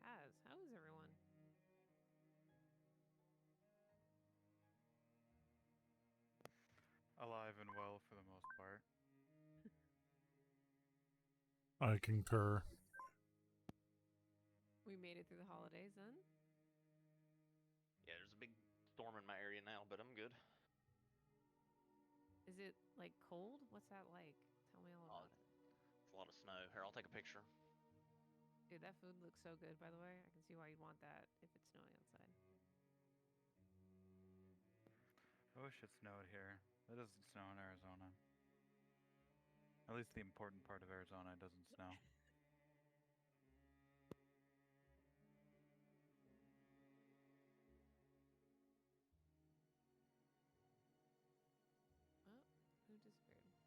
has. How is everyone? Alive and well for the most part. I concur. We made it through the holidays then? Yeah, there's a big storm in my area now, but I'm good. Is it, like, cold? What's that like? Tell me all about it. It's a lot of snow. Here, I'll take a picture. Dude, that food looks so good, by the way. I can see why you'd want that if it's snowing outside. I wish it snowed here. It doesn't snow in Arizona. At least the important part of Arizona doesn't snow. Oh, who disappeared?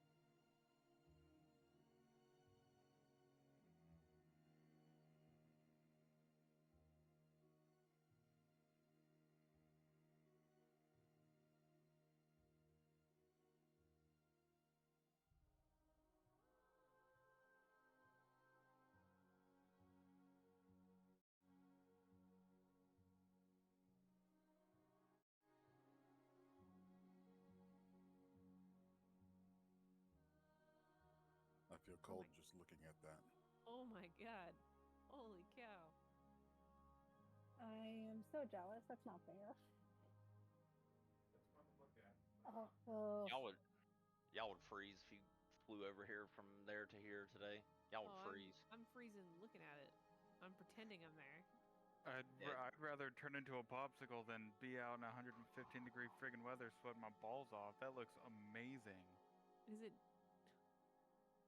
I feel cold just looking at that. Oh my god. Holy cow. I am so jealous. That's not fair. That's fun to look at. Oh. Y'all would freeze if you flew over here from there to here today. Y'all would freeze. I'm freezing looking at it. I'm pretending I'm there. I'd rather turn into a popsicle than be out in 115-degree friggin' weather sweating my balls off. That looks amazing. Is it...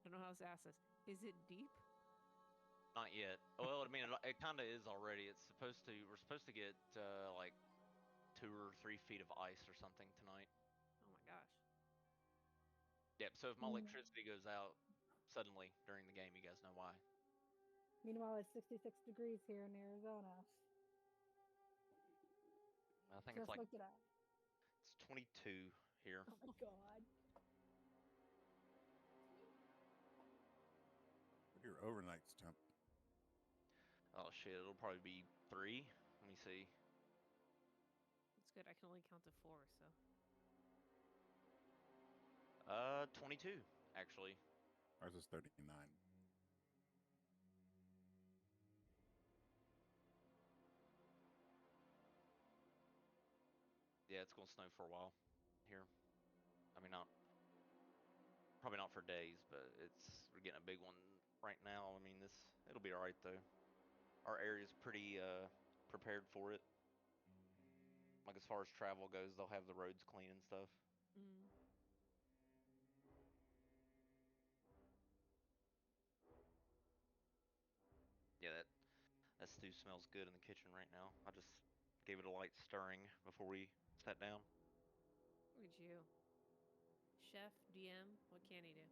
I don't know how else to ask this. Is it deep? Not yet. Well, I mean, it kind of is already. We're supposed to get like 2 or 3 feet of ice or something tonight. Oh my gosh. Yep. So if my electricity goes out suddenly during the game, you guys know why. Meanwhile, it's 66 degrees here in Arizona. I think Just it's like looked it up. it's 22 here. Oh my god. Your overnight's temp. Oh shit! It'll probably be 3. Let me see. It's good. I can only count to 4, so. 22 actually. Ours is 39. Yeah, it's gonna snow for a while here. I mean, probably not for days, but we're getting a big one right now. I mean, it'll be all right though. Our area's pretty prepared for it. Like as far as travel goes, they'll have the roads clean and stuff. Mm. Yeah, that stew smells good in the kitchen right now. I just gave it a light stirring before we sat down. Look at you. Chef, DM, what can he do?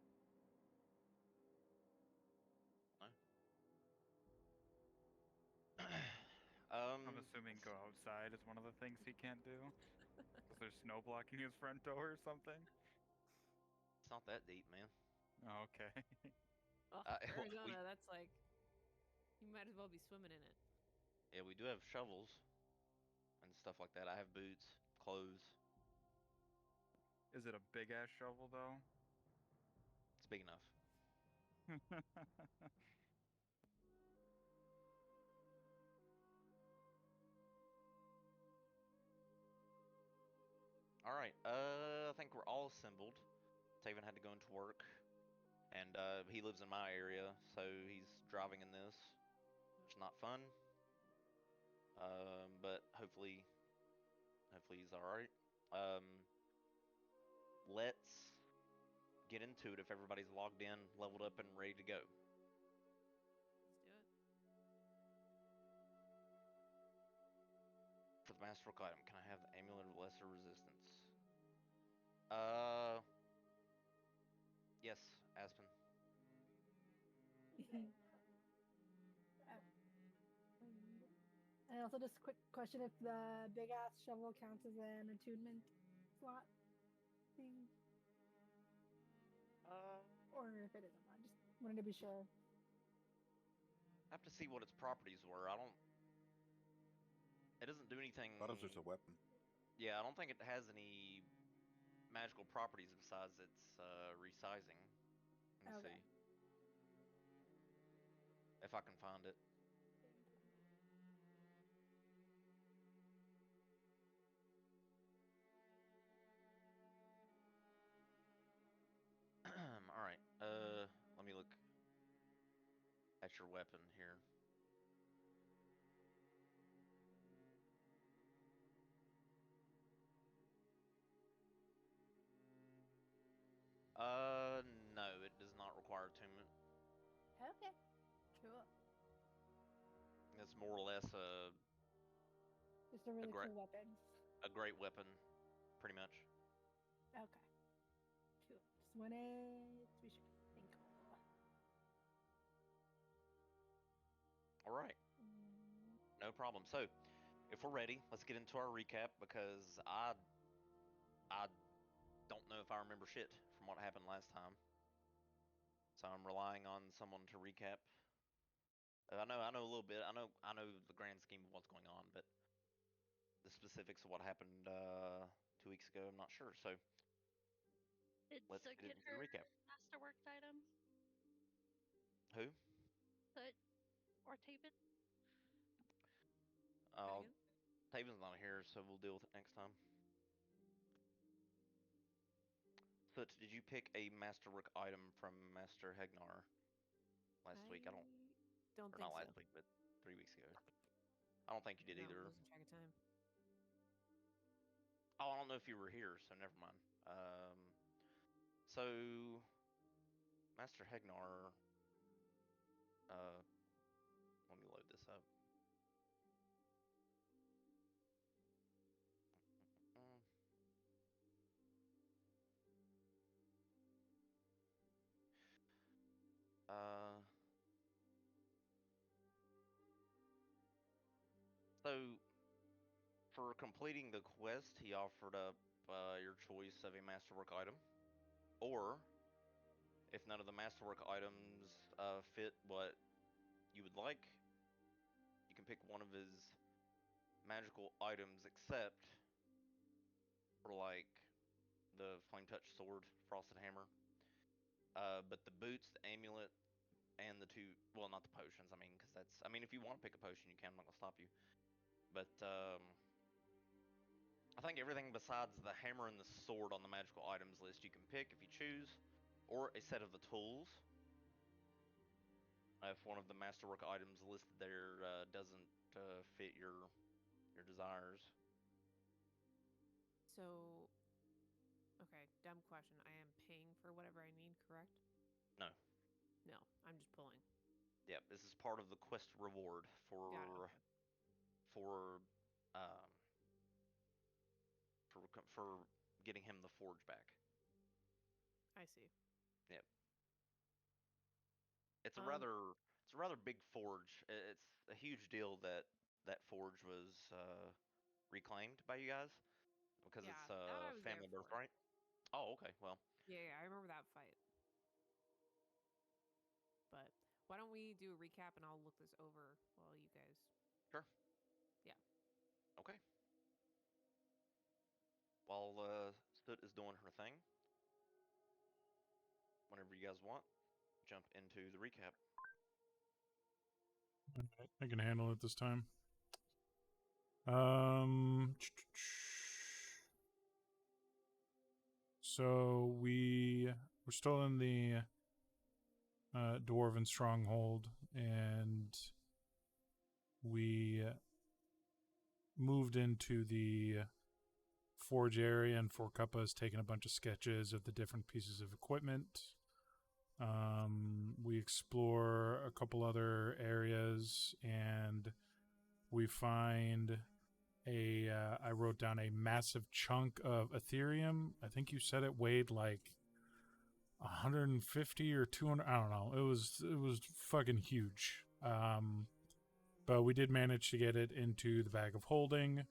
I'm assuming go outside is one of the things he can't do. Because there's snow blocking his front door or something. It's not that deep, man. Oh, okay. Oh, Arizona, that's like... You might as well be swimming in it. Yeah, we do have shovels and stuff like that. I have boots, clothes. Is it a big ass shovel though? It's big enough. All right. I think we're all assembled. Taven had to go into work, and he lives in my area, so he's driving in this, which is not fun. But hopefully he's all right. Let's get into it if everybody's logged in, leveled up, and ready to go. Let's do it. For the masterwork item, can I have the amulet of lesser resistance? Yes, Aspen. And also, just a quick question: if the big ass shovel counts as an attunement slot thing, or if it isn't, I just wanted to be sure. I have to see what its properties were. I anything. Thought it was just a weapon. Yeah, I don't think it has any magical properties besides its resizing. Let me Okay. see if I can find it. All right. Let me look at your weapon here. No, it does not require attunement. Okay. Cool. It's more or less Just a really great- cool weapon. a great weapon, pretty much. Okay. Cool. Just wanted to be sure. Thank you. All right. No problem. So, if we're ready, let's get into our recap because I don't know if I remember shit from what happened last time. So I'm relying on someone to recap. I know a little bit. I know the grand scheme of what's going on, but the specifics of what happened 2 weeks ago, I'm not sure. So Did let's Soot get get into the her recap. masterworked item? Who? Soot or Taven? Uh, Taven's not here, so we'll deal with it next time. Soot, did you pick a masterwork item from Master Hegnar last week? I don't, don't or think not so. last week, but 3 weeks ago. I don't think you did No, either. losing track of time. Oh, I don't know if you were here, so never mind. So Master Hegnar. Let me load this up. Mm. So for completing the quest, he offered up your choice of a masterwork item, or if none of the masterwork items fit what you would like, you can pick one of his magical items, except for like the flame touch sword, frosted hammer. But the boots, the amulet, and the two, well, not the potions. I mean, because that's, I mean, if you want to pick a potion, you can. I'm not gonna stop you. But I think everything besides the hammer and the sword on the magical items list you can pick if you choose, or a set of the tools. If one of the masterwork items listed there doesn't fit your desires. So, okay, dumb question. I am paying for whatever I need, correct? No. No, I'm just pulling. Yeah, this is part of the quest reward for Got it, okay. for um for getting him the forge back. I see. Yep. It's a rather big forge. It's a huge deal that that forge was reclaimed by you guys because Yeah, it's that I was there family for. birthright. Oh, okay. Well, Yeah, I remember that fight. But why don't we do a recap and I'll look this over while you guys. sure. Yeah. Okay. While Soot is doing her thing, whenever you guys want, jump into the recap. Alright, I can handle it this time. So we're still in the dwarven stronghold, and we moved into the forge area, and Four Cuppa has taken a bunch of sketches of the different pieces of equipment. We explore a couple other areas, and we find I wrote down a massive chunk of Ethereum. I think you said it weighed like 150 or 200. I don't know. It was fucking huge. But we did manage to get it into the bag of holding.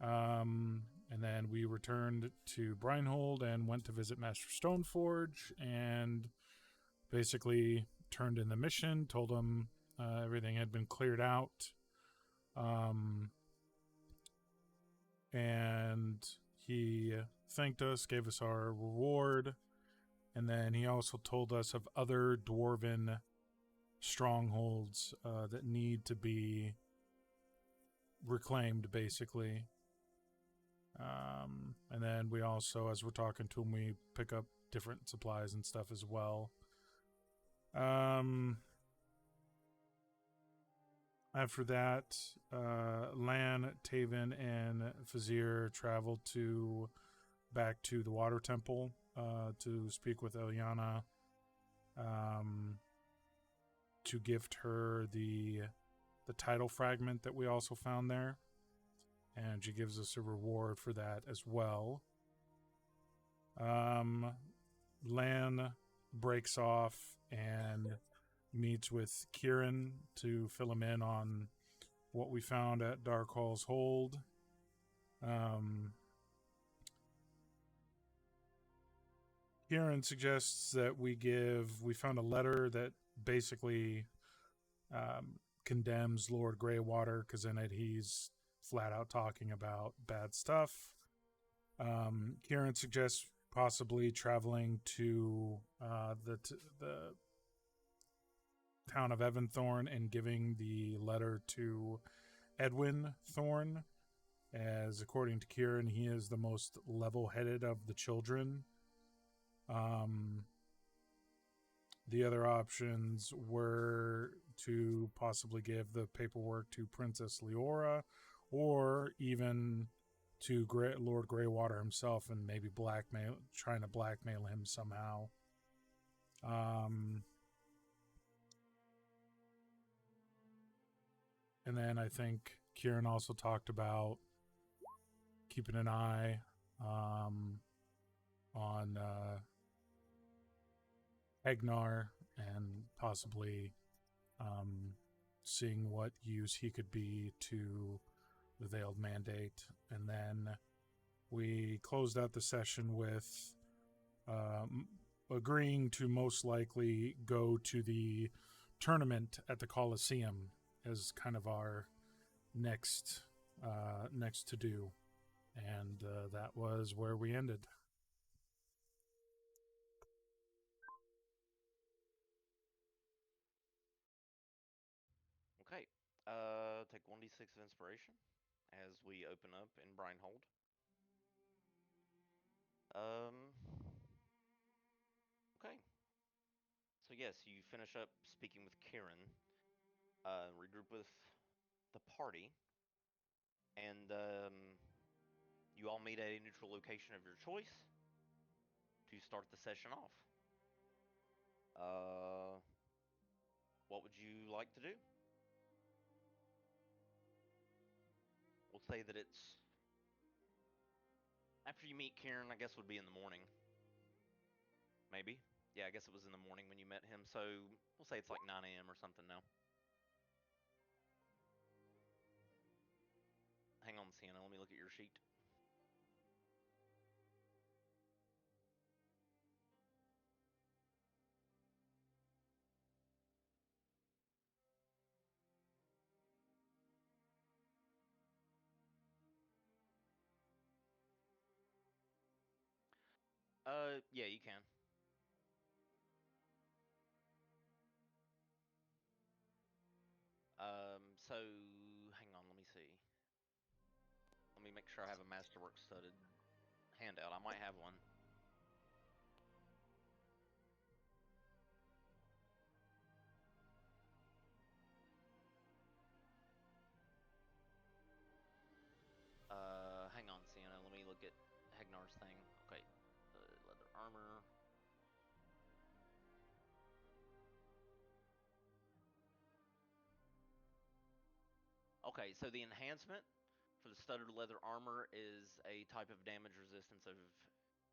And then we returned to Brinehold and went to visit Master Stoneforge and basically turned in the mission, told him everything had been cleared out. and he thanked us, gave us our reward, and then he also told us of other dwarven strongholds that need to be reclaimed, basically. And then we also, as we're talking to him, we pick up different supplies and stuff as well. After that, Lan, Taven, and Fazir traveled back to the Water Temple to speak with Eliana, to gift her the title fragment that we also found there, and she gives us a reward for that as well. Lan breaks off and meets with Kieran to fill him in on what we found at Darkhall's Hold. Kieran suggests that we found a letter that basically condemns Lord Greywater, because in it he's flat out talking about bad stuff. Kieran suggests possibly traveling to the town of Evanthorn and giving the letter to Edwin Thorn, as according to Kieran, he is the most level-headed of the children. The other options were to possibly give the paperwork to Princess Leora, or even to Lord Greywater himself, and maybe trying to blackmail him somehow. And then I think Kieran also talked about keeping an eye on Egnar, and possibly seeing what use he could be to the Veiled Mandate. And then we closed out the session with agreeing to most likely go to the tournament at the Colosseum as kind of our next to do. And that was where we ended. Okay. Take 1d6 of inspiration as we open up in Brinehold. Okay. So yes, you finish up speaking with Kieran, regroup with the party, and you all meet at a neutral location of your choice to start the session off. What would you like to do? We'll say that it's after you meet Kieran, I guess would be in the morning. Maybe. Yeah, I guess it was in the morning when you met him, so we'll say it's like 9 a.m. or something now. Hang on, Sienna, let me look at your sheet. Yeah, you can. So hang on, let me see. Let me make sure I have a Masterwork studded handout. I might have one. Hang on, Sienna. Let me look at Hegnar's thing. Okay, leather armor. Okay, so the enhancement for the studded leather armor is a type of damage resistance of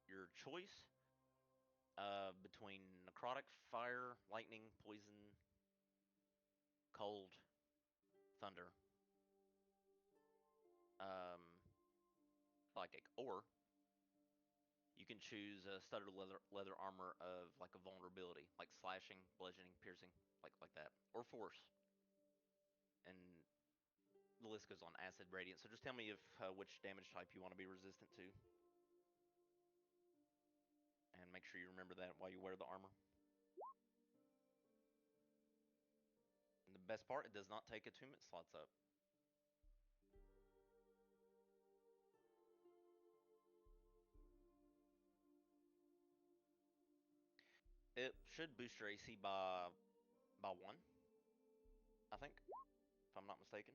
your choice, between necrotic, fire, lightning, poison, cold, thunder, psychic, or you can choose a studded leather armor of like a vulnerability, like slashing, bludgeoning, piercing, like that, or force. And the list goes on. Acid, radiant. So just tell me if which damage type you want to be resistant to, and make sure you remember that while you wear the armor. And the best part, it does not take attunement slots up. It should boost your AC by 1, I think, if I'm not mistaken.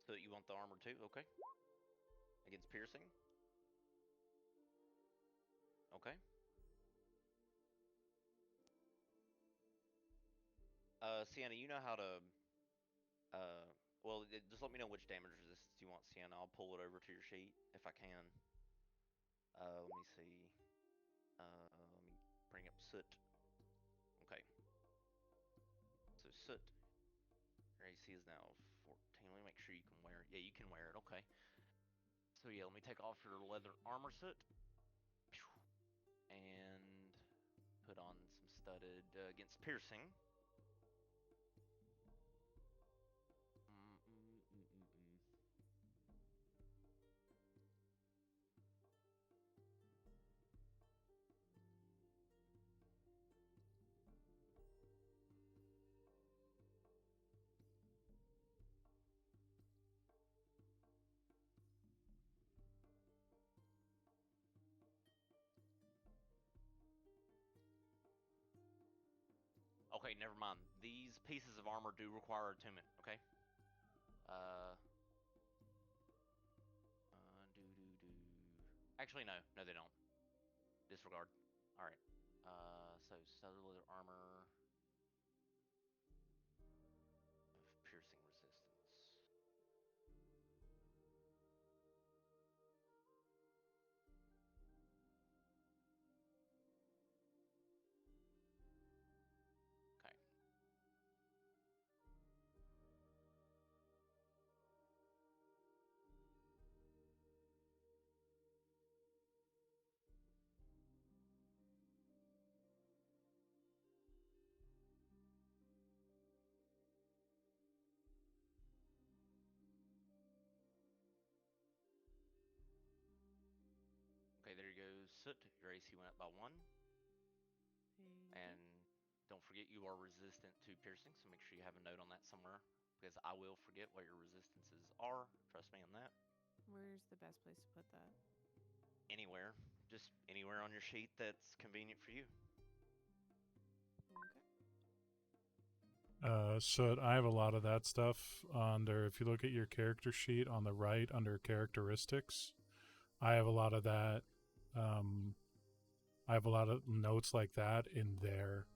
So you want the armor too? Okay. Against piercing. Okay. Sienna, you know how to. Well, just let me know which damage resistance you want, Sienna. I'll pull it over to your sheet if I can. Let me see. Let me bring up Soot. Okay. So Soot, your AC is now 14. Let me make sure you can wear it. Yeah, you can wear it. Okay. So yeah, let me take off your leather armor, Soot, and put on some studded against piercing. Okay, never mind. These pieces of armor do require attunement, okay? Actually, no. No, they don't. Disregard. Alright. So studded leather armor of piercing resistance. Okay. Okay, there you go, Soot. Your AC went up by 1. And don't forget you are resistant to piercing, so make sure you have a note on that somewhere, because I will forget what your resistances are. Trust me on that. Where's the best place to put that? Anywhere. Just anywhere on your sheet that's convenient for you. Okay. So I have a lot of that stuff under, if you look at your character sheet on the right under characteristics, I have a lot of that. I have a lot of notes like that in there.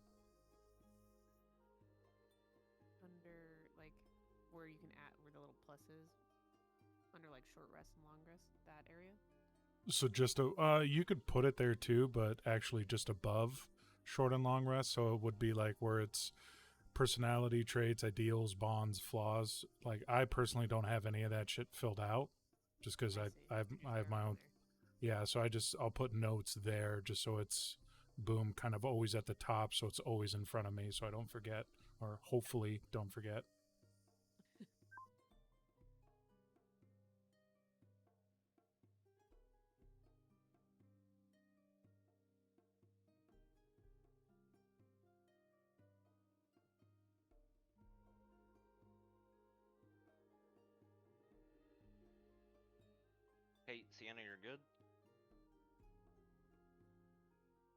Under, like, where you can add, where the little plus is, under, like, short rest and long rest, that area? So just you could put it there too, but actually just above short and long rest. So it would be like where it's personality traits, ideals, bonds, flaws. Like I personally don't have any of that shit filled out, just because I have my own. Yeah, so I'll put notes there just so it's boom, kind of always at the top, so it's always in front of me, so I don't forget, or hopefully don't forget. Hey, Sienna, you're good?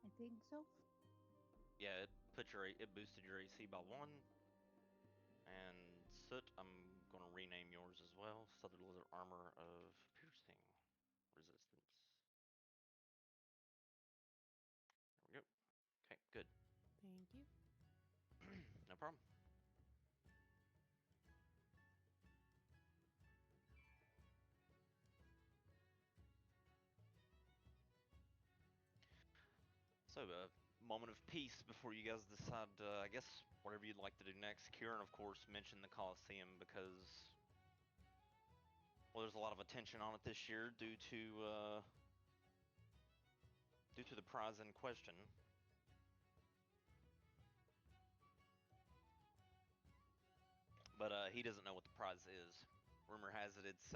I think so. Yeah, it boosted your AC by 1. And Soot, I'm gonna rename yours as well. Studded leather armor of piercing resistance. There we go. Okay, good. Thank you. No problem. So, moment of peace before you guys decide, I guess, whatever you'd like to do next. Kieran, of course, mentioned the Coliseum because, well, there's a lot of attention on it this year due to the prize in question. but he doesn't know what the prize is. Rumor has it it's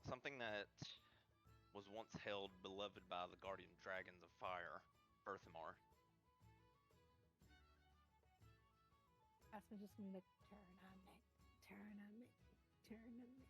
something that was once held beloved by the guardian dragons of fire, Earthamar. Aspen's just gonna be like, tournament, tournament, tournament.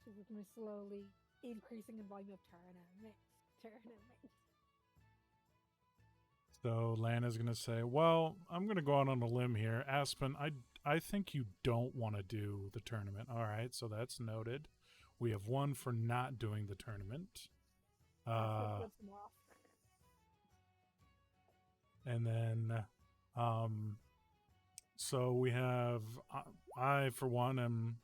She's just gonna be slowly increasing in volume of tournament, tournament. So Lana's gonna say, "Well, I'm gonna go out on a limb here, Aspen. I think you don't want to do the tournament. All right, so that's noted. We have one for not doing the tournament. Aspen flips him off. And then, so we have I for one am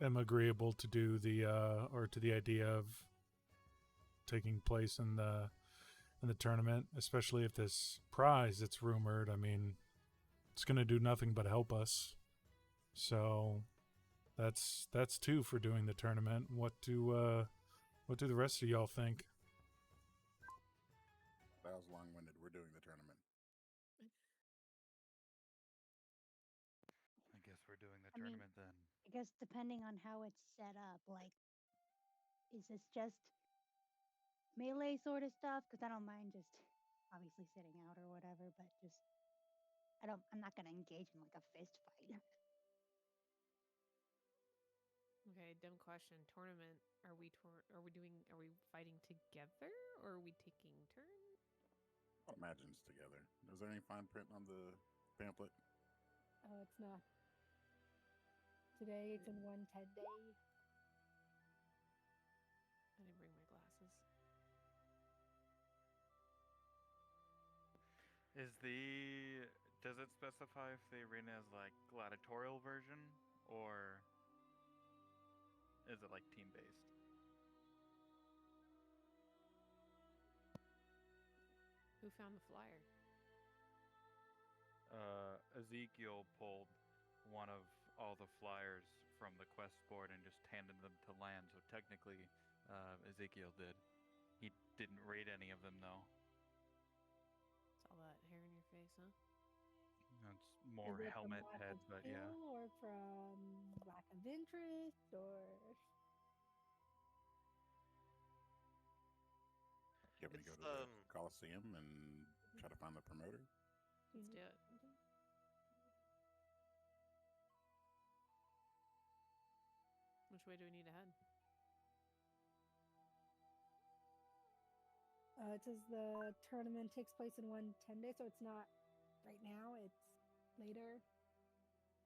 am agreeable to do the or to the idea of taking place in the tournament, especially if this prize that's rumored, I mean, it's going to do nothing but help us. So that's two for doing the tournament. What do the rest of y'all think? That was long-winded. We're doing the tournament. I guess we're doing the I mean, tournament then. I guess depending on how it's set up, like, is this just melee sort of stuff? Because I don't mind just obviously sitting out or whatever, but just I'm not gonna engage in like a fist fight. Okay, dumb question. Tournament. Are we fighting together or are we taking turns? I'll imagine it's together. Is there any fine print on the pamphlet? Oh, it's not. Today it's in 110 day. I didn't bring my glasses. Does it specify if the arena is like gladiatorial version or is it like team based? Who found the flyer? Ezekiel pulled one of all the flyers from the quest board and just handed them to Lan, so technically Ezekiel did. He didn't rate any of them though. It's all that hair in your face, huh? That's more Is it helmet from lack head, of but yeah. skill or from lack of interest or You want me to go to the Coliseum and try to find the promoter? Let's do it. Which way do we need to head? It says the tournament takes place in 110 days, so it's not right now, it's later.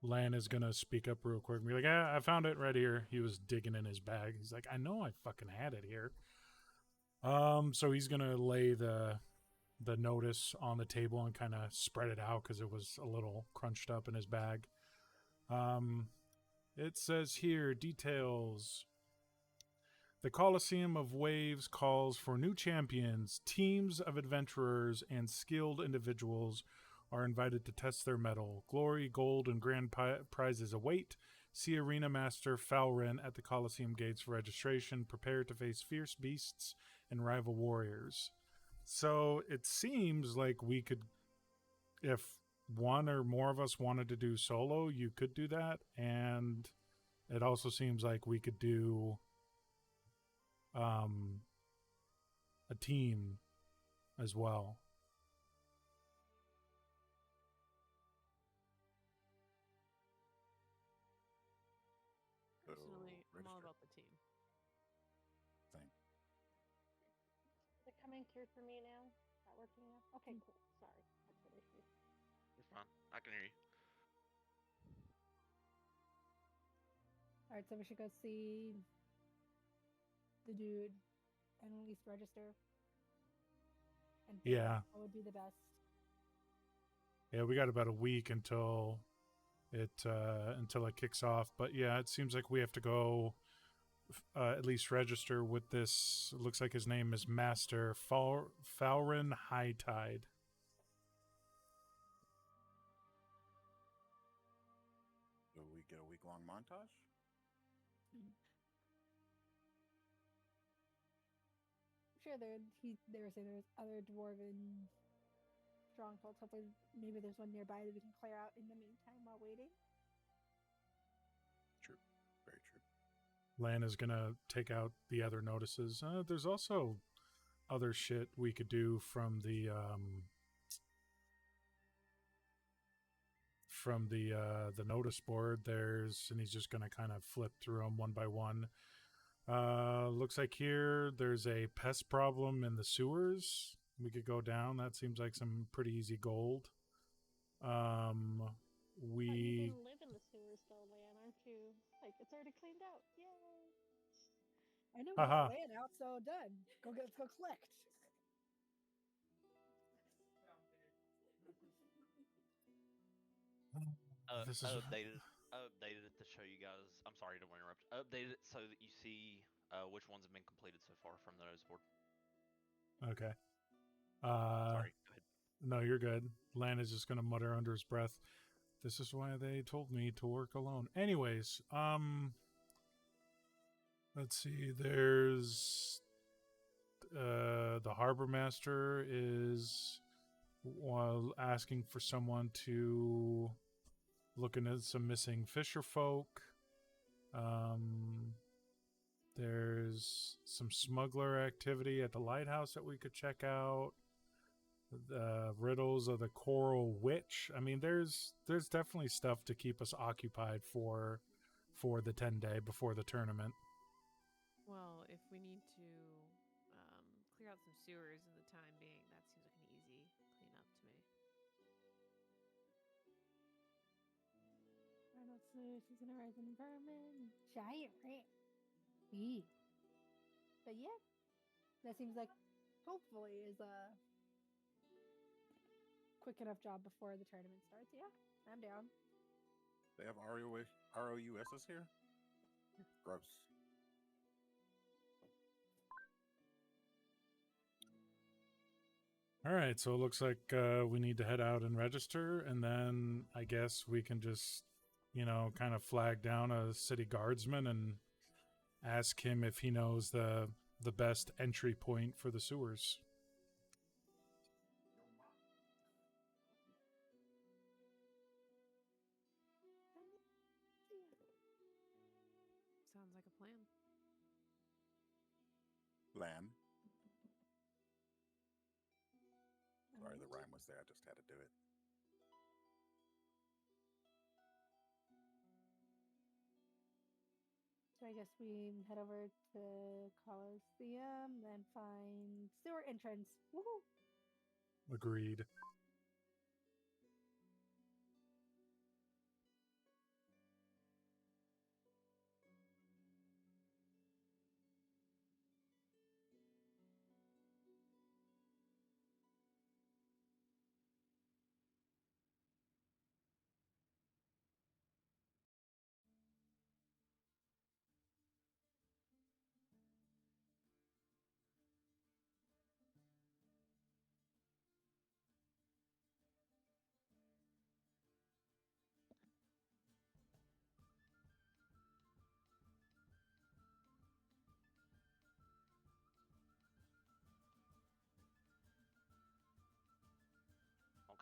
Lan is gonna speak up real quick and be like, I found it right here. He was digging in his bag. He's like, I know I fucking had it here. So he's gonna lay the notice on the table and kind of spread it out because it was a little crunched up in his bag. It says here, details. The Coliseum of Waves calls for new champions. Teams of adventurers and skilled individuals are invited to test their mettle. Glory, gold, and grand prizes await. See Arena Master Falren at the Coliseum gates for registration. Prepare to face fierce beasts and rival warriors. So it seems like we could, if one or more of us wanted to do solo, you could do that. And it also seems like we could do a team as well. Personally, I'm all about the team. Same. Is it coming through for me now? Is that working now? Okay, cool. Sorry. That's an issue. It's fine. I can hear you. Alright, so we should go see the dude and at least register. And Yeah. what would be the best. Yeah, we got about a week until until it kicks off. But yeah, it seems like we have to go at least register with this. It looks like his name is Master Fowrin High Tide. Do we get a week-long montage? Sure, they were saying there's other dwarven strongholds. Hopefully, maybe there's one nearby that we can clear out in the meantime while waiting. True. Very true. Lan is gonna take out the other notices. There's also other shit we could do from the notice board. And he's just gonna kind of flip through them one by one. Looks like here there's a pest problem in the sewers. We could go down. That seems like some pretty easy gold. But you didn't live in the sewers though, Lan, aren't you? Like, it's already cleaned out. Yay! I know we Haha. got land out, so done. Let's go collect. This is Updated it to show you guys. I'm sorry to interrupt. Updated it so that you see which ones have been completed so far from the notice board. okay. Sorry. Go ahead. No, you're good. Lan is just gonna mutter under his breath. This is why they told me to work alone. Anyways, let's see. There's the harbor master is asking for someone to look into some missing fisher folk. There's some smuggler activity at the lighthouse that we could check out. The riddles of the coral witch. I mean, there's definitely stuff to keep us occupied for the 10-day before the tournament. Well, if we need to clear out some sewers in the time being, that seems like an easy cleanup to me. Arnold Sluice is gonna rise in vermin. Giant rat. Eee. But yeah, that seems like hopefully is a quick enough job before the tournament starts. Yeah, I'm down. They have ROUSs here? Gross. All right, so it looks like we need to head out and register, and then I guess we can just, kind of flag down a city guardsman and ask him if he knows the best entry point for the sewers. Sounds like a plan. Lan. Sorry, the rhyme was there. I just had to do it. So I guess we head over to Coliseum, then find sewer entrance. Woohoo! Agreed.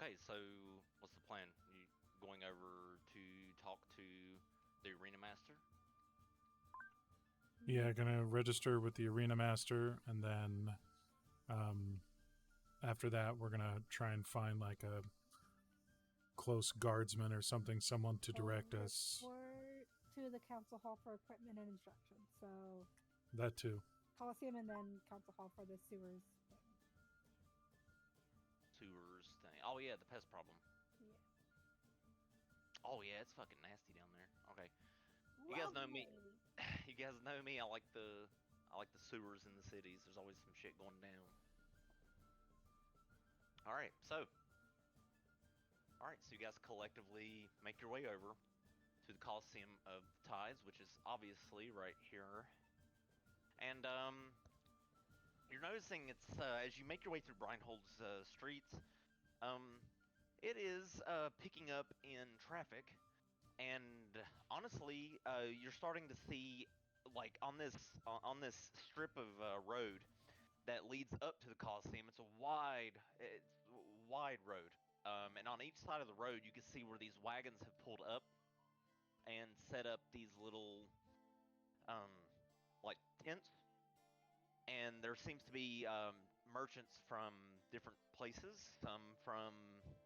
Okay, so what's the plan? You going over to talk to the arena master? Yeah, gonna register with the arena master, and then after that, we're gonna try and find like a close guardsman or something, someone to direct us. Report to the council hall for equipment and instructions. So That too. Coliseum and then council hall for the sewers. Sewers thing. Oh yeah, the pest problem. Yeah. Oh yeah, it's fucking nasty down there. Okay. You guys know me. You guys know me. I like the sewers in the cities. There's always some shit going down. All right, so All right, so you guys collectively make your way over to the Coliseum of the Tides, which is obviously right here. And you're noticing it's as you make your way through Breinhold's streets, it is picking up in traffic, and honestly, you're starting to see like on this strip of road that leads up to the Coliseum. It's a wide road, and on each side of the road, you can see where these wagons have pulled up and set up these little um, like tents, and there seems to be merchants from different places, some from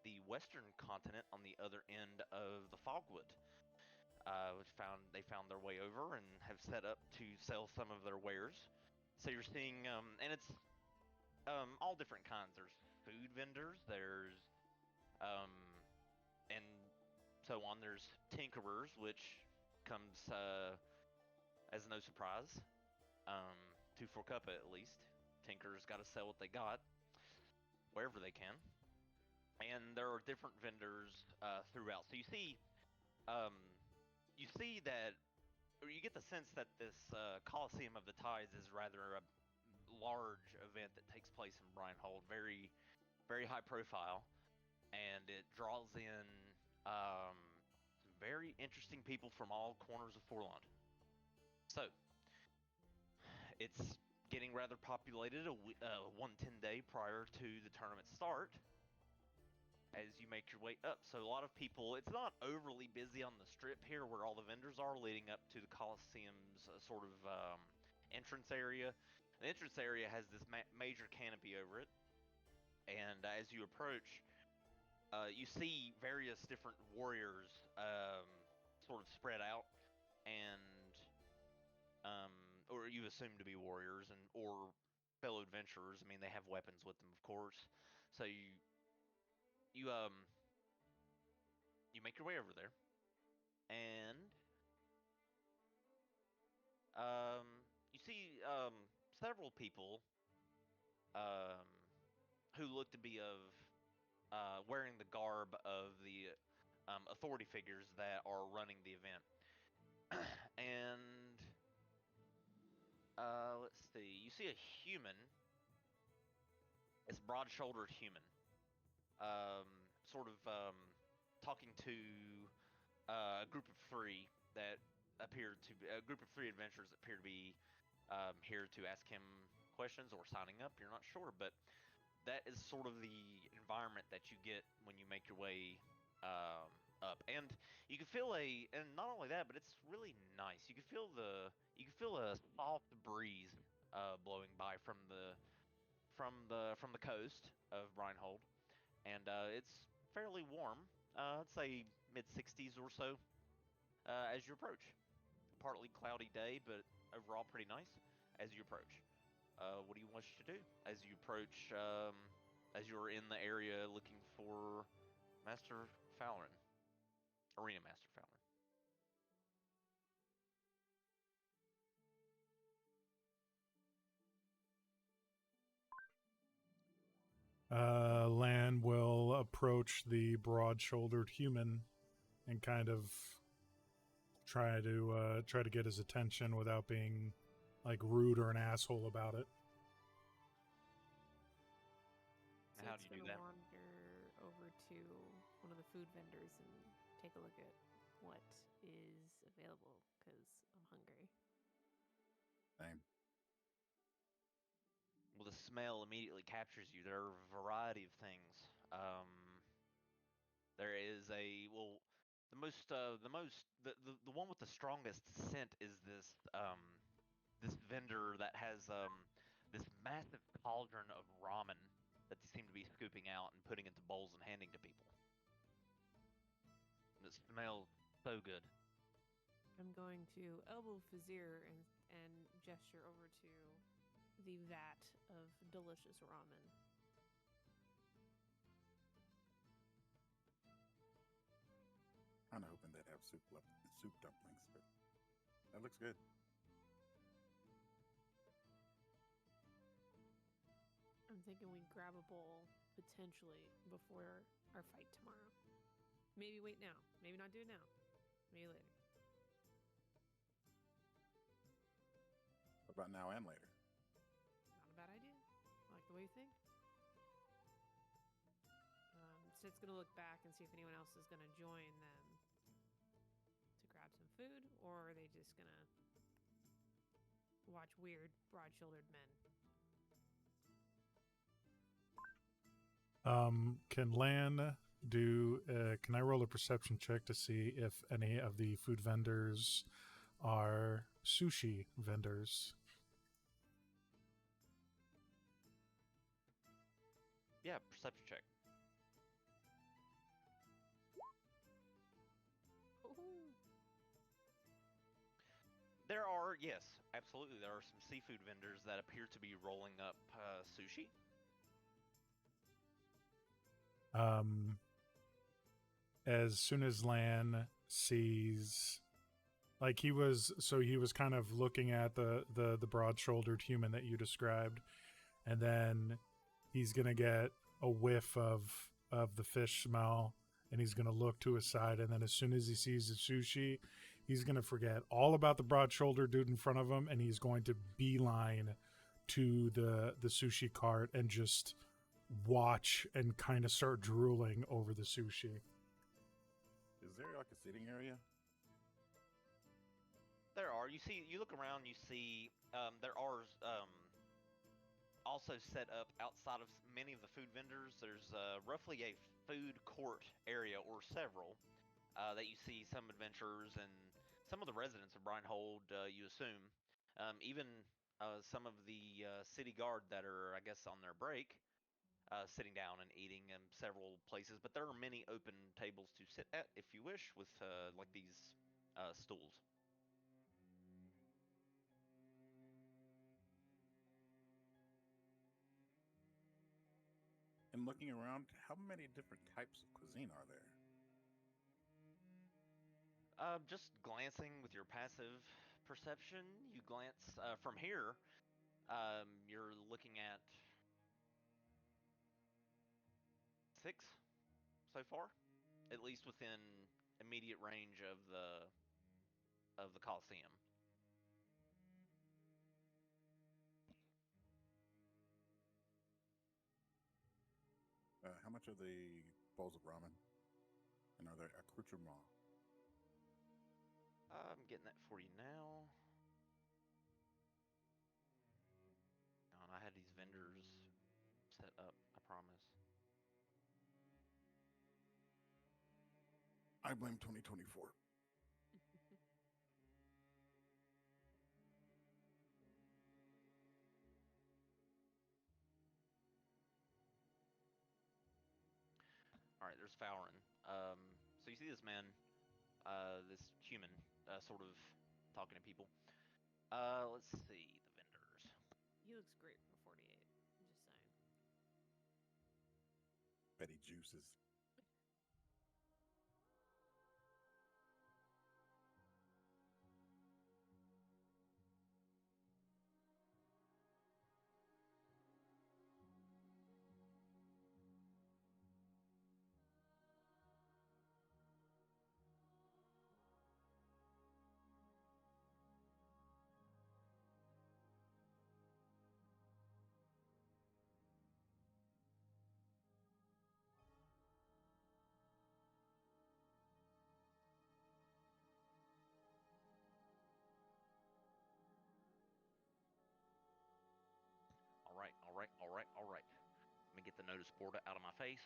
the western continent on the other end of the Fogwood. Which they found their way over and have set up to sell some of their wares. So you're seeing, and it's all different kinds. There's food vendors, there's and so on. There's tinkerers, which comes as no surprise to Forcuppa at least. Tinkerers got to sell what they got wherever they can, and there are different vendors throughout. So um, you see that, or you get the sense that this Coliseum of the Tides is rather a large event that takes place in Breinhold, very, very high profile, and it draws in some very interesting people from all corners of Forlonde. So, it's getting rather populated one 10-day prior to the tournament start as you make your way up. So a lot of people, it's not overly busy on the strip here where all the vendors are leading up to the Coliseum's sort of entrance area. The entrance area has this major canopy over it, and as you approach, you see various different warriors sort of spread out, and or you assume to be warriors or fellow adventurers. I mean, they have weapons with them, of course. So you make your way over there, and you see several people who look to be of wearing the garb of the authority figures that are running the event. And let's see, you see a human. It's broad-shouldered human, sort of talking to a group of three that appear to be a group of three adventurers that appear to be here to ask him questions or signing up. You're not sure, but that is sort of the environment that you get when you make your way up, and you can feel and not only that, but it's really nice. You can feel a soft breeze blowing by from the coast of Breinhold, and it's fairly warm. I'd say mid 60s or so as you approach. Partly cloudy day, but overall pretty nice as you approach. What do you wish to do as you approach? As you're in the area looking for Master Fowlerin, Arena Master Fowlerin. Lan will approach the broad-shouldered human and kind of try to get his attention without being like rude or an asshole about it. So How it's do you do gonna that? wander over to one of the food vendors and take a look at what is available because I'm hungry. Same. Well, the smell immediately captures you. There are a variety of things. There is the one with the strongest scent is this vendor that has this massive cauldron of ramen that they seem to be scooping out and putting into bowls and handing to people. And it smells so good. I'm going to elbow Fazir and gesture over to the vat of delicious ramen. I'm hoping they'd have soup dumplings, but that looks good. I'm thinking we grab a bowl potentially before our fight tomorrow. Maybe wait now. Maybe not do it now. Maybe later. What about now and later? Not a bad idea. I like the way you think. Sid's gonna look back and see if anyone else is gonna join them to grab some food, or are they just gonna watch weird, broad-shouldered men? Can Lan do? Can I roll a perception check to see if any of the food vendors are sushi vendors? Yeah, perception check. Ooh. There are, yes, absolutely. There are some seafood vendors that appear to be rolling up sushi. As soon as Lan sees, like he was kind of looking at the broad-shouldered human that you described, and then he's gonna get a whiff of the fish smell, and he's gonna look to his side, and then as soon as he sees the sushi, he's gonna forget all about the broad-shouldered dude in front of him, and he's going to beeline to the sushi cart and just watch and kind of start drooling over the sushi. Is there like a sitting area? There are. You look around, you see there are also set up outside of many of the food vendors. There's roughly a food court area or several that you see some adventurers and some of the residents of Breinhold, you assume. Even some of the city guard that are, I guess, on their break, sitting down and eating in several places. But there are many open tables to sit at if you wish, with like these stools. And looking around, how many different types of cuisine are there? Just glancing with your passive perception, you glance from here. You're looking at 6 so far, at least within immediate range of the Coliseum. How much are the bowls of ramen? And are there accoutrements? I'm getting that for you now. I had these vendors set up, I promise. I blame 2024. All right, there's Fowrin. So you see this man, this human, sort of talking to people. Let's see the vendors. He looks great for 48. I'm just saying. Betty Juices. All right. Let me get the notice board out of my face.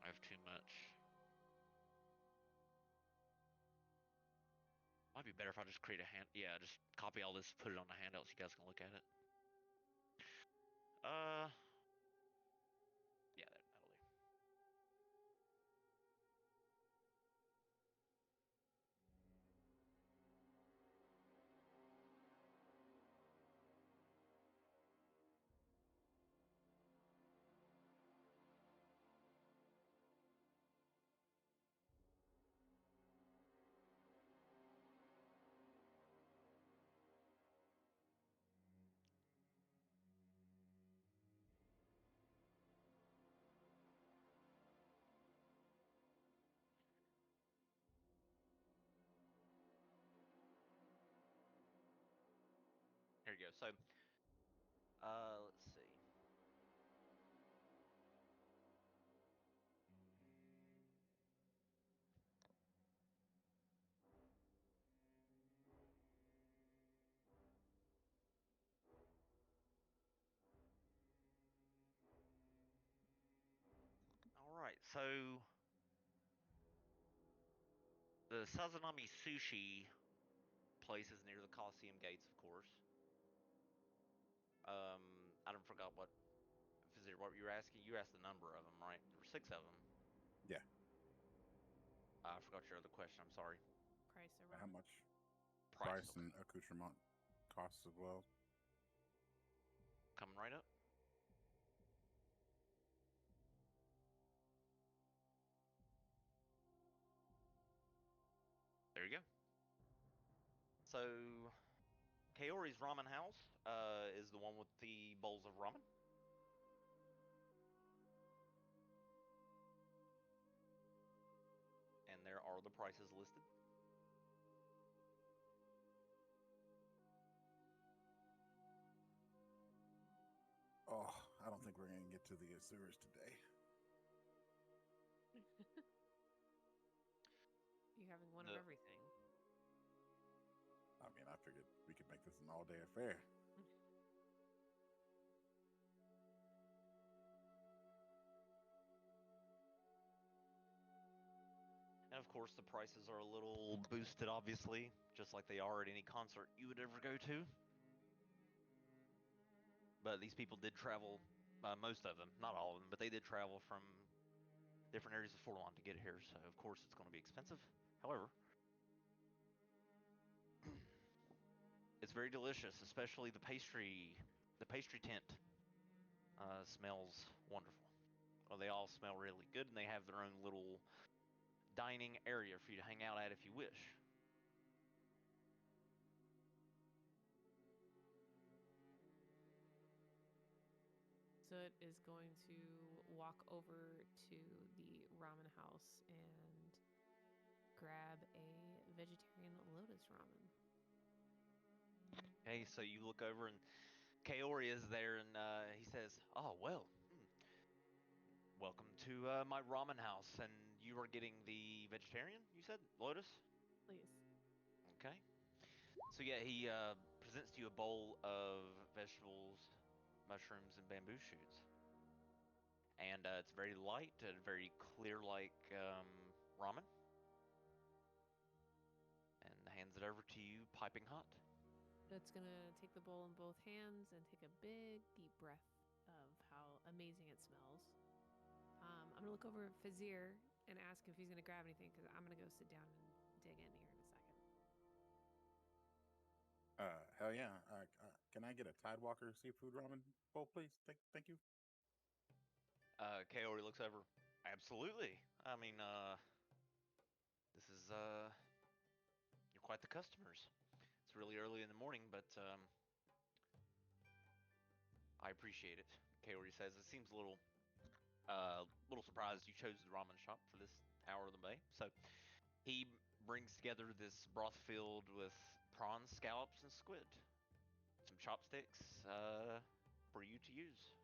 I have too much. Might be better if I just create a yeah, just copy all this, put it on the handout so you guys can look at it. Yeah, that'll do. we go. So, let's see. All right, so the Sazanami Sushi place is near the Coliseum gates, of course. I don't forgot what what you were asking. You asked the number of them, right? There were 6 of them. Yeah. I forgot your other question. I'm sorry. Price of How ramen. much Price. price and accoutrement costs as well? Coming right up. There you go. So, Kaori's Ramen House is the one with the bowls of ramen. And there are the prices listed. Oh, I don't think we're going to get to the sewers today. You having one No. of everything. I mean, I figured we could make this an all-day affair. And of course, the prices are a little boosted, obviously, just like they are at any concert you would ever go to. But these people did travel, most of them, not all of them, but they did travel from different areas of Forlonde to get here, so of course it's going to be expensive. However, it's very delicious, especially the pastry. The pastry tent smells wonderful. Well, they all smell really good, and they have their own little dining area for you to hang out at if you wish. Soot is going to walk over to the ramen house and grab a vegetarian lotus ramen. Okay, so you look over, and Kaori is there, and he says, "Oh, well, welcome to my ramen house, and you are getting the vegetarian, you said? Lotus? Please. Okay. So yeah, he presents to you a bowl of vegetables, mushrooms, and bamboo shoots. And it's very light and very clear like ramen. And hands it over to you, piping hot. It's going to take the bowl in both hands and take a big, deep breath of how amazing it smells. I'm going to look over at Fazir and ask if he's going to grab anything, because I'm going to go sit down and dig in here in a second. Hell yeah. Can I get a Tidewalker seafood ramen bowl, please? Thank you. Kaori looks over. Absolutely. I mean, this is, you're quite the customers. It's really early in the morning, but I appreciate it. Kaori says it seems a little surprised you chose the ramen shop for this hour of the day. So he brings together this broth filled with prawns, scallops, and squid. Some chopsticks for you to use.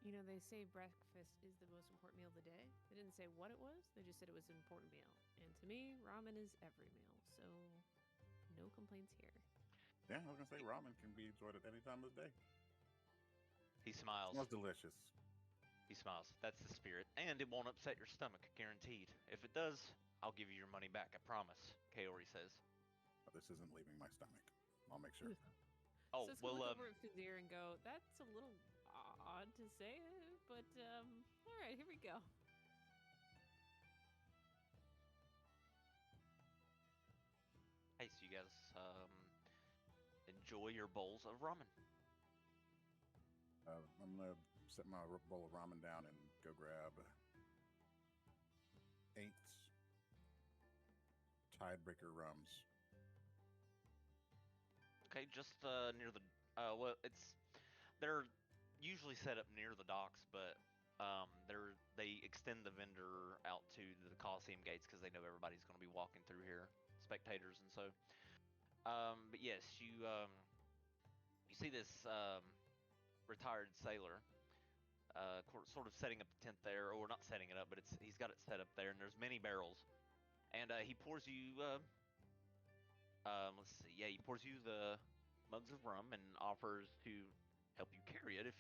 You know, they say breakfast is the most important meal of the day. They didn't say what it was, they just said it was an important meal. And to me, ramen is every meal, so no complaints here. Yeah, I was going to say ramen can be enjoyed at any time of the day. He smiles. Smells delicious. He smiles. That's the spirit. And it won't upset your stomach, guaranteed. If it does, I'll give you your money back, I promise, Kaori says. But this isn't leaving my stomach. I'll make sure. Oh, so it's well, gonna look over at Fazir and go, that's a little odd to say, but all right, here we go. hey, so you guys enjoy your bowls of ramen. I'm going to set my bowl of ramen down and go grab 8 Tidebreaker rums. Okay, just near the well, they're usually set up near the docks, but they extend the vendor out to the Coliseum gates because they know everybody's going to be walking through here, spectators, and so. But yes, You see this retired sailor, sort of setting up the tent there, or not setting it up, but he's got it set up there, and there's many barrels, and he pours you. Let's see, yeah, he pours you the mugs of rum and offers to help you carry it if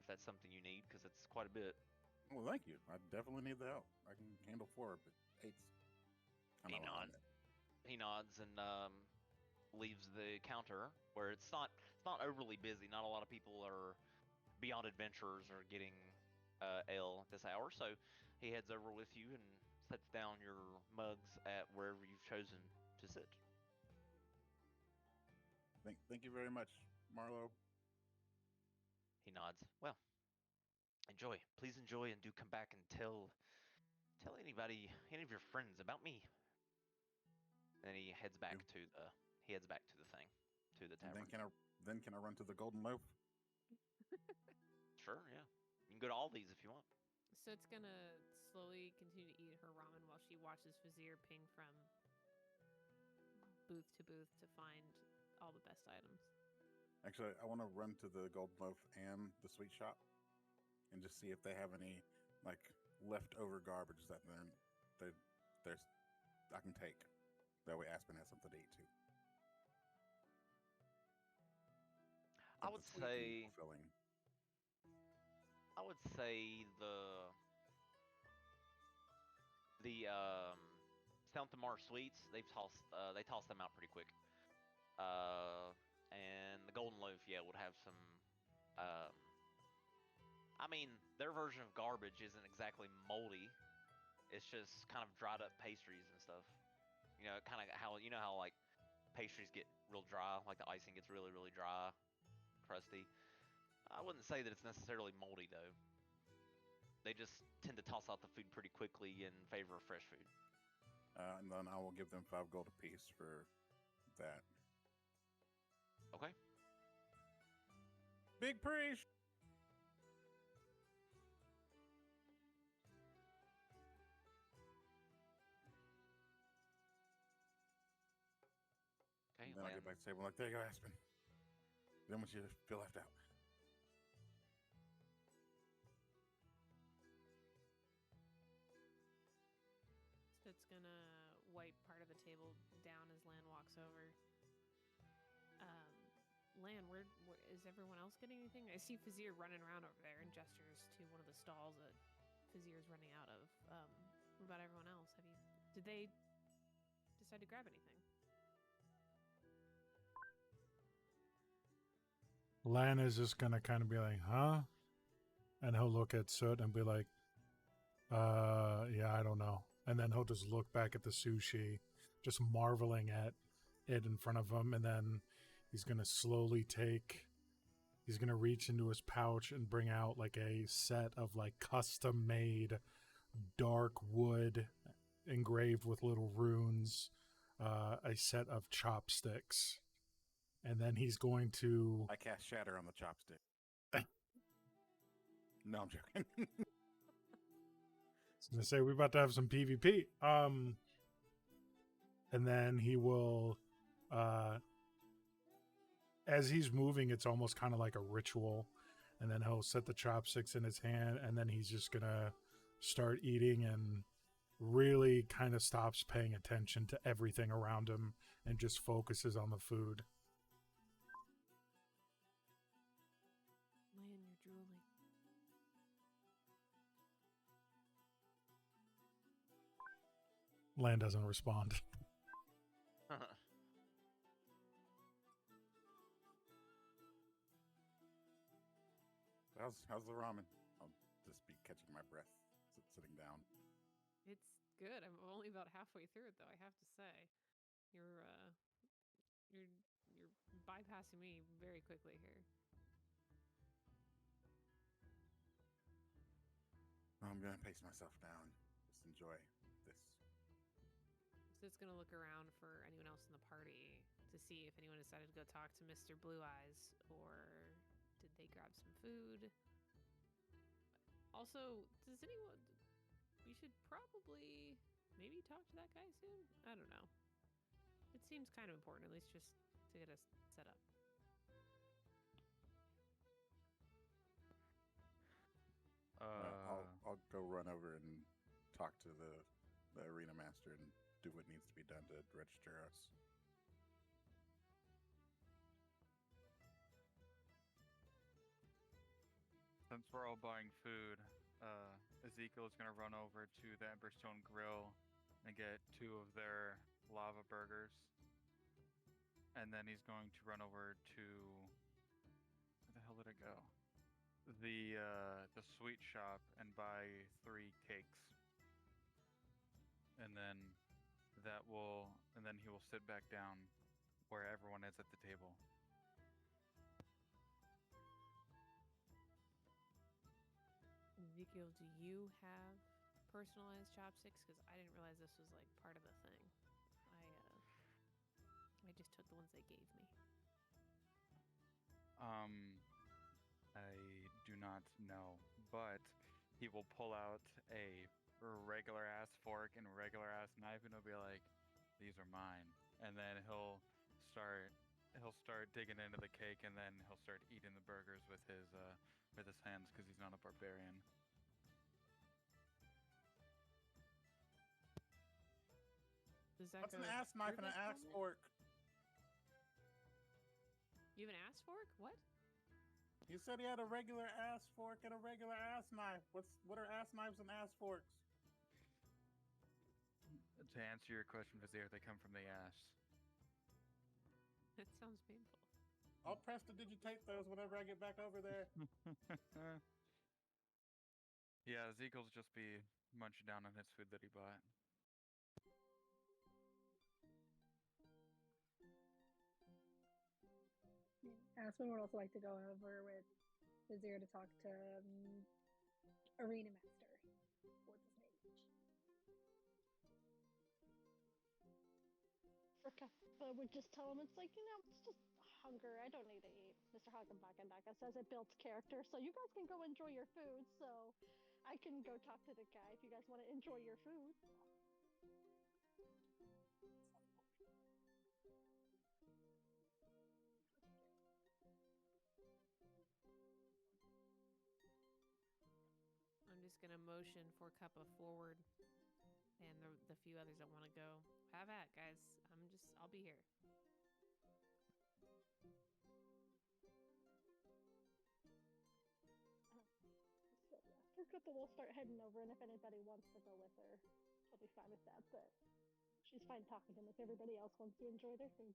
that's something you need, because it's quite a bit. Well, thank you. I definitely need the help. I can handle 4, but 8's kind He of on nods. it. He nods and leaves the counter where it's not overly busy. Not a lot of people are beyond adventurers or getting ale at this hour, so he heads over with you and sets down your mugs at wherever you've chosen to sit. Thank you very much, Marlo. He nods. Well, enjoy. Please enjoy, and do come back and tell anybody, any of your friends about me. And then he heads back to the thing, to the And tavern. then can I run to the Golden Loaf? Sure, yeah. You can go to all these if you want. So it's gonna slowly continue to eat her ramen while she watches Vizier ping from booth to booth to find all the best items. Actually, I want to run to the Golden Loaf and the sweet shop, and just see if they have any like leftover garbage that there's I can take. That way, Aspen has something to eat too. I would say fulfilling. the Santa Mar sweets, they toss them out pretty quick. And the Golden Loaf, yeah, would have some. I mean, their version of garbage isn't exactly moldy. It's just kind of dried up pastries and stuff. You know, kind of how like pastries get real dry, like the icing gets really really dry, crusty. I wouldn't say that it's necessarily moldy though. They just tend to toss out the food pretty quickly in favor of fresh food. And then I will give them 5 gold apiece for that. Okay. Big preach. Okay. Then I get back to the table like, there you go, Aspen. Then want you to feel left out. So it's gonna wipe part of the table down as Lan walks over. Lan, where is everyone else getting anything? I see Vizier running around over there and gestures to one of the stalls that Vizier's running out of. What about everyone else? Did they decide to grab anything? Lan is just gonna kind of be like, huh? And he'll look at Soot and be like, yeah, I don't know. And then he'll just look back at the sushi, just marveling at it in front of him. And then he's going to he's going to reach into his pouch and bring out like a set of like custom made dark wood engraved with little runes, a set of chopsticks. And then he's going to... I cast Shatter on the chopstick. No, I'm joking. I was going to say, we're about to have some PvP. And then he will... as he's moving, it's almost kind of like a ritual. And then he'll set the chopsticks in his hand, and then he's just going to start eating and really kind of stops paying attention to everything around him and just focuses on the food. Lan, you're drooling. Lan doesn't respond. How's the ramen? I'll just be catching my breath sitting down. It's good. I'm only about halfway through it, though. I have to say, you're bypassing me very quickly here. I'm gonna pace myself down. Just enjoy this. So it's gonna look around for anyone else in the party to see if anyone decided to go talk to Mr. Blue Eyes, or did they grab some food? Also, does anyone... We should probably maybe talk to that guy soon? I don't know. It seems kind of important, at least just to get us set up. go run over and talk to the arena master and do what needs to be done to register us. Since we're all buying food, Ezekiel is going to run over to the Emberstone Grill and get 2 of their lava burgers. And then he's going to run over to... Where the hell did it go? The sweet shop and buy 3 cakes. And then he will sit back down where everyone is at the table. Ezekiel, do you have personalized chopsticks? Because I didn't realize this was like part of the thing. I just took the ones they gave me. I do not know, but he will pull out a regular ass fork and a regular ass knife, and he'll be like, "These are mine." And then he'll start digging into the cake, and then he'll start eating the burgers with his hands because he's not a barbarian. Does that What's go an ass knife through and an this ass helmet? fork? You have an ass fork? What? You said he had a regular ass fork and a regular ass knife. What are ass knives and ass forks? To answer your question, Vizier, they come from the ass. That sounds painful. I'll prestidigitate those whenever I get back over there. Yeah, Ezekiel's just be munching down on his food that he bought. Aspen would also like to go over with Vizier to talk to Arena Master for the stage. But would just tell him it's like, it's just hunger. I don't need to eat. Mr. Hagenbaka says it builds character, so you guys can go enjoy your food. So I can go talk to the guy if you guys want to enjoy your food. I'm just gonna motion for Cuppa forward, and the few others that want to go. Have at, guys. I'll be here. So yeah, Cooper will start heading over, and if anybody wants to go with her, she'll be fine with that. But she's fine talking to him if everybody else wants to enjoy their food.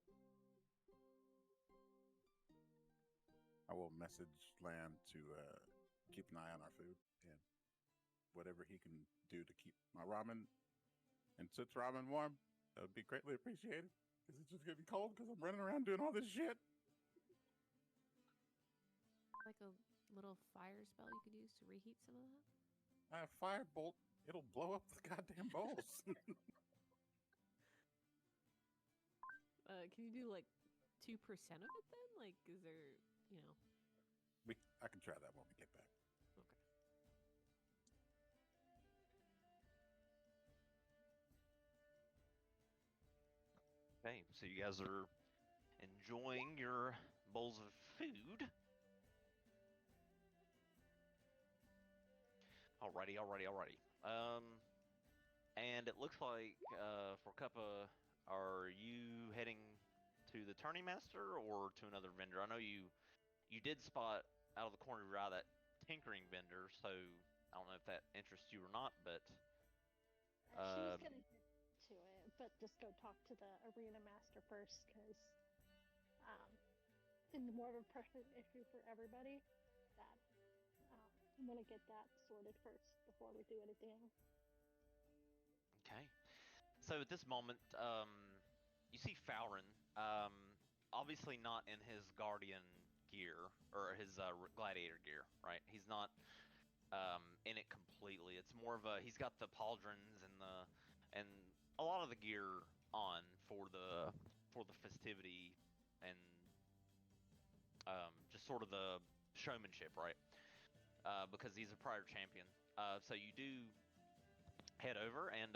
I will message Lan to keep an eye on our food and whatever he can do to keep my ramen and Soot's ramen warm. That would be greatly appreciated because it's just getting cold because I'm running around doing all this shit. Like a little fire spell you could use to reheat some of that? Firebolt, it'll blow up the goddamn bowls. Can you do like 2% of it then? Like, is there, I can try that when we get back. Okay. Okay, so you guys are enjoying your bowls of food. Alrighty. And it looks like for Cuppa, are you heading to the Tourney Master or to another vendor? I know you did spot out of the corner of your eye that tinkering vendor, so I don't know if that interests you or not, but She was gonna get to it, but just go talk to the Arena Master first, because it's more of a pressing issue for everybody. That I want to get that sorted first before we do anything else. okay. So at this moment, you see Fowrin, obviously not in his Guardian gear or his Gladiator gear, right? He's not in it completely. It's more of he's got the pauldrons and a lot of the gear on for the festivity and just sort of the showmanship, right? Because he's a prior champion. So you do head over, and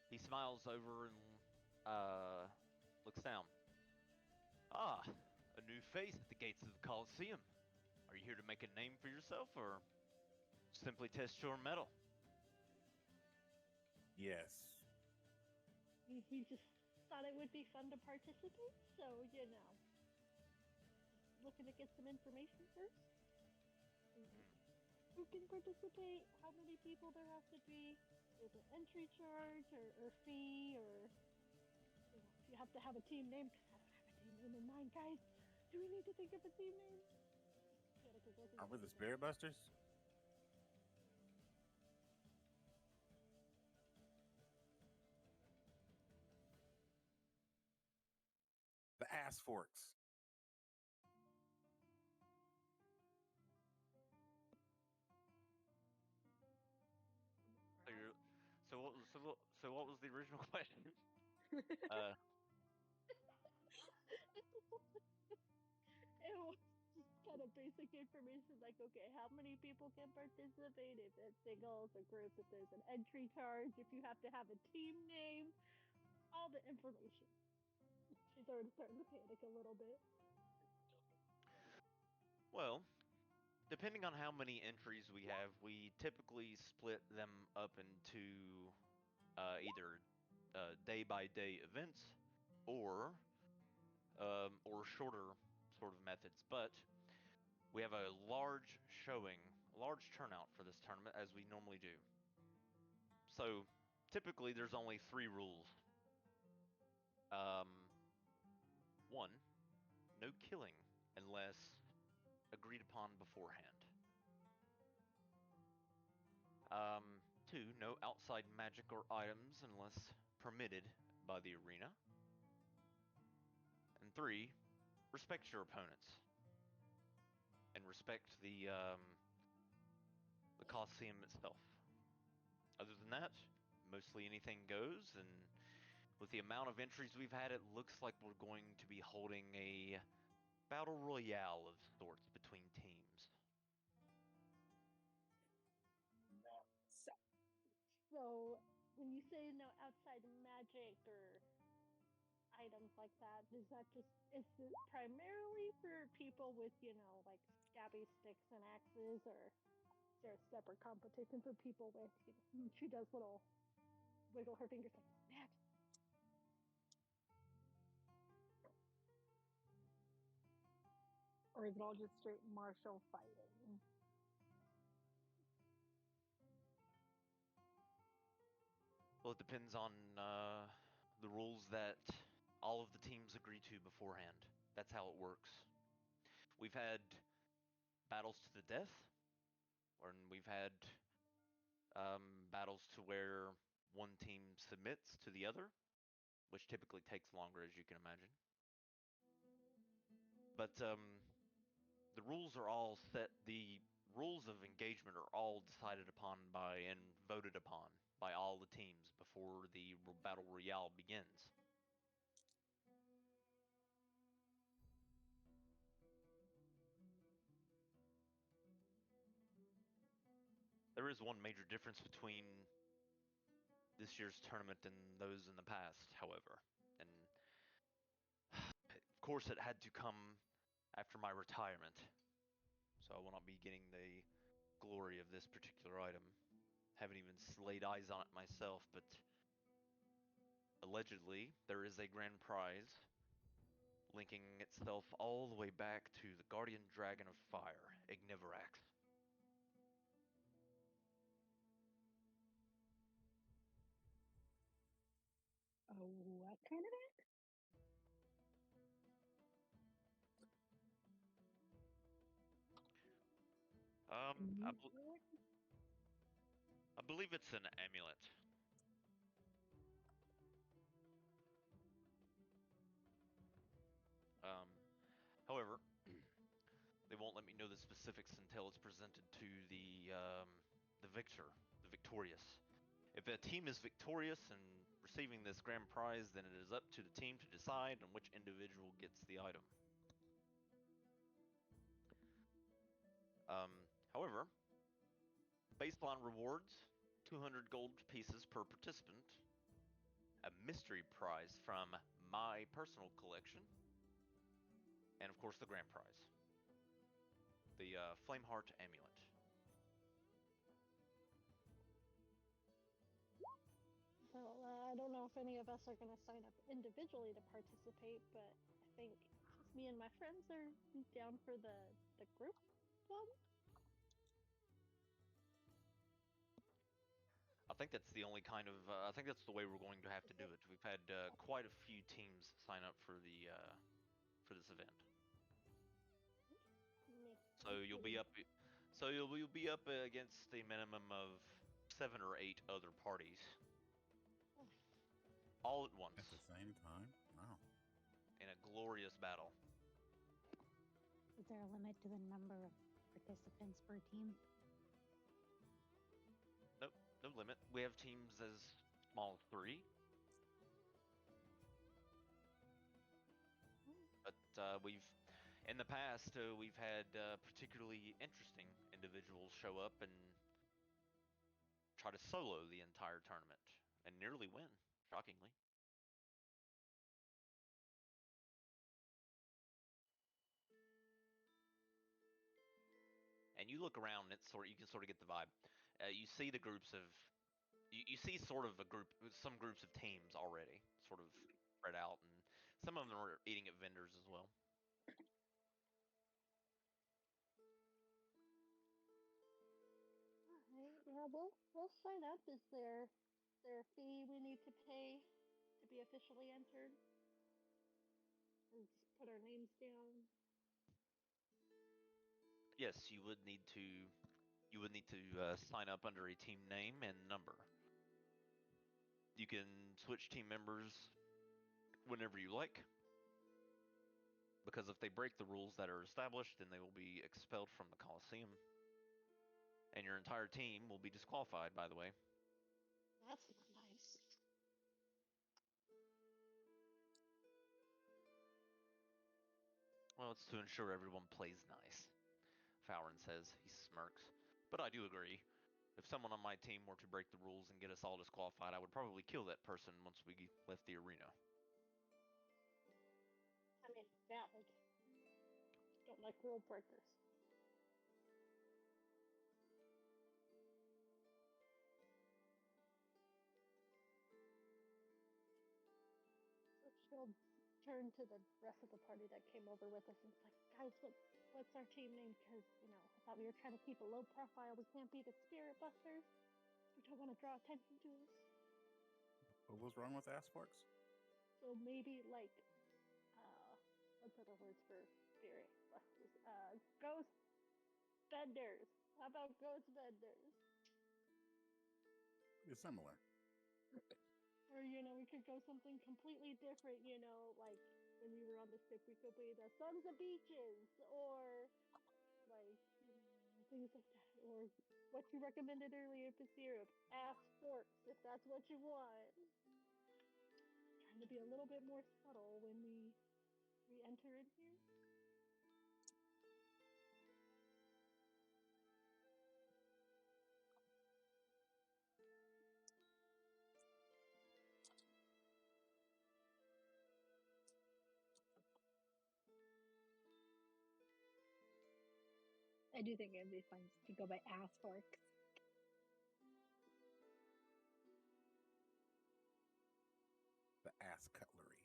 he smiles over and looks down. Ah, a new face at the gates of the Colosseum. Are you here to make a name for yourself, or simply test your mettle? Yes. He just thought it would be fun to participate, so looking to get some information first. Who can participate? How many people there have to be? Is it entry charge or fee or if you have to have a team name? Because I don't have a team name in mind, guys. Do we need to think of a team name? Are we the Spirit Busters? The Ass Forks. So what was the original question? It was just kind of basic information like, okay, how many people can participate? If it's singles, a group, if there's an entry charge, if you have to have a team name, all the information. She's already starting to panic a little bit. Well, depending on how many entries we have, we typically split them up into either day-by-day events or shorter sort of methods. But we have a large showing, a large turnout for this tournament, as we normally do. So typically, there's only 3 rules. 1, no killing unless agreed upon beforehand. 2, no outside magic or items unless permitted by the arena. And 3, respect your opponents and respect the Coliseum itself. Other than that, mostly anything goes, and with the amount of entries we've had, it looks like we're going to be holding a battle royale of sorts between teams. So when you say no outside magic or items like that, is it primarily for people with, like stabby sticks and axes, or is there a separate competition for people with, she does little wiggle her fingers like magic? Or is it all just straight martial fighting? Well, it depends on the rules that all of the teams agree to beforehand. That's how it works. We've had battles to the death, and we've had battles to where one team submits to the other, which typically takes longer, as you can imagine. But the rules are all set. The rules of engagement are all decided upon by and voted upon by all the teams before the battle royale begins. There is one major difference between this year's tournament and those in the past, however. And of course, it had to come after my retirement, so I will not be getting the glory of this particular item. Haven't even laid eyes on it myself, but allegedly there is a grand prize linking itself all the way back to the Guardian Dragon of Fire, Igniverax. Oh, what kind of axe? I believe it's an amulet. However, they won't let me know the specifics until it's presented to the victor, the victorious. If a team is victorious and receiving this grand prize, then it is up to the team to decide on which individual gets the item. However, baseline rewards, 200 gold pieces per participant, a mystery prize from my personal collection, and of course the grand prize, the Flameheart amulet. don't know if any of us are going to sign up individually to participate, but I think me and my friends are down for the group one. I think that's the only kind of. I think that's the way we're going to have to do it. We've had quite a few teams sign up for for this event. So you'll be up. So you'll be up against a minimum of 7 or 8 other parties, all at once, At the same time? Wow. in a glorious battle. Is there a limit to the number of participants per team? Nope, no limit. We have teams as small as 3, but in the past, we've had particularly interesting individuals show up and try to solo the entire tournament and nearly win, shockingly. And you look around, and you can sort of get the vibe. You see the groups of you see sort of some groups of teams already, sort of spread out, and some of them are eating at vendors as well. Alright, yeah, we'll sign up. Is there a fee we need to pay to be officially entered? And just put our names down. Yes, you would need to sign up under a team name and number. You can switch team members whenever you like, because if they break the rules that are established, then they will be expelled from the Coliseum, and your entire team will be disqualified, by the way. That's not nice. Well, it's to ensure everyone plays nice, Fowron says. He smirks. But I do agree. If someone on my team were to break the rules and get us all disqualified, I would probably kill that person once we left the arena. I mean, valid. Don't like rule breakers. So she'll turn to the rest of the party that came over with us and it's like, guys, what's our team name? Because, I thought we were trying to keep a low profile. We can't be the spirit busters. We don't want to draw attention to us. What was wrong with ass forks? So maybe like, what's other words for spirit busters? Ghost vendors. How about ghost vendors? It's similar. Or, we could go something completely different, like when we were on the ship, we could be the Sons of Beaches, or like, things like that. Or what you recommended earlier, Syrup, ass forks, if that's what you want. Trying to be a little bit more subtle when we enter in here. I do think it'd be fun to go by ass forks. The ass cutlery.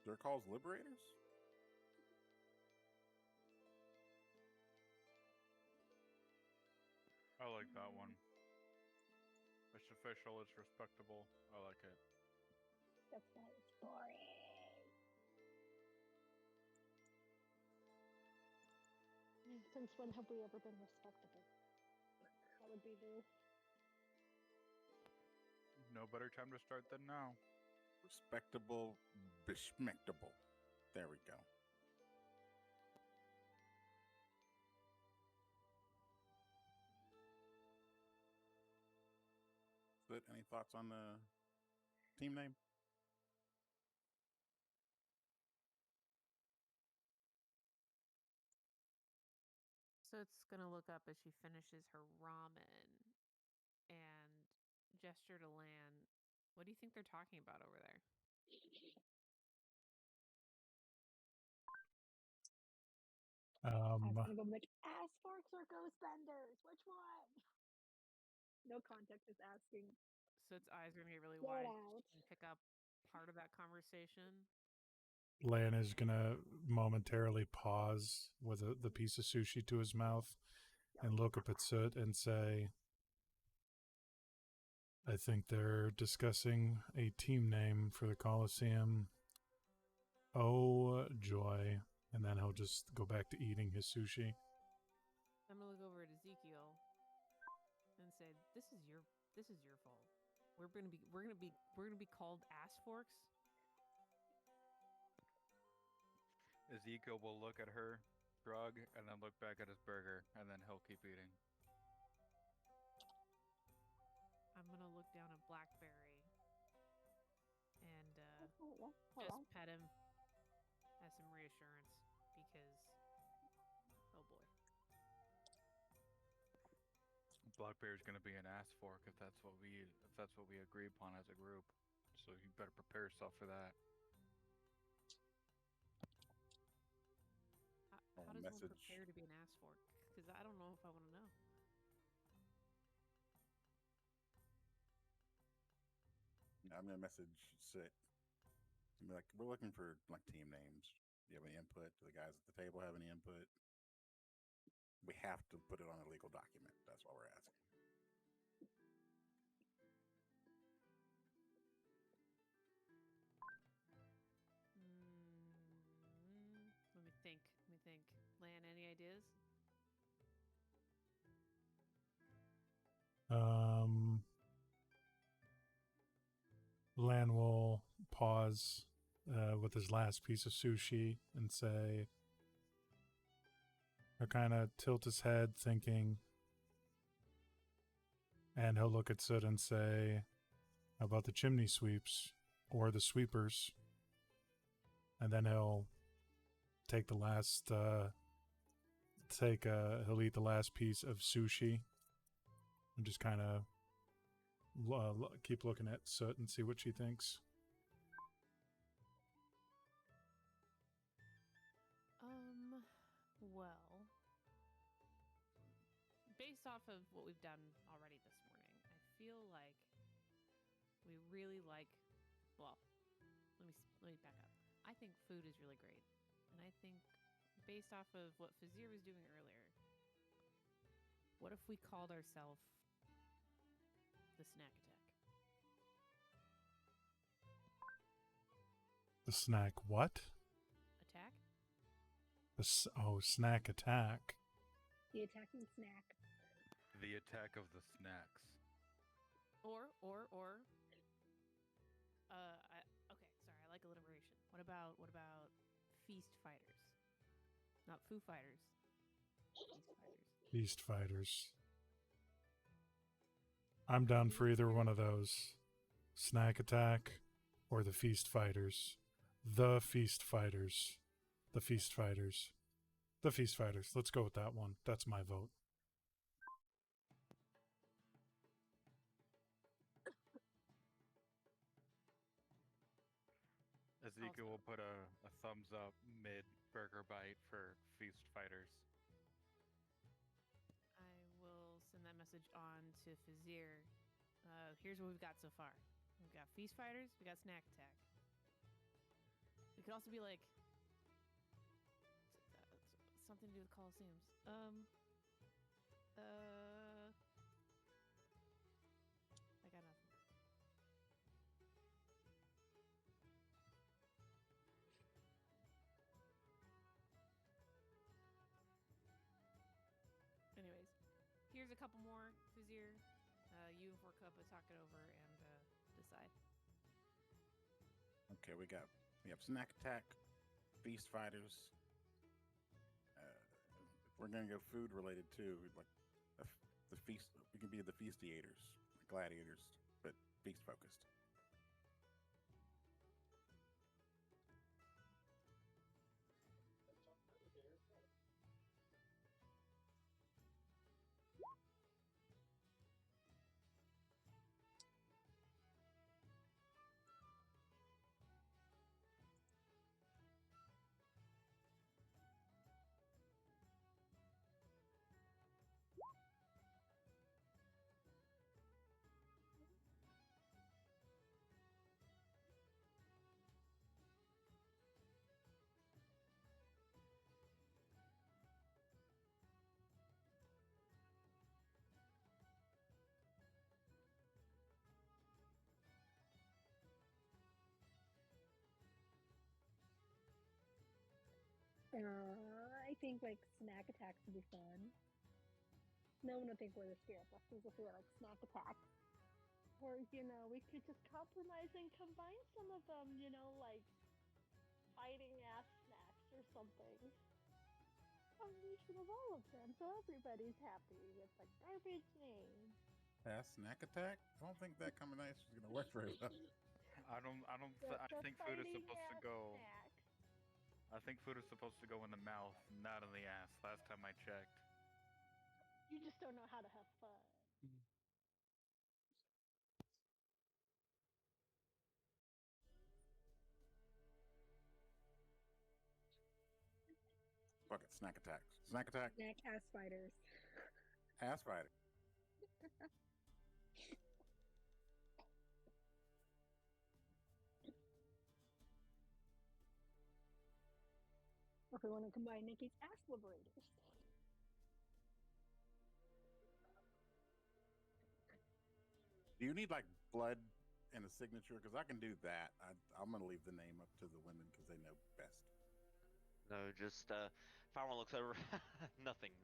They're called liberators? I like that one. It's official, it's respectable. I like it. That's not boring. Since when have we ever been respectable? That would be new. No better time to start than now. Respectable, beschmectable. There we go. Split, any thoughts on the team name? So it's gonna look up as she finishes her ramen and gesture to Lan. What do you think they're talking about over there? I was gonna go like ass forks or ghost benders. Which one? No context is asking. Soot's eyes are gonna get really Blurt wide out. and pick up part of that conversation. Lan is gonna momentarily pause with the piece of sushi to his mouth and look up at Soot and say, I think they're discussing a team name for the Coliseum. Oh, joy. And then he'll just go back to eating his sushi. I'm gonna look over at Ezekiel and say, "This is your fault. We're gonna be called ass forks." Ezekiel will look at her, shrug, and then look back at his burger, and then he'll keep eating. I'm gonna look down at Blackberry and Oh, just pet him as some reassurance because, oh boy. Blackbear's gonna be an ass fork if that's what we agree upon as a group. So you better prepare yourself for that. How does one prepare to be an ass fork? Because I don't know if I want to know. I'm gonna message Sit. I'm like, we're looking for like team names. Do you have any input? Do the guys at the table have any input? We have to put it on a legal document. That's what we're asking. Let me think. Lan, any ideas? Lan will pause with his last piece of sushi and say, or kind of tilt his head thinking, and he'll look at Soot and say, how about the chimney sweeps or the sweepers? And then he'll take the last, he'll eat the last piece of sushi and just kind of keep looking at Soot and see what she thinks. Well, based off of what we've done already this morning, I feel like we really like, well, let me back up. I think food is really great. And I think based off of what Fazir was doing earlier, what if we called ourselves the Snack Attack? The snack what? Attack? Snack attack. The attacking snack. The attack of the snacks. Or, okay, sorry, I like alliteration. What about feast fighters? Not Foo Fighters. Feast fighters. Feast fighters. I'm down for either one of those. Snack attack or the feast fighters. The feast fighters. The feast fighters. The feast fighters. Let's go with that one. That's my vote. Ezekiel will put a thumbs up mid burger bite for feast fighters. I will send that message on to Fazir. Here's what we've got so far. We've got feast fighters. We got snack attack. We could also be like something to do with Coliseums. I got nothing. Anyways, here's a couple more, Fazir. You and Forkuppa talk it over and decide. Okay, we have snack attack, feast fighters. We're gonna go food related too, like the feast. We can be the feastiators, gladiators, but feast focused. I think like snack attacks would be fun. No one would think we're the spirit busters if we were like snack attacks. Or, we could just compromise and combine some of them, like fighting ass snacks or something. Combination of all of them, so everybody's happy with the garbage name. Fast snack attack? I don't think that combination is going to work very well. I think food is fighting supposed to ass go. snacks. I think food is supposed to go in the mouth, not in the ass. Last time I checked. You just don't know how to have fun. Fuck it, snack attack. Snack attack, Snack ass fighters. ass fighter. Or if we want to combine Nikki's ass liberators. Do you need like blood and a signature? Because I can do that. I'm going to leave the name up to the women because they know best. No, just Fireman looks over. Nothing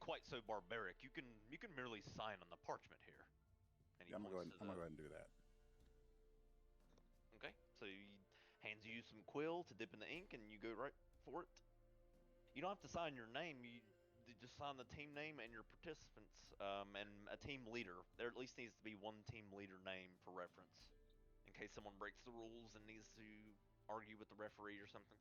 quite so barbaric. You can merely sign on the parchment here. And he I'm points going to go to ahead and do that. Okay, so he hands you some quill to dip in the ink, and you go right for it. You don't have to sign your name. You just sign the team name and your participants, and a team leader. There at least needs to be one team leader name for reference, in case someone breaks the rules and needs to argue with the referee or something.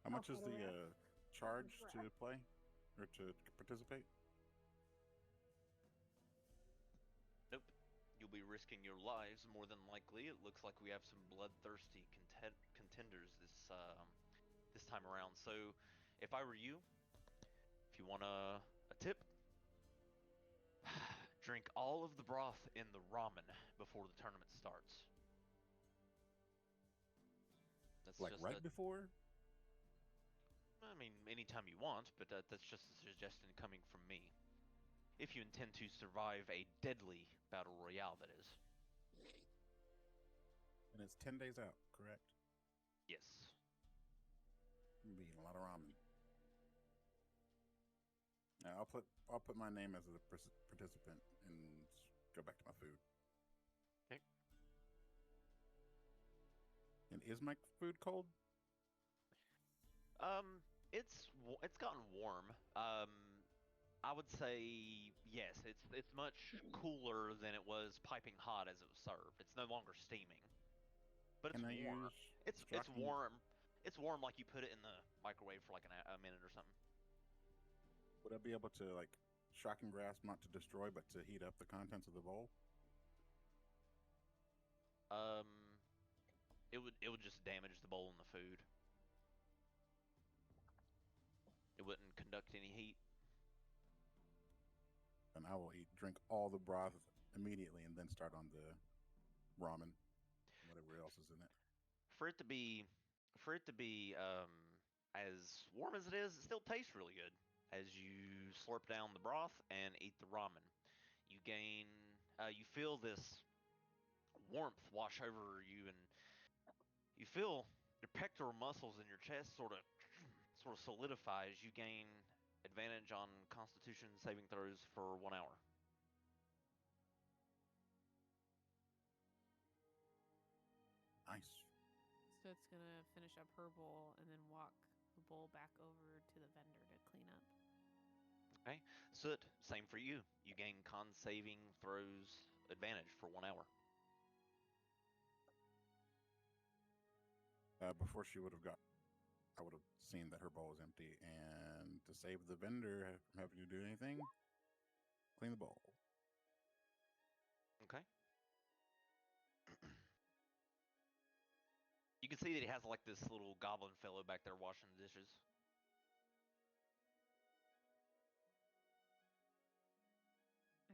How much is the charge Correct. to play or to participate? Nope. You'll be risking your lives more than likely. It looks like we have some bloodthirsty contenders this time around. So, if I were you, if you want a tip, drink all of the broth in the ramen before the tournament starts. That's Like just right before? I mean, anytime you want, but that's just a suggestion coming from me. If you intend to survive a deadly battle royale, that is. And it's 10 days out, correct? Yes. I'm eating a lot of ramen. Now, I'll put my name as a participant and go back to my food. Okay. And is my food cold? It's gotten warm. I would say yes. It's much cooler than it was piping hot as it was served. It's no longer steaming, but it's Can I warm. use It's shocking- warm. It's warm like you put it in the microwave for like a minute or something. Would I be able to like shock and grasp, not to destroy, but to heat up the contents of the bowl? It would just damage the bowl and the food. It wouldn't conduct any heat. And I will drink all the broth immediately, and then start on the ramen, whatever else is in it. For it to be as warm as it is, it still tastes really good. As you slurp down the broth and eat the ramen, you you feel this warmth wash over you, and you feel your pectoral muscles in your chest sort of solidify as you gain advantage on Constitution saving throws for 1 hour. Nice. So it's gonna finish up her bowl and then walk the bowl back over to the vendor to clean up. Okay, Soot, same for you. You gain con saving throws advantage for 1 hour. Before she would have I would have seen that her bowl was empty, and to save the vendor from having to do anything, clean the bowl. Okay. You can see that he has like this little goblin fellow back there washing the dishes.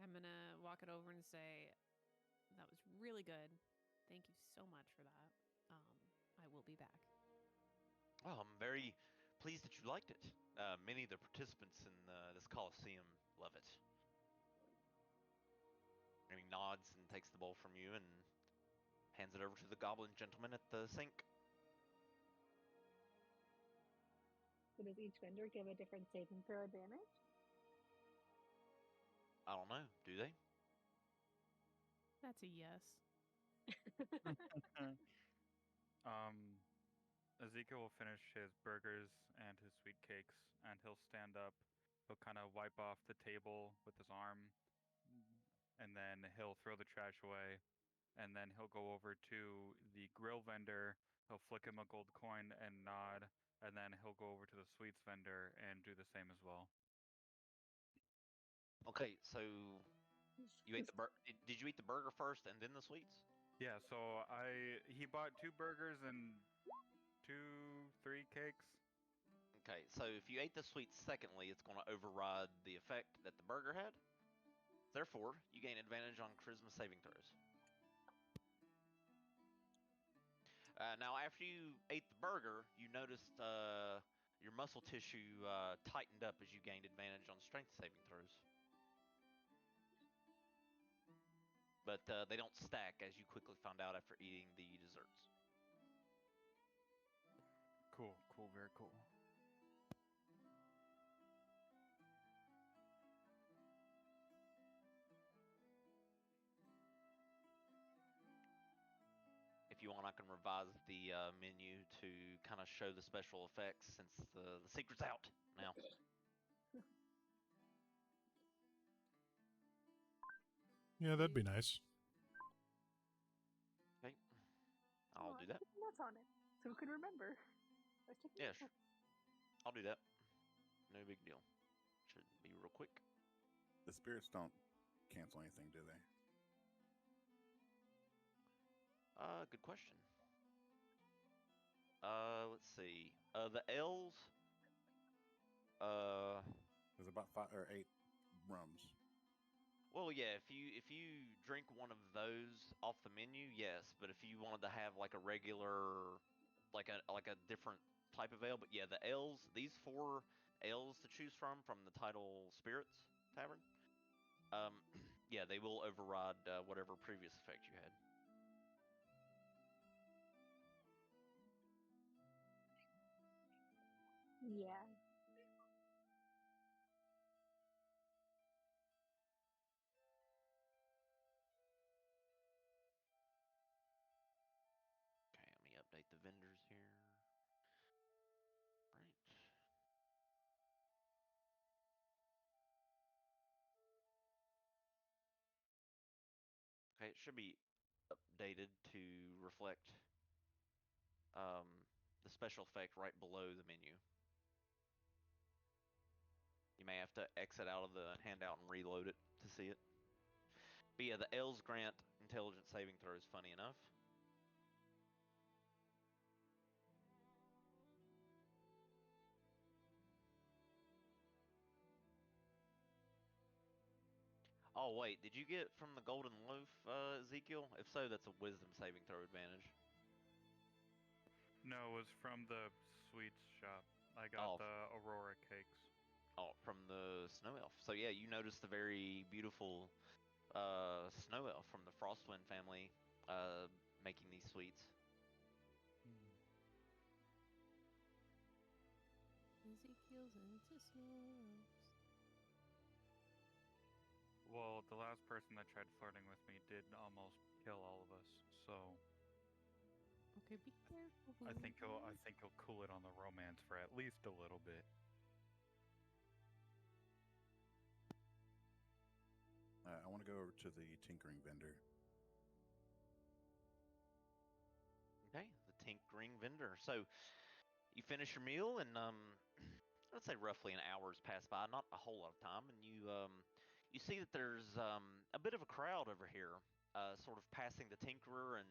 I'm gonna walk it over and say, "That was really good. Thank you so much for that. I will be back." Well, I'm very pleased that you liked it. Many of the participants in this Coliseum love it. And he nods and takes the bowl from you and hands it over to the goblin gentleman at the sink. So does each vendor give a different saving throw advantage? I don't know. Do they? That's a yes. Ezekiel will finish his burgers and his sweet cakes, and he'll stand up. He'll kind of wipe off the table with his arm, and then he'll throw the trash away. And then he'll go over to the grill vendor. He'll flick him a gold coin and nod, and then he'll go over to the sweets vendor and do the same as well. Okay, so you ate the did you eat the burger first and then the sweets? Yeah, so he bought 2 burgers and 3 cakes. Okay, so if you ate the sweets secondly, it's going to override the effect that the burger had. Therefore, you gain advantage on charisma saving throws. Now, after you ate the burger, you noticed your muscle tissue tightened up as you gained advantage on strength saving throws. But they don't stack, as you quickly found out after eating the desserts. Cool, very cool. If you want, I can revise the menu to kind of show the special effects since the secret's out now. Yeah, that'd be nice. Okay, I'll do that. Take notes on it so we can remember. Yeah, sure. I'll do that. No big deal. Should be real quick. The spirits don't cancel anything, do they? Good question. Let's see. The L's. There's about 5 or 8 rums. Well, yeah. If you drink one of those off the menu, yes. But if you wanted to have like a regular, like a different type of ale, but yeah, the L's. These 4 L's to choose from the title Spirits Tavern. Yeah, they will override whatever previous effect you had. Yeah. Okay, let me update the vendors here. Right. Okay, it should be updated to reflect um, the special effect right below the menu. You may have to exit out of the handout and reload it to see it. But yeah, the L's grant intelligence saving throws, funny enough. Oh, wait, did you get from the golden loaf, Ezekiel? If so, that's a wisdom saving throw advantage. No, it was from the sweets shop. I got the Aurora cakes. Oh, from the snow elf. So yeah, you noticed the very beautiful snow elf from the Frostwind family making these sweets. Ezekiel's into snows. Well, the last person that tried flirting with me did almost kill all of us, so Okay, be careful. I think he'll cool it on the romance for at least a little bit. I want to go over to the tinkering vendor. Okay, the tinkering vendor. So you finish your meal, and let's say roughly an hour's passed by, not a whole lot of time, and you see that there's a bit of a crowd over here, sort of passing the tinkerer and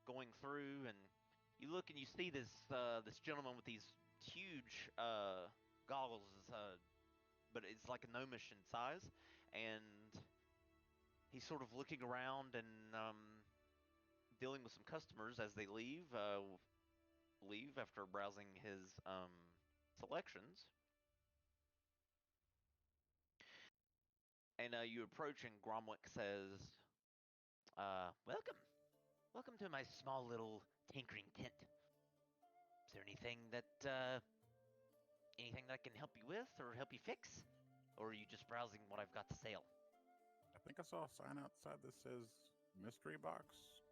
going through, and you look and you see this gentleman with these huge goggles, but it's like a gnomish in size, and he's sort of looking around and dealing with some customers as they leave after browsing his selections. And you approach, and Gromwick says, "Welcome. Welcome to my small little tinkering tent. Is there anything that I can help you with or help you fix? Or are you just browsing what I've got to sale? I think I saw a sign outside that says mystery box.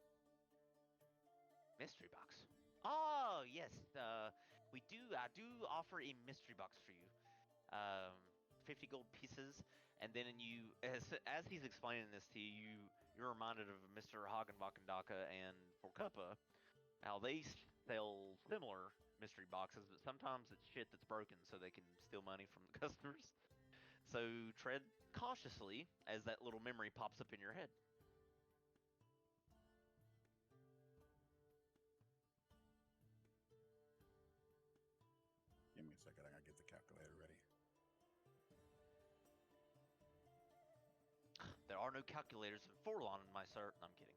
Mystery box. Oh yes, I do offer a mystery box for you. 50 gold pieces, and then as he's explaining this to you, you're reminded of Mr. Hagenbakendaka and Forkuppa, how they sell similar mystery boxes, but sometimes it's shit that's broken so they can steal money from the customers. So tread cautiously as that little memory pops up in your head. Give me a second. I gotta get the calculator ready. There are no calculators in Forlonde, my sir. No, I'm kidding.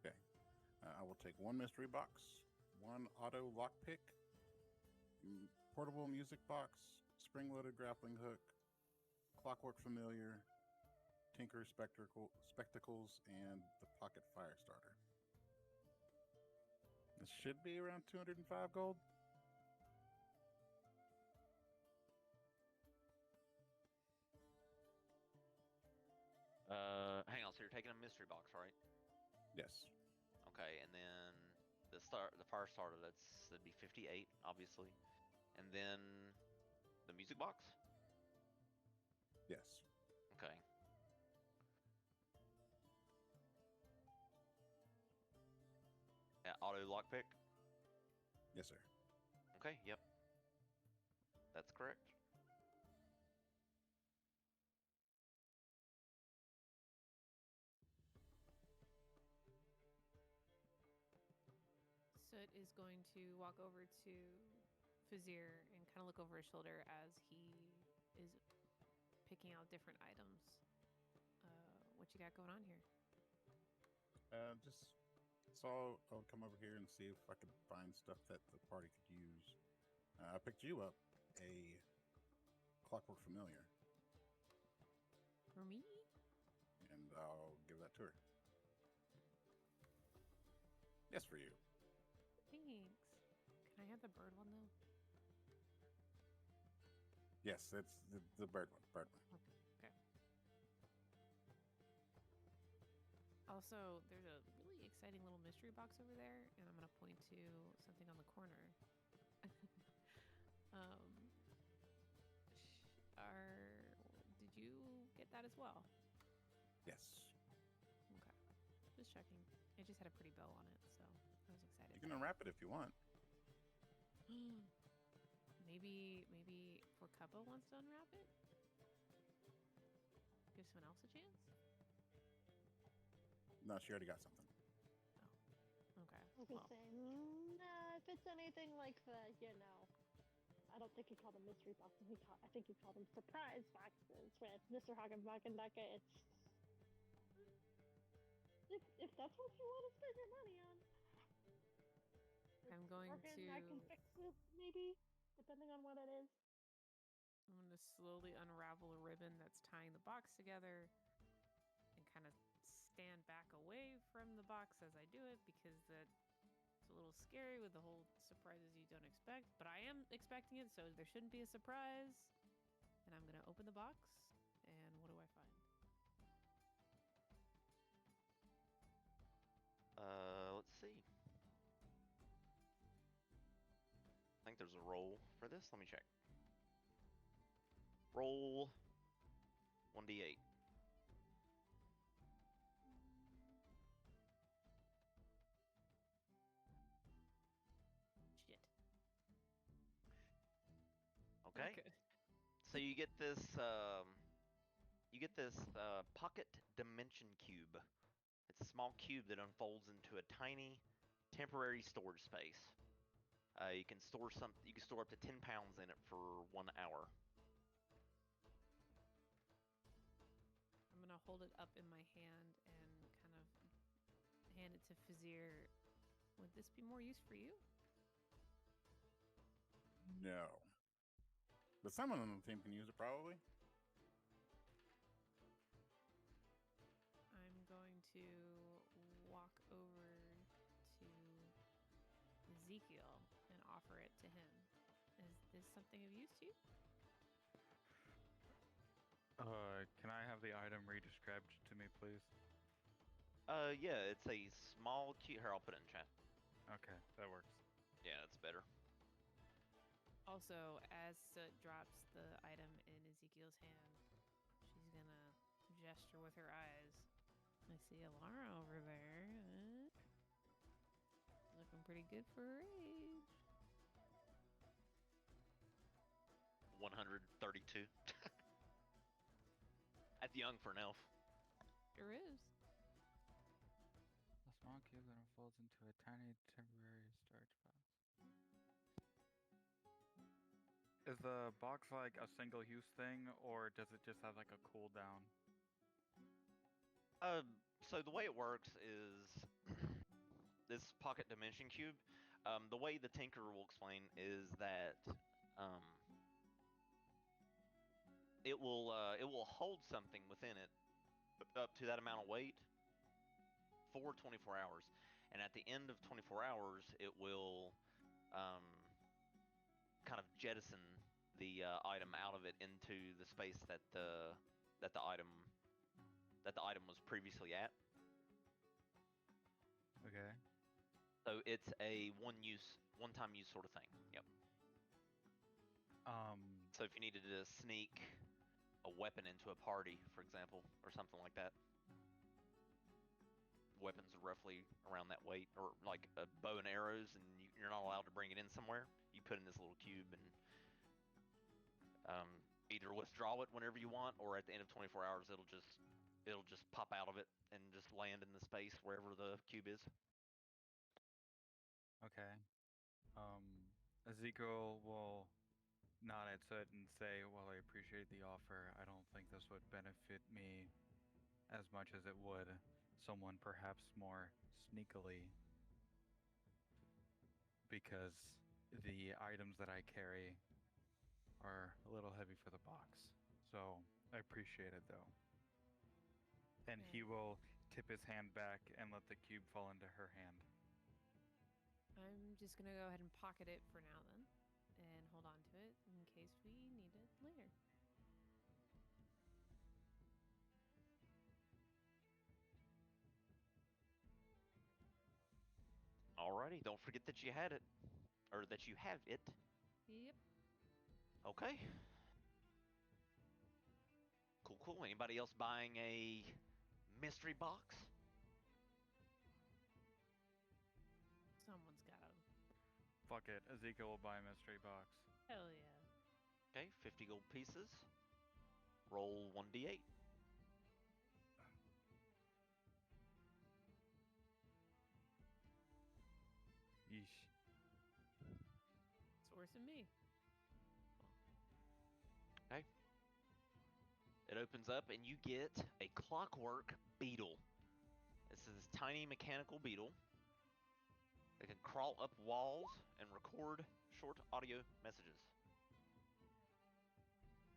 Okay. I will take one mystery box, one auto lockpick, portable music box, spring-loaded grappling hook, clockwork familiar, tinker spectacles, and the pocket fire starter. This should be around 205 gold. Hang on. So you're taking a mystery box, right? Yes. Okay, and then the fire starter. That'd be 58, obviously, and then the music box. Yes. Okay. Yeah, auto lockpick. Yes, sir. Okay. Yep. That's correct. Soot is going to walk over to Fazir and kind of look over his shoulder as he is picking out different items. What you got going on here? Just saw I'll come over here and see if I could find stuff that the party could use. I picked you up a clockwork familiar, For me? and I'll give that to her. Yes, for you. Thanks. Can I have the bird one though? Yes, it's the bird one. Bird one. Okay. Also, there's a really exciting little mystery box over there, and I'm gonna point to something on the corner. Did you get that as well? Yes. Okay. Just checking. It just had a pretty bow on it, so I was excited. You can unwrap it if you want. maybe Forkuppa wants to unwrap it? Give someone else a chance? No, she already got something. Okay. I was gonna say, nah, if it's anything like I don't think you call them mystery boxes. I think you call them surprise boxes. With Mr. Hagenbakendaka, it's if that's what you want to spend your money on. I'm going I can fix it, maybe, depending on what it is. I'm going to slowly unravel a ribbon that's tying the box together and kind of stand back away from the box as I do it because it's a little scary with the whole surprises you don't expect. But I am expecting it, so there shouldn't be a surprise. And I'm going to open the box, and what do I find? Let's see. I think there's a roll for this. Let me check. Roll 1d8. Shit. Okay. Good. So you get this pocket dimension cube. It's a small cube that unfolds into a tiny temporary storage space. You can store up to 10 pounds in it for 1 hour. I'm gonna hold it up in my hand and kind of hand it to Fazir. Would this be more use for you? No. But someone on the team can use it, probably. I'm going to walk over to Ezekiel and offer it to him. Is this something of use to you? Can I have the item re-described to me, please? Yeah, it's a small cube. Here, I'll put it in chat. Okay, that works. Yeah, that's better. Also, as Soot drops the item in Ezekiel's hand, she's gonna gesture with her eyes. I see Alara over there. Looking pretty good for her age. 132. That's young for an elf. Sure is. A small cube that unfolds into a tiny temporary storage box. Is the box like a single-use thing, or does it just have like a cooldown? So the way it works is this pocket dimension cube. The way the tinker will explain is that it will hold something within it up to that amount of weight for 24 hours, and at the end of 24 hours, it will kind of jettison the item out of it into the space that the item was previously at. Okay. So it's a one-time use sort of thing. Yep. So if you needed to sneak a weapon into a party, for example, or something like that, weapons are roughly around that weight, or like a bow and arrows, and you're not allowed to bring it in somewhere. You put it in this little cube and either withdraw it whenever you want, or at the end of 24 hours, it'll just pop out of it and just land in the space wherever the cube is. Okay. Ezekiel will nod at Soot and say, "Well, I appreciate the offer. I don't think this would benefit me as much as it would someone perhaps more sneakily, because the items that I carry are a little heavy for the box. So I appreciate it, though." And he will tip his hand back and let the cube fall into her hand. I'm just gonna go ahead and pocket it for now then, and hold on to it in case we need it later. Alrighty, don't forget that you had it, or that you have it. Yep. Okay. Cool. Anybody else buying a mystery box? Someone's gotta. Fuck it, Ezekiel will buy a mystery box. Hell yeah. Okay, 50 gold pieces. Roll 1d8. Yeesh. It's worse than me. Okay. It opens up and you get a clockwork beetle. This is this tiny mechanical beetle that can crawl up walls and record short audio messages.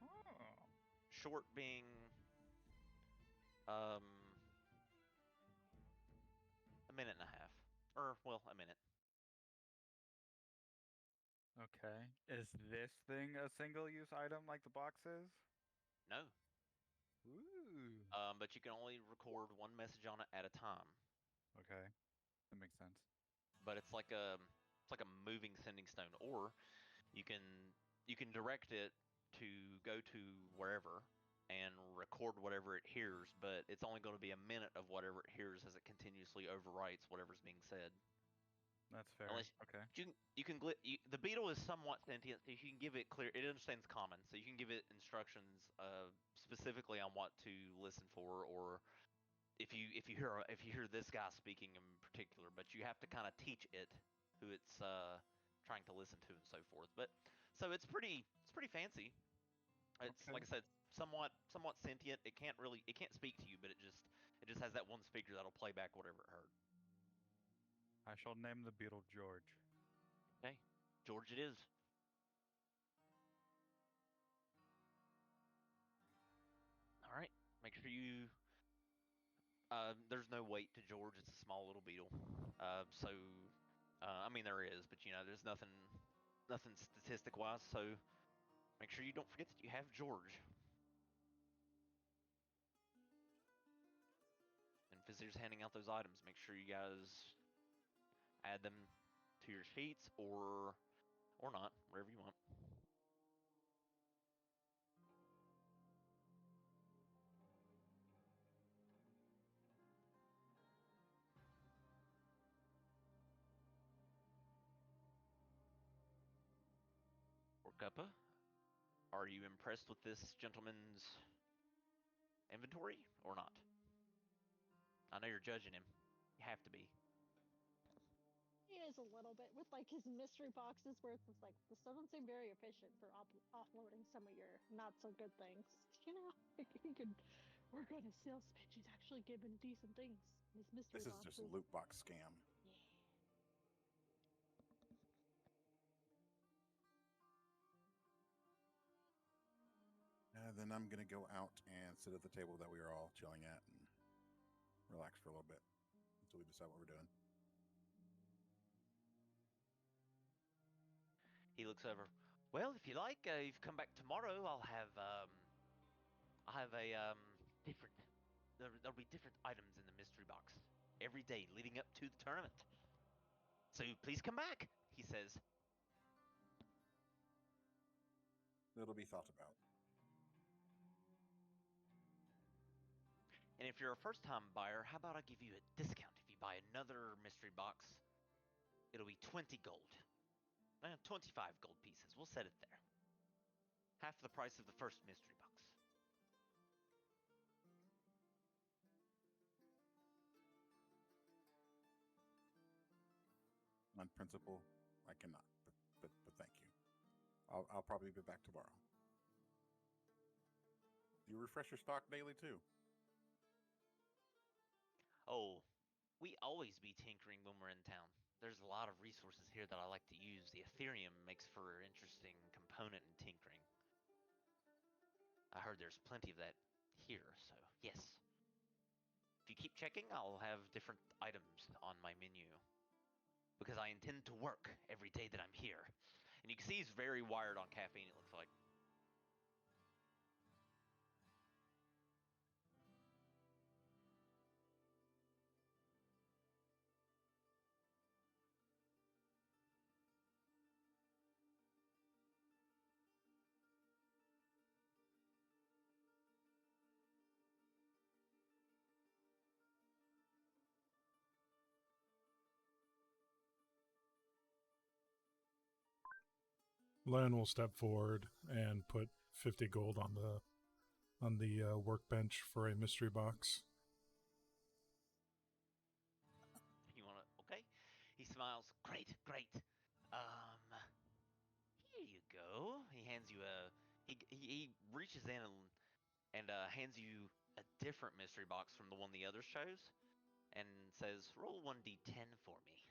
Oh. Short being a minute and a half. Or, well, a minute. Okay. Is this thing a single-use item like the box is? No. Ooh. But you can only record one message on it at a time. Okay. That makes sense. But it's like a moving sending stone, or you can direct it to go to wherever and record whatever it hears, but it's only going to be a minute of whatever it hears as it continuously overwrites whatever's being said. That's fair. Unless Okay. the beetle is somewhat sentient, so you can give it clear. It understands common, so you can give it instructions specifically on what to listen for, or if you hear this guy speaking in particular. But you have to kind of teach it who it's trying to listen to and so forth. But so it's pretty fancy. It's Okay. like I said, somewhat sentient. It can't speak to you, but it just has that one speaker that'll play back whatever it heard. I shall name the beetle George. Okay, George, it is. All right, make sure you. There's no weight to George. It's a small little beetle. I mean there is, but there's nothing statistic wise. So make sure you don't forget that you have George. And Vizier's handing out those items. Make sure you guys add them to your sheets or not, wherever you want. Orcuppa, are you impressed with this gentleman's inventory or not? I know you're judging him. You have to be. He is a little bit with like his mystery boxes where it's just like this doesn't seem very efficient for offloading some of your not so good things. Like he could work on his sales pitch. He's actually given decent things. His mystery This is boxes. just a loot box scam. Then I'm gonna go out and sit at the table that we are all chilling at and relax for a little bit until we decide what we're doing. He looks over. Well, if you like, if you come back tomorrow, I'll have a different. There'll be different items in the mystery box every day leading up to the tournament. So please come back, he says. It'll be thought about. And if you're a first-time buyer, how about I give you a discount if you buy another mystery box? It'll be 20 gold. 25 gold pieces. We'll set it there. Half the price of the first mystery box. On principle, I cannot, but thank you. I'll probably be back tomorrow. Do you refresh your stock daily too? Oh, we always be tinkering when we're in town. There's a lot of resources here that I like to use. The Ethereum makes for an interesting component in tinkering. I heard there's plenty of that here, so yes. If you keep checking, I'll have different items on my menu. Because I intend to work every day that I'm here. And you can see he's very wired on caffeine, it looks like. Len will step forward and put 50 gold on the workbench for a mystery box. You wanna, okay? He smiles, great. Here you go. He hands you he reaches in and hands you a different mystery box from the one the others chose, and says, roll 1d10 for me.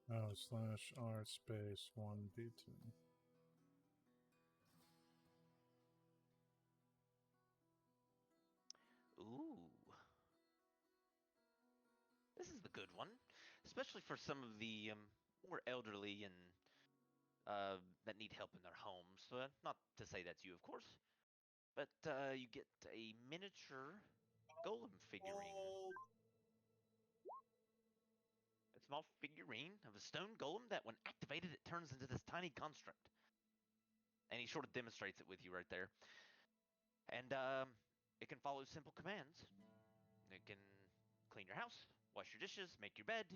/R space 1d2. Ooh. This is the good one, especially for some of the more elderly and that need help in their homes. Not to say that's you, of course, but you get a miniature golem figurine. A small figurine of a stone golem that, when activated, it turns into this tiny construct. And he sort of demonstrates it with you right there. And it can follow simple commands. It can clean your house, wash your dishes, make your bed,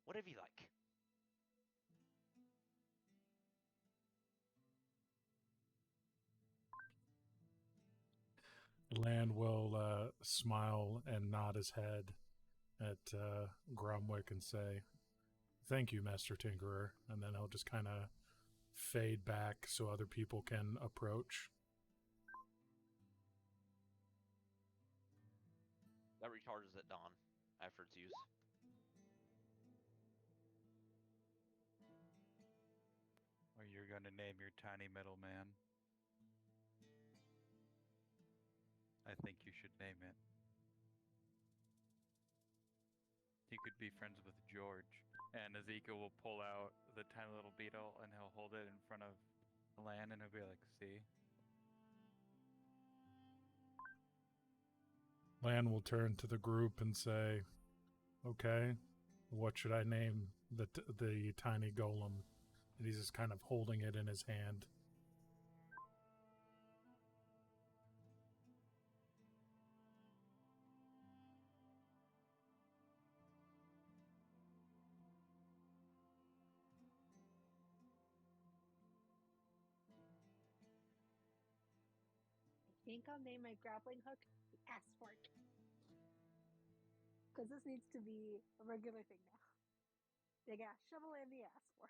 whatever you like. Land will smile and nod his head at Gromwick and say, "Thank you, Master Tinkerer," and then he'll just kind of fade back so other people can approach. That recharges at dawn after its use. Or you're going to name your tiny middleman. I think you should name it. He could be friends with George. And Ezekiel will pull out the tiny little beetle and he'll hold it in front of Lan and he'll be like, see? Lan will turn to the group and say, "Okay, what should I name the tiny golem?" And he's just kind of holding it in his hand. I think I'll name my grappling hook the ass fork. Because this needs to be a regular thing now. Big ass shovel and the ass fork.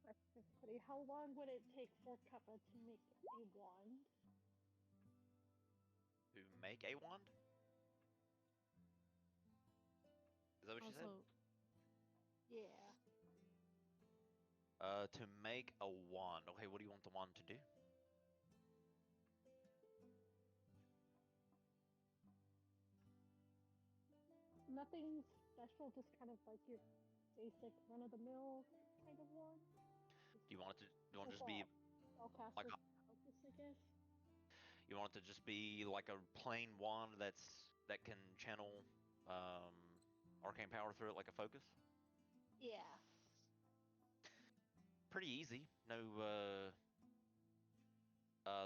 Question for you. How long would it take for Kappa to make a wand? To make a wand? Is that what you said? Also, Yeah. To make a wand. Okay, what do you want the wand to do? Nothing special, just kind of like your basic run-of-the-mill kind of wand. Do you want it to? Do you want it to just be Spellcaster's like a, focus, I guess. you want it to just be like a plain wand that can channel arcane power through it like a focus? Yeah. Pretty easy. No,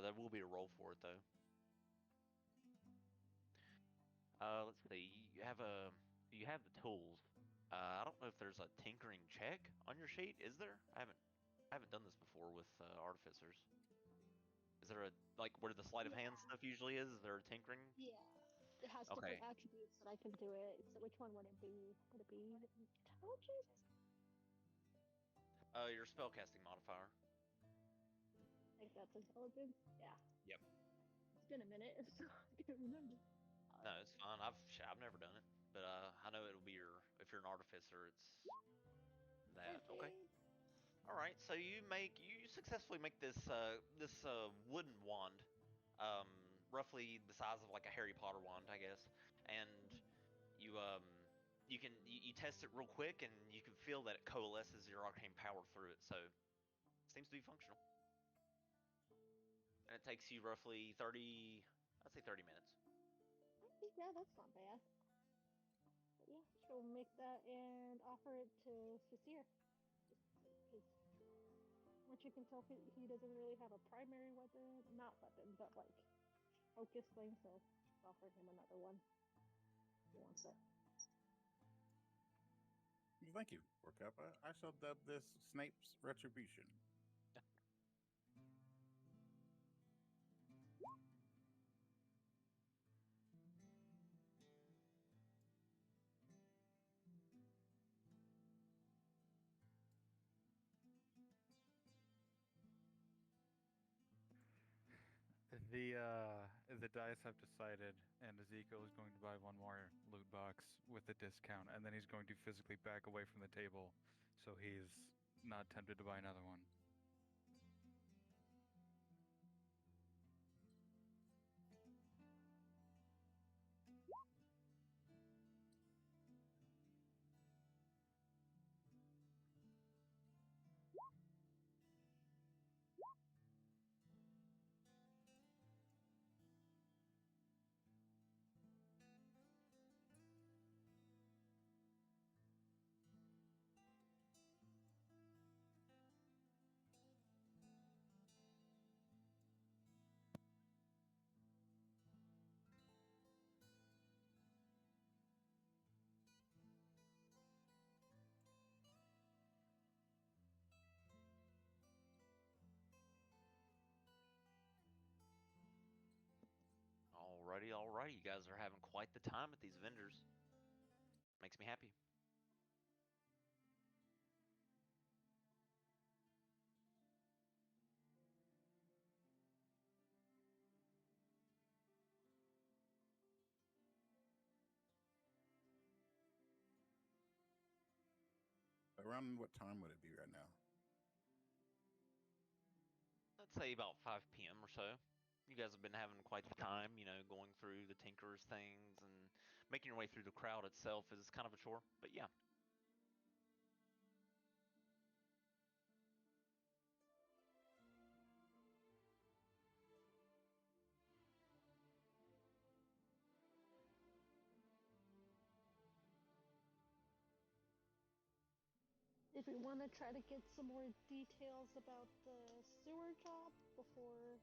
there will be a roll for it though. Let's see. You have the tools. I don't know if there's a tinkering check on your sheet. Is there? I haven't done this before with artificers. Is there a like where the sleight of hand stuff usually is? Is there a tinkering? Yeah. It has Okay. different attributes that I can do it. So which one would it be? Would it be intelligence? Your spellcasting modifier. I think that's intelligence. Yeah. Yep. It's been a minute, so I can't remember. No, it's fine. I've never done it, but I know it'll be if you're an artificer, it's that. Okay. All right. So you successfully make this wooden wand, um, roughly the size of like a Harry Potter wand, I guess, and you test it real quick and you can feel that it coalesces your arcane power through it. So it seems to be functional, and it takes you roughly 30, I'd say 30 minutes. Yeah, that's not bad. But yeah, she'll make that and offer it to Sasir. Because, what you can tell, he doesn't really have a primary weapon, not weapon, but like focus thing, so offer him another one. He wants it. Thank you, Kappa. I shall dub this Snape's Retribution. The dice have decided, and Ezekiel is going to buy one more loot box with a discount, and then he's going to physically back away from the table, so he's not tempted to buy another one. right, you guys are having quite the time at these vendors. Makes me happy. Around what time would it be right now? Let's say about 5 p.m. or so. You guys have been having quite the time, going through the tinkerers things and making your way through the crowd itself is kind of a chore. But yeah. If we want to try to get some more details about the sewer job before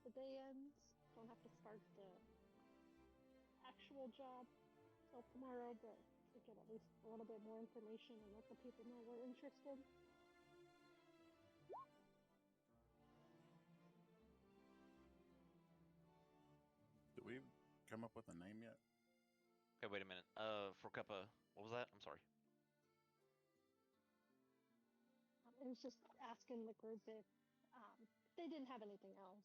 the day ends, don't have to start the actual job till tomorrow, but to get at least a little bit more information and let the people know we're interested. Did we come up with a name yet? Okay, wait a minute. For Cuppa, what was that? I'm sorry. It was just asking the group if they didn't have anything else.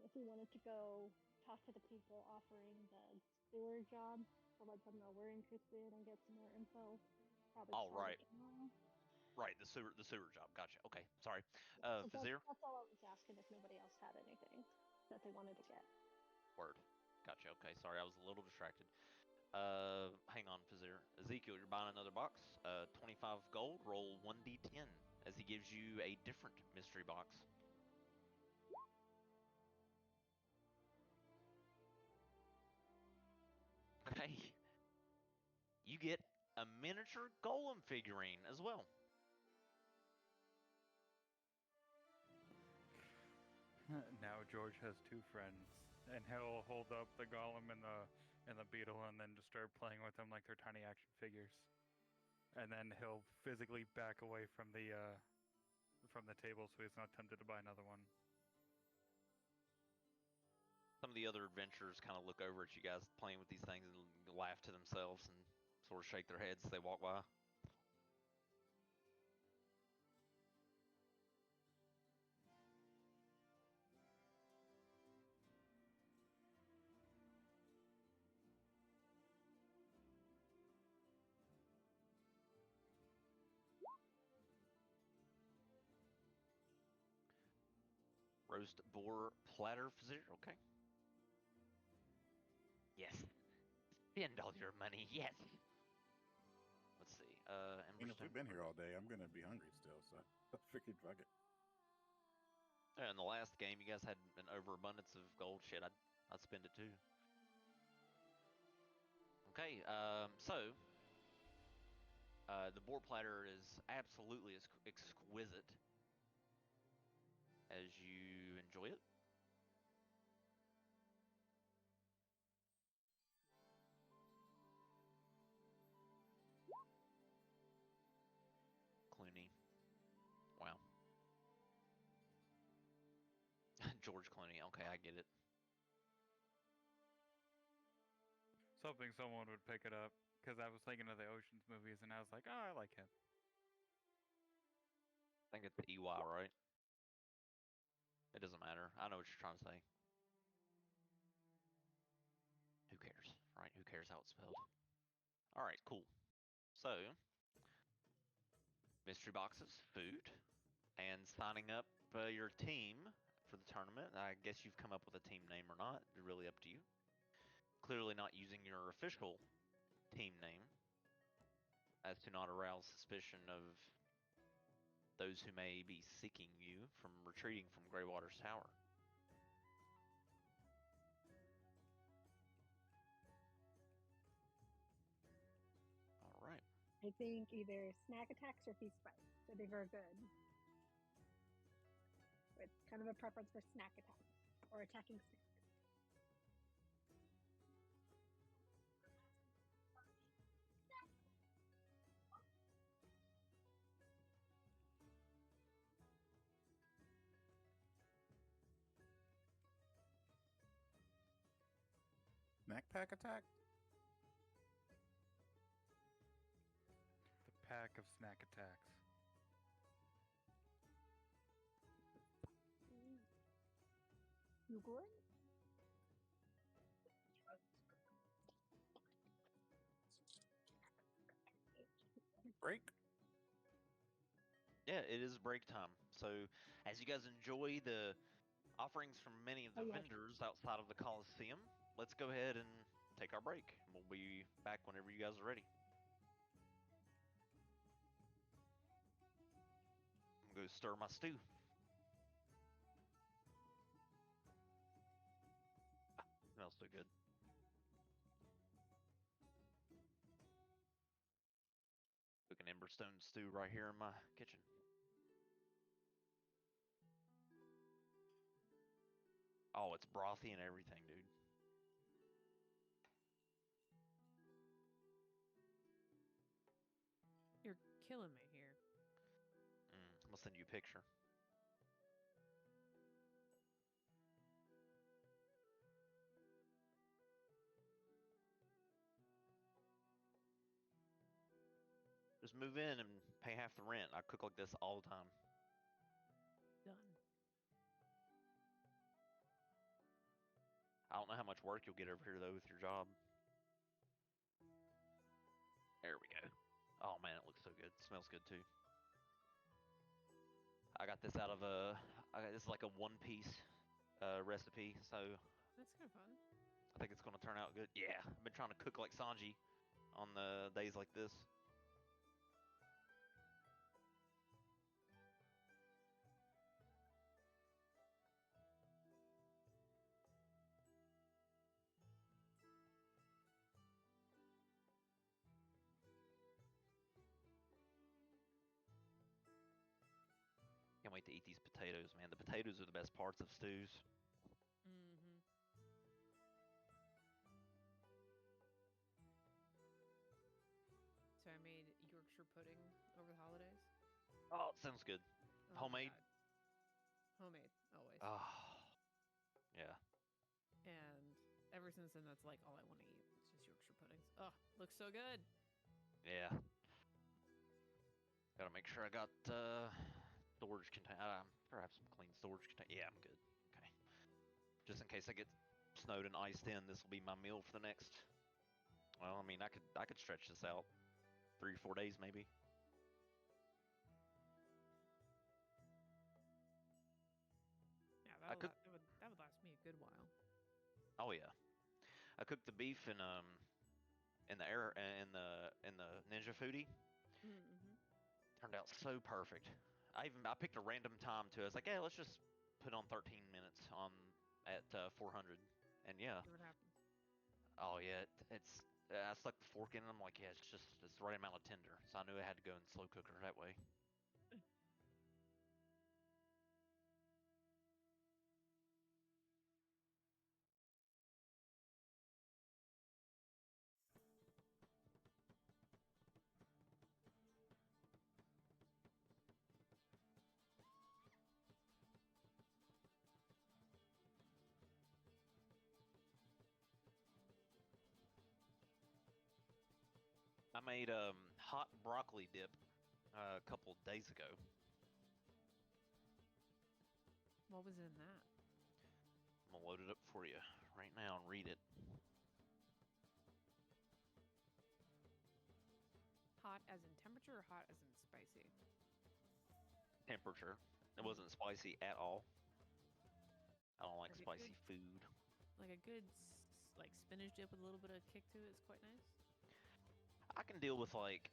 If we wanted to go talk to the people offering the sewer job to let them know we're interested and get some more info. Probably Oh, start right. it tomorrow. Right, the sewer job. Gotcha. Okay, sorry. So Vizier? that's all I was asking, if nobody else had anything that they wanted to get. Word. Gotcha. Okay, sorry, I was a little distracted. Hang on, Vizier. Ezekiel, you're buying another box. 25 gold, roll 1d10 as he gives you a different mystery box. Okay. You get a miniature golem figurine as well. Now George has two friends, and he'll hold up the golem and the beetle, and then just start playing with them like they're tiny action figures. And then he'll physically back away from the table so he's not tempted to buy another one. Some of the other adventurers kind of look over at you guys playing with these things and laugh to themselves and sort of shake their heads as they walk by. Roast boar platter, Vizier. Okay. Yes. Spend all your money. Yes. Let's see. If we've been here all day, I'm gonna be hungry still, so I figured fuck it. Yeah, in the last game, you guys had an overabundance of gold. Shit, I'd spend it too. Okay. So the boar platter is absolutely as exquisite as you enjoy it. Clooney. Wow. George Clooney. Okay, I get it. Something someone would pick it up, because I was thinking of the Ocean's movies, and I was like, oh, I like him. I think it's EY, right? It doesn't matter. I know what you're trying to say. Who cares, right? Who cares how it's spelled? All right, cool. So, mystery boxes, food, and signing up your team for the tournament. I guess you've come up with a team name or not. It's really up to you. Clearly not using your official team name as to not arouse suspicion of those who may be seeking you from retreating from Greywater's Tower. All right. I think either snack attacks or feast bites. I think are good. With kind of a preference for snack attacks or attacking snacks. snack pack attack? The pack of snack attacks. You good? Break. Yeah, it is break time. So, as you guys enjoy the offerings from many of the Oh, yes. vendors outside of the Coliseum, let's go ahead and take our break. We'll be back whenever you guys are ready. I'm going to stir my stew. Smells so good. Cooking Emberstone stew right here in my kitchen. Oh, it's brothy and everything, dude. You're killing me here. I'm gonna send you a picture. Just move in and pay half the rent. I cook like this all the time. Done. I don't know how much work you'll get over here though with your job. There we go. Oh man, it looks so good. It smells good too. I got this out of this is like a one-piece recipe, so That's kind of fun. I think it's gonna turn out good. Yeah, I've been trying to cook like Sanji on the days like this. Can't wait to eat these potatoes, man. The potatoes are the best parts of stews. Mm-hmm. So I made Yorkshire pudding over the holidays. Oh, it sounds good. Oh my Homemade? God. Homemade, always. Oh, yeah. And ever since then, that's like all I want to eat. It's just Yorkshire puddings. Oh, looks so good. Yeah. Gotta make sure I got storage container. Perhaps some clean storage container. Yeah, I'm good. Okay. Just in case I get snowed and iced in, this will be my meal for the next. Well, I mean, I could stretch this out 3 or 4 days maybe. Yeah, I cook. that would last me a good while. Oh yeah. I cooked the beef in the air in the Ninja Foodie. Mm-hmm. Turned out so perfect. I picked a random time too. I was like, yeah, let's just put on 13 minutes on at 400, and yeah. See what happens. Oh yeah, it's. I stuck the fork in, and I'm like, yeah, it's the right amount of tender. So I knew I had to go in the slow cooker that way. I made hot broccoli dip a couple days ago. What was in that? I'm gonna load it up for you right now and read it. Hot as in temperature or hot as in spicy? Temperature. It wasn't spicy at all. I don't like Like a spicy good- food. Like a good like spinach dip with a little bit of kick to it is quite nice. I can deal with like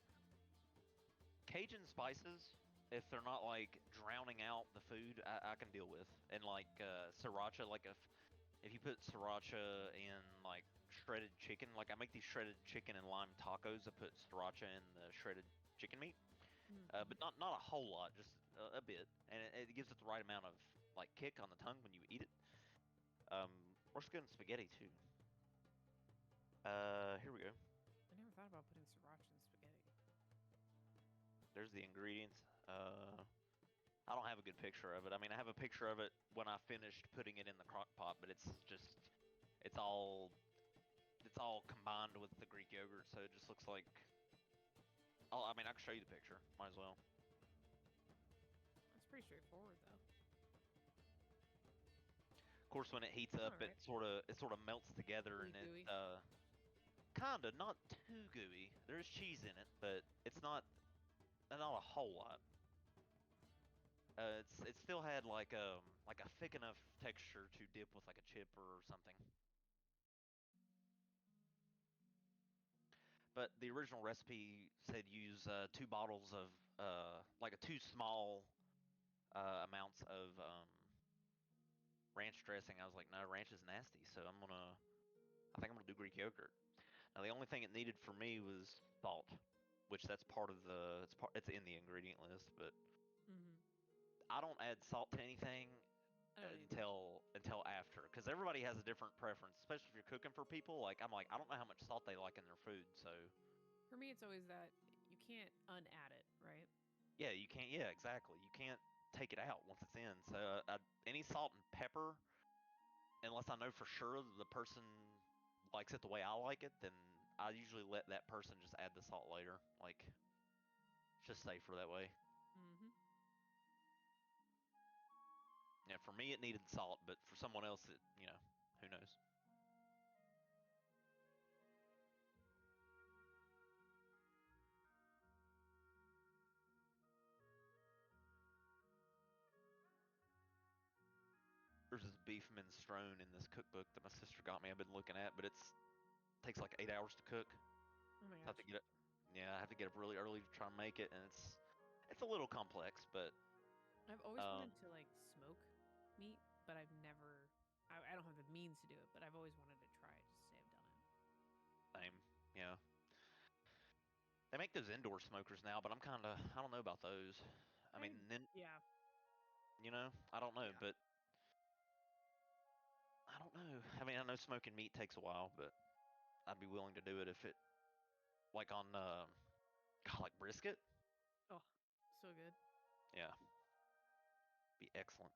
Cajun spices if they're not like drowning out the food. I can deal with, and like sriracha. Like if you put sriracha in like shredded chicken, like I make these shredded chicken and lime tacos. I put sriracha in the shredded chicken meat, but not a whole lot, just a bit, and it gives it the right amount of like kick on the tongue when you eat it. Works good in spaghetti too. Here we go. I never thought about putting sriracha in spaghetti. There's the ingredients. I don't have a good picture of it. I mean, I have a picture of it when I finished putting it in the crock pot, but it's all it's all combined with the Greek yogurt, so it just looks like. Oh, I mean, I can show you the picture. Might as well. That's pretty straightforward, though. Of course, when it heats up, Alright. it sort of melts together, Really and gooey. kinda not too gooey. There's cheese in it, but it's not a whole lot. It still had like a thick enough texture to dip with like a chip or something. But the original recipe said use 2 bottles of like a 2 small amounts of ranch dressing. I was like, no, ranch is nasty, so I think I'm gonna do Greek yogurt. Now the only thing it needed for me was salt, which that's part of it's in the ingredient list, but Mm-hmm. I don't add salt to anything I don't either. until after, because everybody has a different preference, especially if you're cooking for people. Like I'm like, I don't know how much salt they like in their food, so For me, it's always that you can't unadd it, right? yeah, you can't. Yeah, exactly. You can't take it out once it's in. So any salt and pepper, unless I know for sure the person likes it the way I like it, then I usually let that person just add the salt later. Like, it's just safer that way. Mm-hmm. Yeah, for me it needed salt, but for someone else, who knows? There's this beef minestrone in this cookbook that my sister got me. I've been looking at, but takes like 8 hours to cook. Oh my I have gosh. to get it. Yeah, I have to get up really early to try and make it, and it's a little complex, but I've always wanted to like smoke meat, but I've never. I don't have the means to do it, but I've always wanted to try it just to say I've done it. same. Yeah, they make those indoor smokers now, but I don't know about those. I mean, then Yeah. I don't know, Yeah. but I don't know. I mean, I know smoking meat takes a while, but I'd be willing to do it if it like on like brisket. Oh, so good. Yeah, be excellent.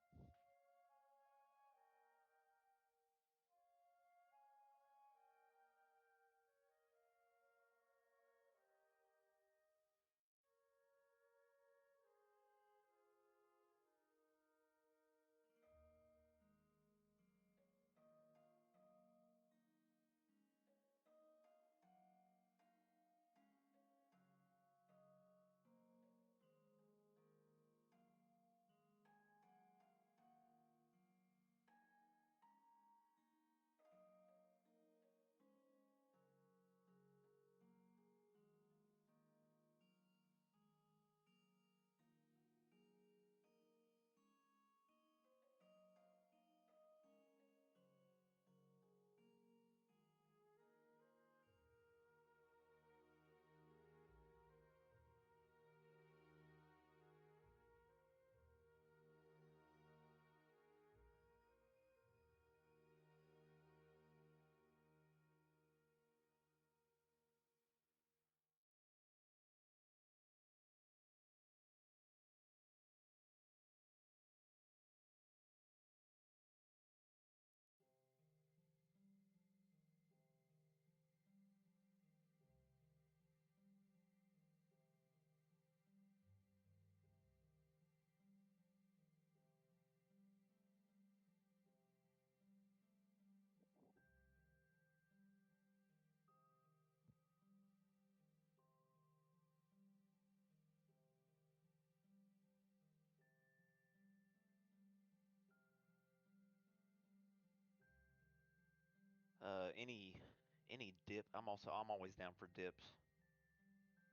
Any dip. I'm always down for dips.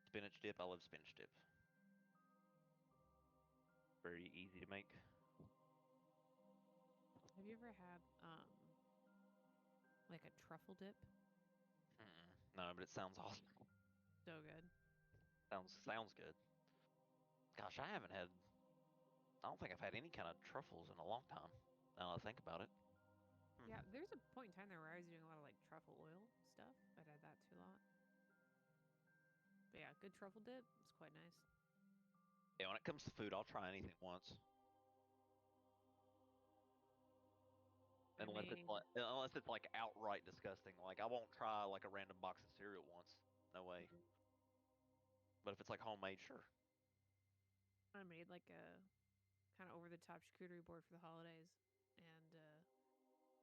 Spinach dip. I love spinach dip. Very easy to make. Have you ever had like a truffle dip? No, but it sounds awesome. So good. Sounds good. Gosh, I don't think I've had any kind of truffles in a long time. Now that I think about it. Yeah, there's a point in time there where I was doing a lot of like truffle oil stuff. I'd had that too a lot. But yeah, good truffle dip. It's quite nice. Yeah, when it comes to food, I'll try anything once. I unless it's like outright disgusting. Like I won't try like a random box of cereal once. No way. But if it's like homemade, sure. I made like a kind of over the top charcuterie board for the holidays, and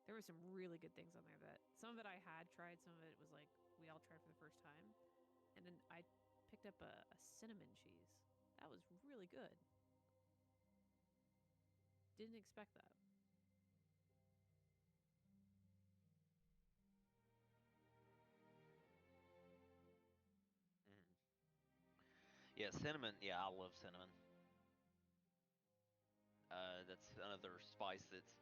there were some really good things on there. That some of it I had tried, some of it was like we all tried for the first time, and then I picked up a cinnamon cheese. That was really good. Didn't expect that. Mm. Yeah, cinnamon. Yeah, I love cinnamon. That's another spice that's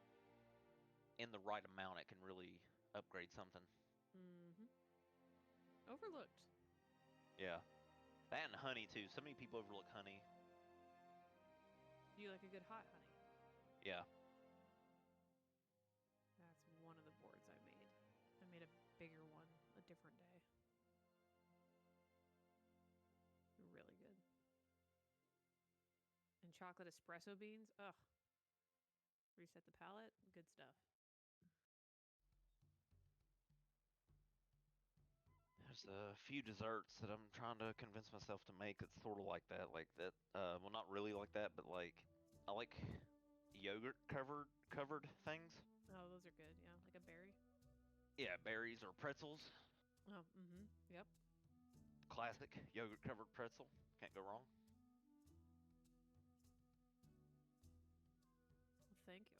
in the right amount. It can really upgrade something. Mm-hmm. Overlooked. Yeah, that and honey too. So many people overlook honey. Do you like a good hot honey? Yeah. That's one of the boards I made. I made a bigger one a different day. Really good. And chocolate espresso beans. Ugh. Reset the palate. Good stuff. There's a few desserts that I'm trying to convince myself to make that's sort of like that. Like that. Well, not really like that, but like I like yogurt covered things. Oh, those are good. Yeah, like a berry. Yeah, berries or pretzels. Oh, mm-hmm. Yep. Classic yogurt covered pretzel. Can't go wrong. Well, thank you.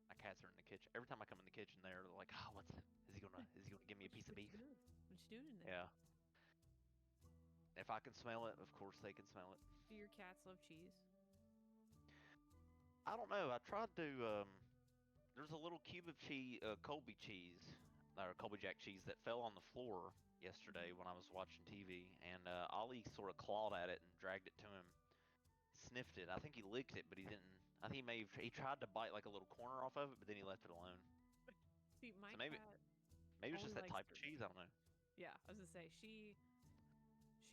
My cats are in the kitchen. Every time I come in the kitchen, they're like, "Oh, is he gonna give me a piece of beef?" What you doing in there? Yeah. If I can smell it, of course they can smell it. Do your cats love cheese? I don't know. I tried to. There's a little cube of cheese, Colby cheese, or Colby Jack cheese that fell on the floor yesterday when I was watching TV, and Ollie sort of clawed at it and dragged it to him, sniffed it. I think he licked it, but he didn't. I think he tried to bite like a little corner off of it, but then he left it alone. See, my So maybe cat it's just only that likes type of cheese. I don't know. Yeah, I was gonna say she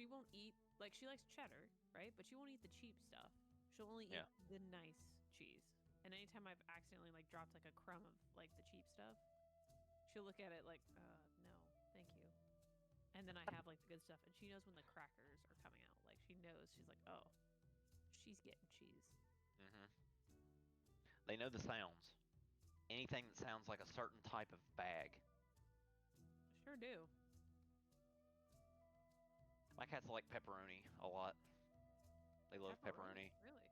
won't eat, like, she likes cheddar, right? But she won't eat the cheap stuff. She'll only eat Yeah. the nice cheese. And anytime I've accidentally like dropped like a crumb of like the cheap stuff, she'll look at it like, no, thank you. And then I have like the good stuff, and she knows when the crackers are coming out. Like she knows, she's like, oh, she's getting cheese. Hmm. They know the sounds. Anything that sounds like a certain type of bag. Sure do. My cats like pepperoni a lot. They love pepperoni. Really?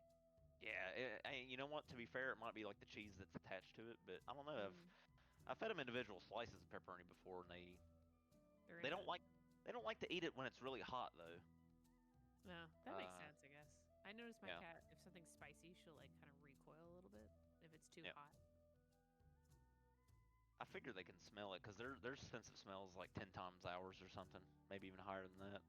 Yeah, you know what? To be fair, it might be like the cheese that's attached to it, but I don't know. Mm. I've fed them individual slices of pepperoni before, and They're they into don't it. like to eat it when it's really hot though. No, that makes sense, I guess. I notice my Yeah. cat, if something's spicy, she'll like kind of recoil a little bit if it's too Yeah. hot. I figure they can smell it because their sense of smell is like 10 times ours or something, maybe even higher than that.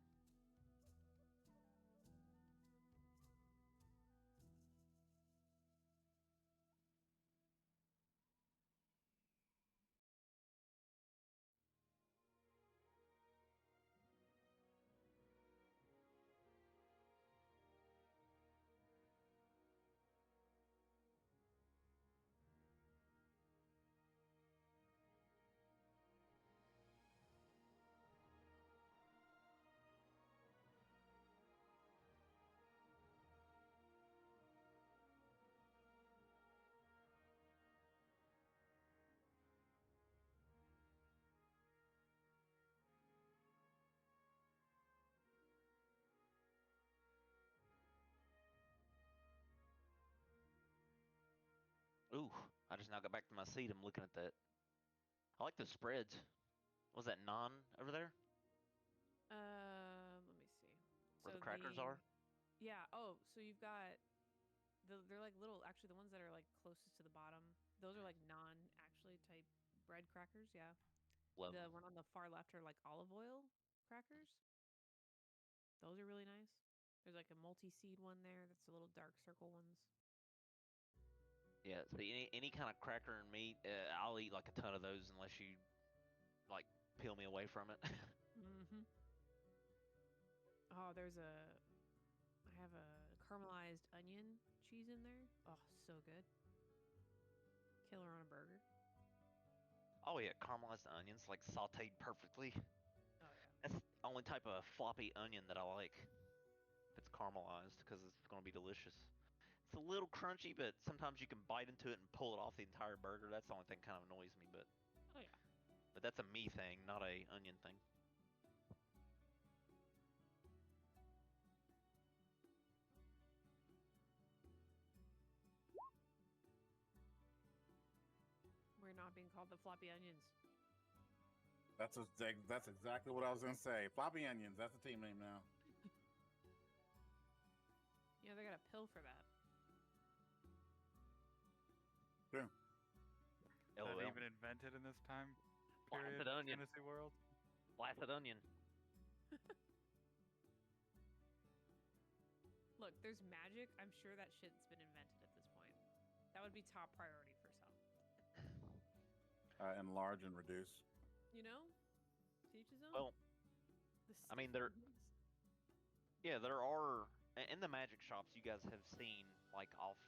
Ooh, I just now got back to my seat. I'm looking at that. I like the spreads. Was that naan over there? Let me see. Where the crackers are? Yeah. Oh, so you've got they're like little. Actually, the ones that are like closest to the bottom, those are like non-actually type bread crackers. Yeah. Love The 'em. one on the far left are like olive oil crackers. Those are really nice. There's like a multi-seed one there. That's the little dark circle ones. Yeah, see, any kind of cracker and meat, I'll eat like a ton of those unless you like peel me away from it. Mm-hmm. Oh, I have a caramelized onion cheese in there. Oh, so good. Killer on a burger. Oh yeah, caramelized onions, like sautéed perfectly. Oh yeah. That's the only type of floppy onion that I like. If it's caramelized, because it's gonna be delicious. It's a little crunchy, but sometimes you can bite into it and pull it off the entire burger. That's the only thing kind of annoys me, Oh yeah. but that's a me thing, not a onion thing. We're not being called the floppy onions. That's exactly what I was gonna say. Floppy onions. That's the team name now. Yeah, they got a pill for that. True. Is that LOL. even invented in this time period Blasted of onion. fantasy world? Blasted onion. Look, there's magic. I'm sure that shit's been invented at this point. That would be top priority for some. Enlarge and reduce. You know? To each his own. Well, The I mean, stiff onions. there are in the magic shops you guys have seen, like off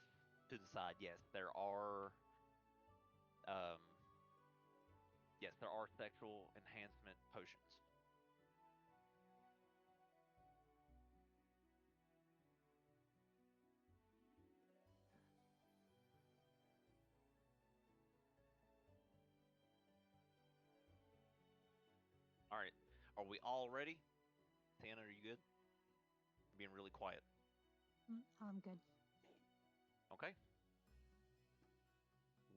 to the side. Yes, there are. Yes, there are sexual enhancement potions. All right, are we all ready? Tana, are you good? You're being really quiet. I'm good. Okay.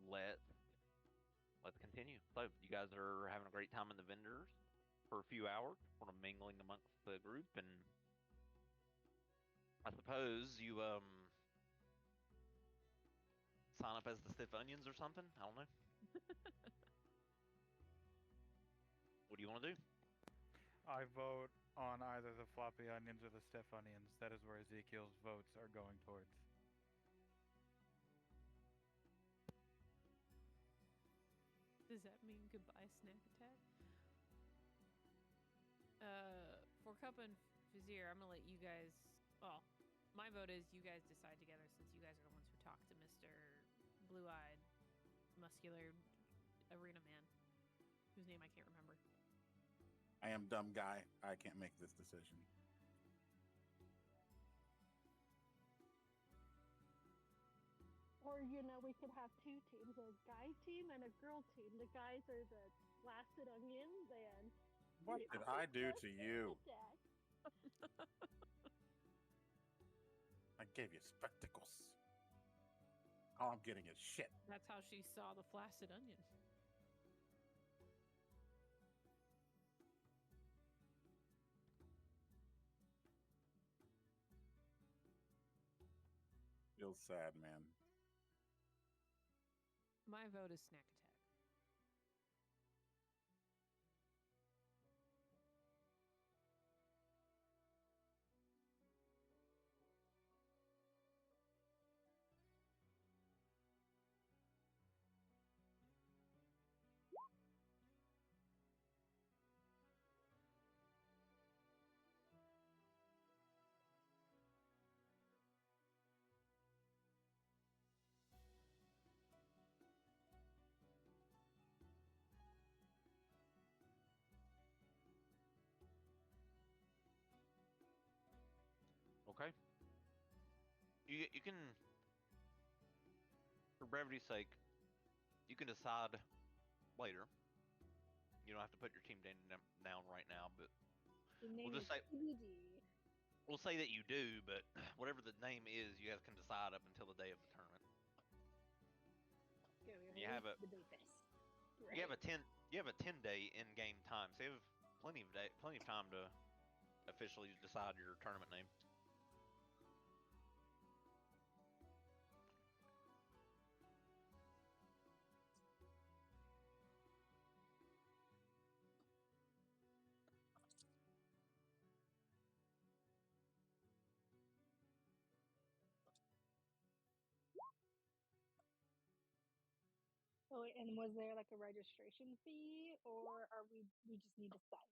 Let's continue. So you guys are having a great time in the vendors for a few hours, sort of mingling amongst the group, and I suppose you sign up as the stiff onions or something. I don't know. What do you want to do? I vote on either the floppy onions or the stiff onions. That is where Ezekiel's votes are going towards. Does that mean goodbye, snack attack? For Cup and Vizier, I'm gonna let you guys. Well, my vote is you guys decide together since you guys are the ones who talked to Mr. Blue-eyed, muscular arena man, whose name I can't remember. I am dumb guy. I can't make this decision. Or, we could have two teams, a guy team and a girl team. The guys are the blasted onions and... What did I do to you? I gave you spectacles. All I'm getting is shit. That's how she saw the flaccid onion. Feels sad, man. My vote is snack attack. Okay. You can, for brevity's sake, you can decide later. You don't have to put your team down right now, but we'll just say we'll say that you do. But whatever the name is, you guys can decide up until the day of the tournament. You have a you have a 10-day in-game time, so you have plenty of time to officially decide your tournament name. Oh, and was there like a registration fee, or are we just need to sign?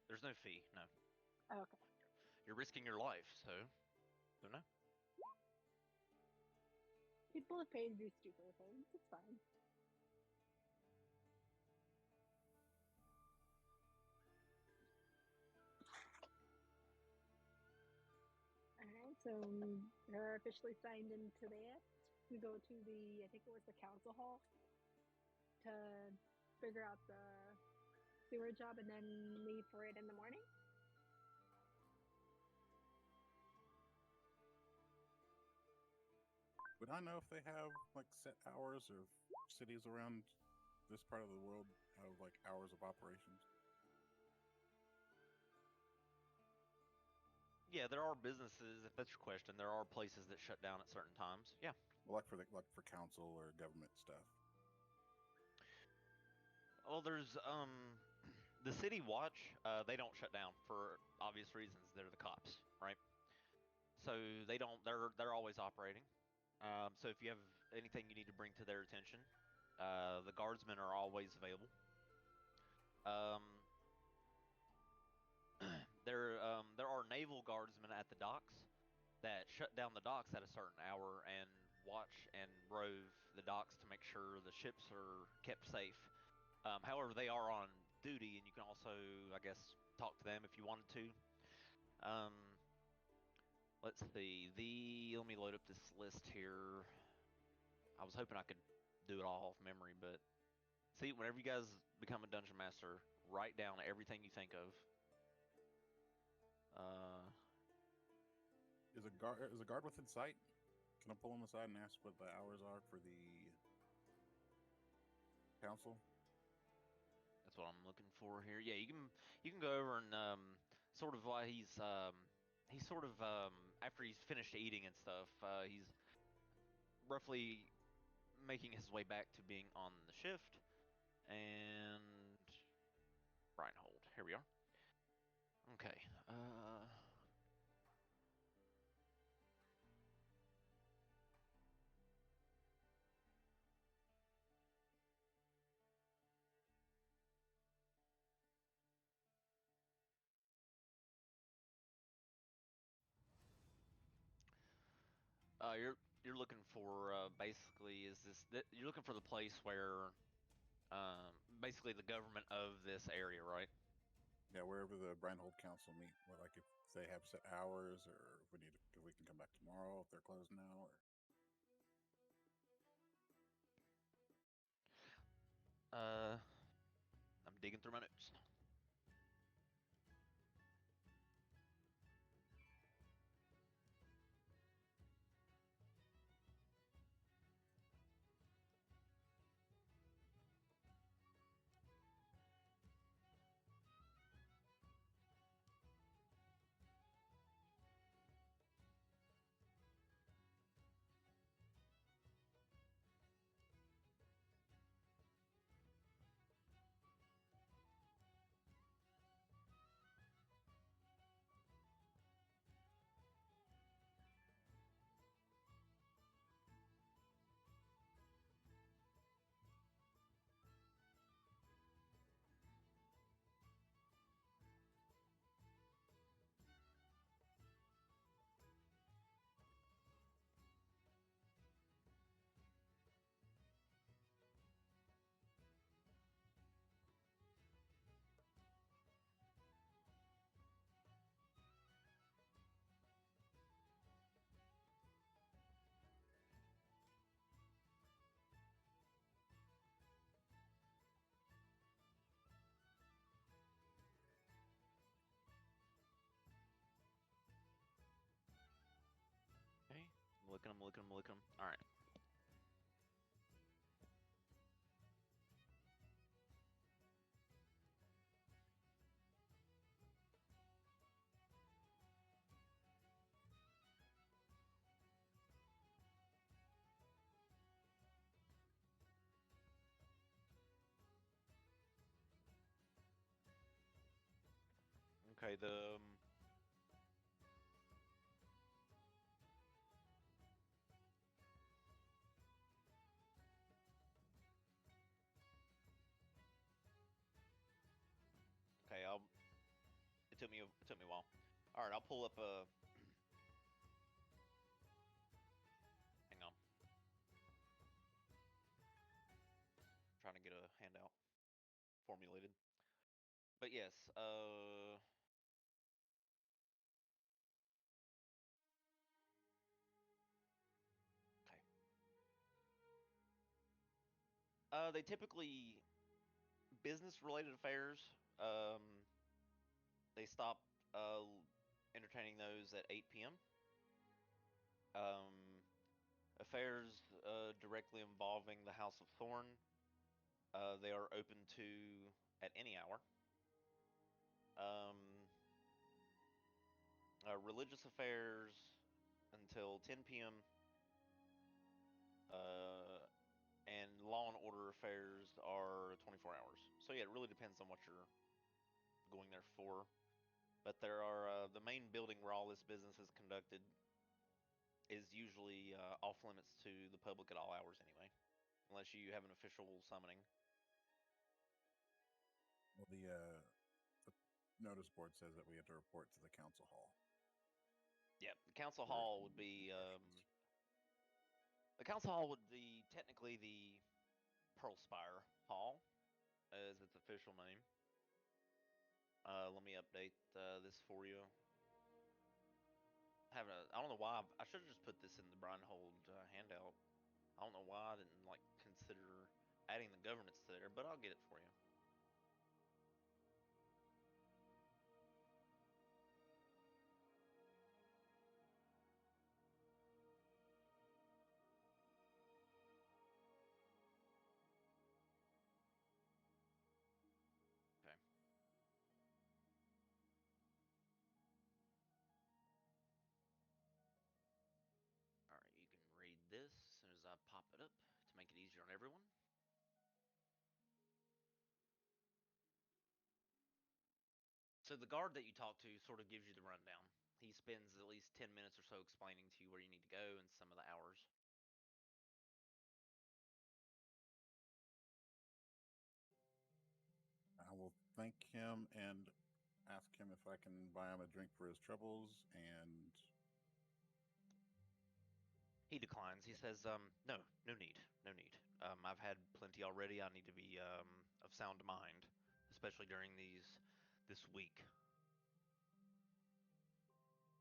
There's no fee. No. Oh, okay. You're risking your life, so don't know. People have paid to do stupider things. It's fine. Alright, so they're officially signed into that. We go to I think it was the council hall to figure out the sewer job and then leave for it in the morning. Would I know if they have like set hours, or if cities around this part of the world have like hours of operations? Yeah, there are businesses. If that's your question, there are places that shut down at certain times. Yeah. Well, like for council or government stuff. Well, there's the city watch. They don't shut down for obvious reasons. They're the cops, right? So they don't. They're always operating. So if you have anything you need to bring to their attention, the guardsmen are always available. Um, there are naval guardsmen at the docks that shut down the docks at a certain hour and watch and rove the docks to make sure the ships are kept safe. However, they are on duty, and you can also, I guess, talk to them if you wanted to. Um, let's see. Let me load up this list here. I was hoping I could do it all off memory, but see, whenever you guys become a dungeon master, write down everything you think of. Is a guard within sight? Can I pull him aside and ask what the hours are for the council? That's what I'm looking for here. Yeah, you can go over and sort of while he's sort of after he's finished eating and stuff, he's roughly making his way back to being on the shift. And Reinhold, here we are. Okay. You're looking for basically you're looking for the place where basically the government of this area, right? Yeah, wherever the Brandhold Council meet. Well, like if they have set hours, or if we can come back tomorrow if they're closed now, or I'm digging through my notes. Okay, I'm looking. All right. Okay, took me a while. All right, I'll pull up a. Hang on. Trying to get a handout formulated. But yes, okay. They typically business-related affairs. They stop entertaining those at 8 p.m. Affairs directly involving the House of Thorn, they are open to at any hour. Religious affairs until 10 p.m. And law and order affairs are 24 hours. So yeah, it really depends on what you're going there for. But there are the main building where all this business is conducted is usually off limits to the public at all hours anyway, unless you have an official summoning. Well, the notice board says that we have to report to the council hall. Yeah, the council for hall would be instructions. the council hall would be technically the Pearl Spire Hall, as its official name. Let me update this for you. I don't know why I should have just put this in the Breinhold handout. I don't know why I didn't like consider adding the governance there, but I'll get it for you. Okay. All right, you can read this as soon as I pop it up to make it easier on everyone. So the guard that you talk to sort of gives you the rundown. He spends at least 10 minutes or so explaining to you where you need to go and some of the hours. I will thank him and ask him if I can buy him a drink for his troubles. And He declines. He says, no, no need, no need. I've had plenty already. I need to be of sound mind, especially during this week.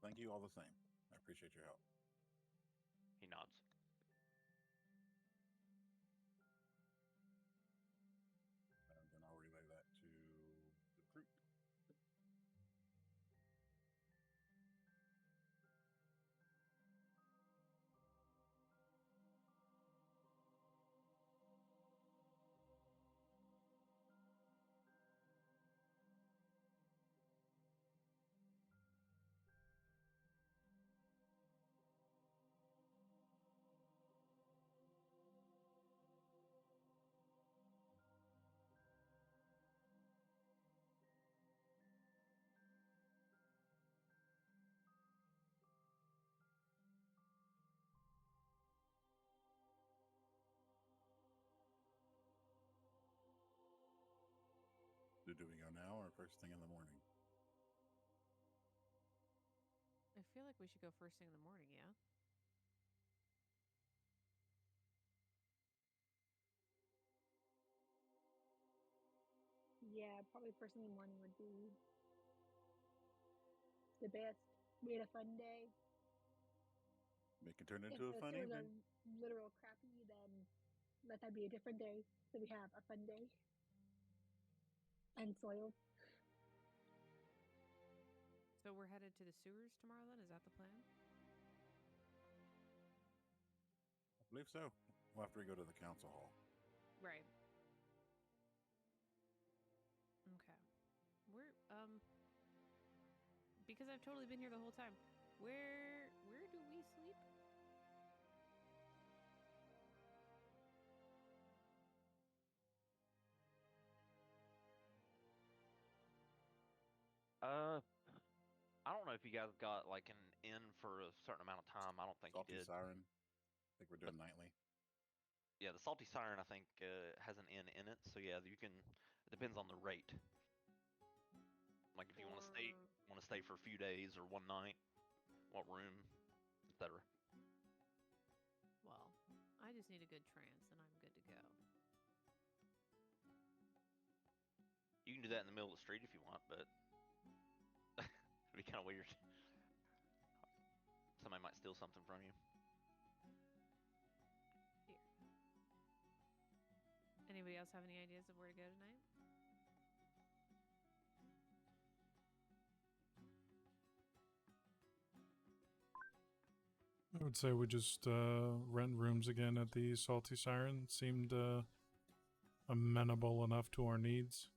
thank you all the same. I appreciate your help. He nods. Then I'll relay that to the group. Do we go now or first thing in the morning? I feel like we should go first thing in the morning, yeah? Yeah, probably first thing in the morning would be the best. We had a fun day. Make it turn If into a the fun sewers are evening. literal crappy, then let that be a different day. So we have a fun day. Unsoiled. So we're headed to the sewers tomorrow then? Is that the plan? I believe so. Well, after we go to the council hall. Right. Okay. We're because I've totally been here the whole time. Where do we sleep? I don't know if you guys got like an inn for a certain amount of time. I don't think Salty you did. Siren. I think we're doing nightly. Yeah, the Salty Siren I think has an inn in it. So yeah, you can. It depends on the rate. Like if you want to stay want to stay for a few days or one night, what room, etc. Well, I just need a good trance and I'm good to go. You can do that in the middle of the street if you want, but it'd be kind of weird. Somebody might steal something from you. Here. Anybody else have any ideas of where to go tonight? I would say we just rent rooms again at the Salty Siren. Seemed amenable enough to our needs.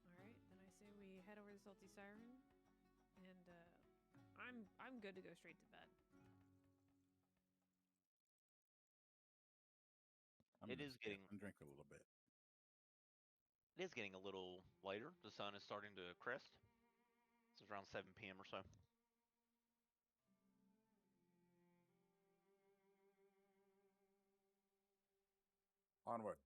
All right, then I say we head over to Salty Siren, and I'm good to go straight to bed. It is getting and drink a little bit. It is getting a little later. The sun is starting to crest. It's around 7 p.m. or so. Onward.